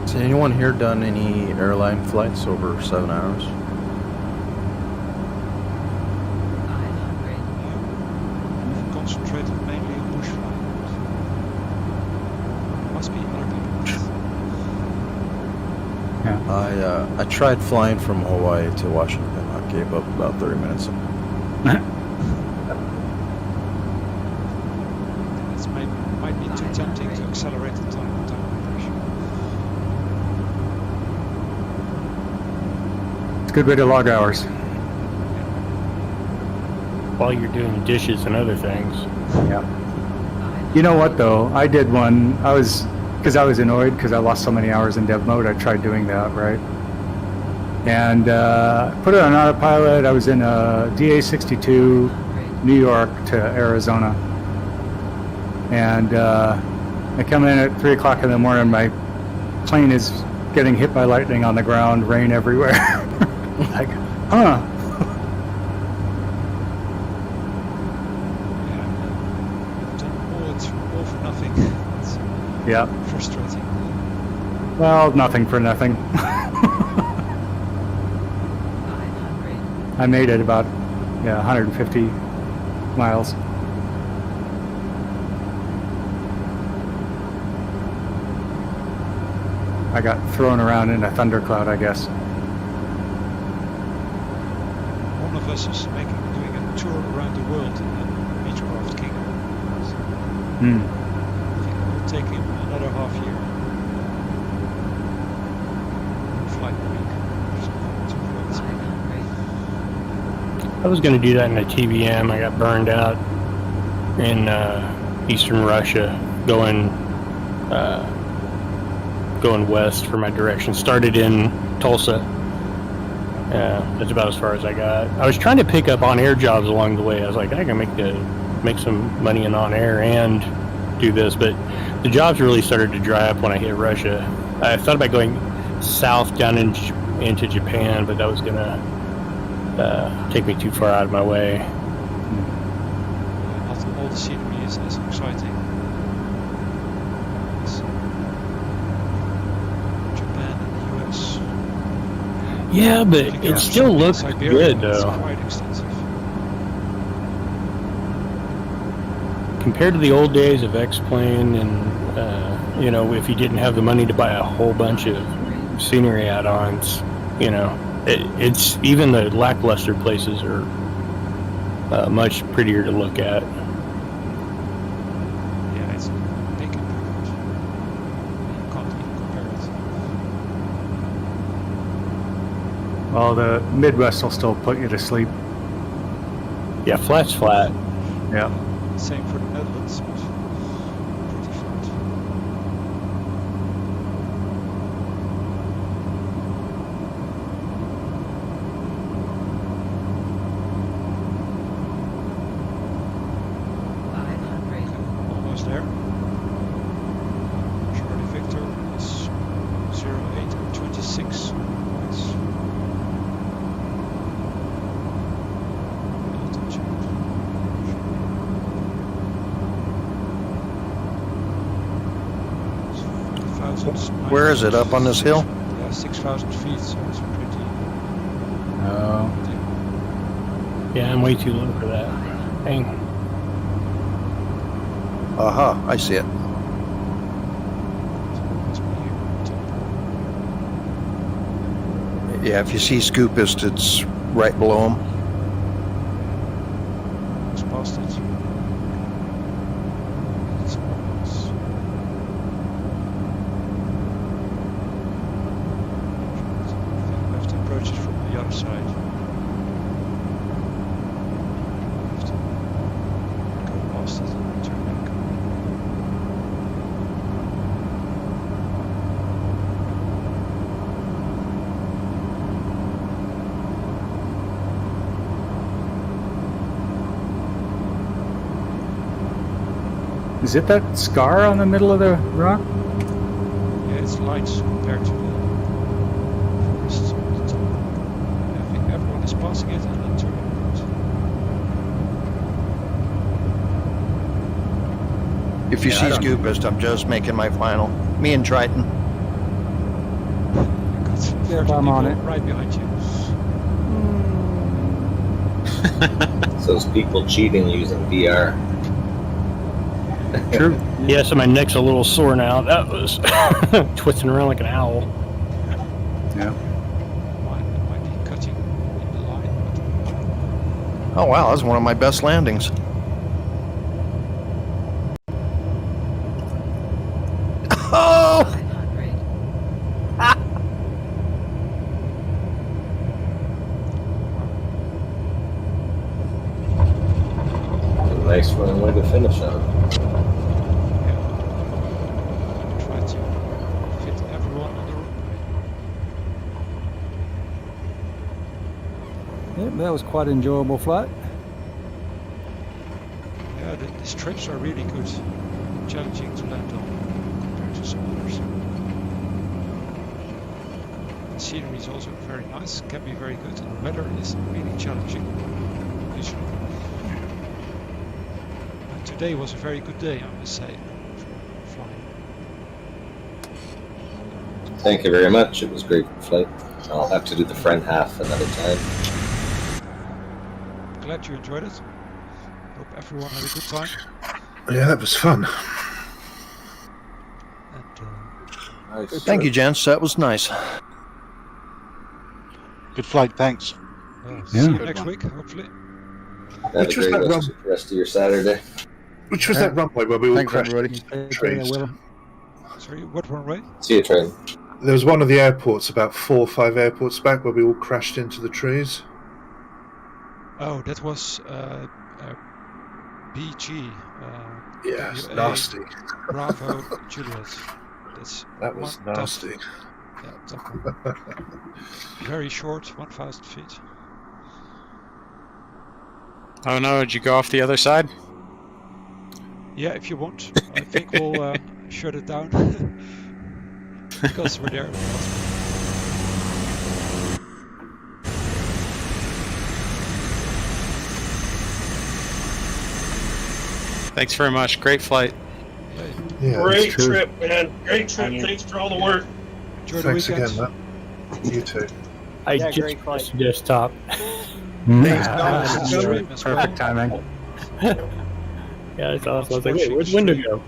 Has anyone here done any airline flights over 7 hours? We've concentrated mainly on bush flying. Must be other people. I tried flying from Hawaii to Washington. I gave up about 30 minutes in. It might be too tempting to accelerate the time pressure. It's a good way to log hours. While you're doing dishes and other things. Yeah. You know what though? I did one. Because I was annoyed because I lost so many hours in dev mode. I tried doing that, right? And put it on autopilot. I was in a DA-62, New York to Arizona. And I come in at 3 o'clock in the morning. My plane is getting hit by lightning on the ground, rain everywhere. Like, huh? All for nothing. It's Yeah. frustrating. Well, nothing for nothing. I made it about 150 miles. I got thrown around in a thundercloud, I guess. One of us is doing a tour around the world in the Beechcraft Kingdom. I think it will take him another half year. Flight a week. I was going to do that in a TBM. I got burned out in eastern Russia, going west for my direction. Started in Tulsa. That's about as far as I got. I was trying to pick up on-air jobs along the way. I was like, I can make some money in on-air and do this, but the jobs really started to dry up when I hit Russia. I thought about going south down into Japan, but that was going to take me too far out of my way. Not all the scenery is as exciting. Japan and the US. Yeah, but it still looks good, It's though. quite extensive. Compared to the old days of X-Plane and, if you didn't have the money to buy a whole bunch of scenery add-ons, it's even the lackluster places are much prettier to look at. Yeah, it's big improvement. You can't even compare it. Well, the Midwest will still put you to sleep. Yeah, flat's flat. Yeah. Same for the Netherlands. Pretty flat. Almost there. Charlie Victor is 0826 points. Where is it? Up on this hill? Yeah, 6,000 feet, so it's pretty. Oh. Yeah, I'm way too low for that. Dang. Aha, I see it. Yeah, if you see Scoopist, it's right below him. It's past it. It's almost. I think we have to approach it from the other side. We have to go past it and turn back. Is it that scar on the middle of the rock? Yeah, it's light compared to the forests on the top. I think everyone is passing it and then turning around. If you Yeah, see I don't- Scoopist, I'm just making my final. Me and Triton. Yep, I'm on it. Right behind you. So it's people cheating using VR. True. Yeah, so my neck's a little sore now. That was twisting around like an owl. Yeah. Might be cutting in the line. Oh wow, that was one of my best landings. Oh! flag to finish on. Try to fit everyone on the runway. Yeah, that was quite an enjoyable flight. Yeah, the strips are really good, challenging to land on compared to some others. The scenery is also very nice, can be very good, and the weather is really challenging usually. And today was a very good day, I must say, for flying. Thank you very much. It was a great flight. I'll have to do the front half another time. Glad you enjoyed it. Hope everyone had a good time. Yeah, that was fun. And, Thank you, gents. That was nice. Good flight, thanks. see you next week, hopefully. Have a great rest of your Saturday. Which was that runway where we all Thanks, crashed everybody. into the trees? Sorry, what runway? See you, Trey. There was one of the airports, about 4 or 5 airports back, where we all crashed into the trees. Oh, that was BG. Yeah, it's WA nasty. Bravo Juliet. That was one nasty. Yeah, tough one. Very short, 1,000 feet. Oh no, did you go off the other side? Yeah, if you want. I think we'll shut it down. Because we're there. Thanks very much. Great flight. Yeah, Great trip, man. Great trip. Thanks for all the work. Enjoy Thanks the weekend. again, man. You too. I Yeah, just great flight. pressed desktop. Perfect timing. Yeah, it's awesome. I was like, wait, where'd the window go?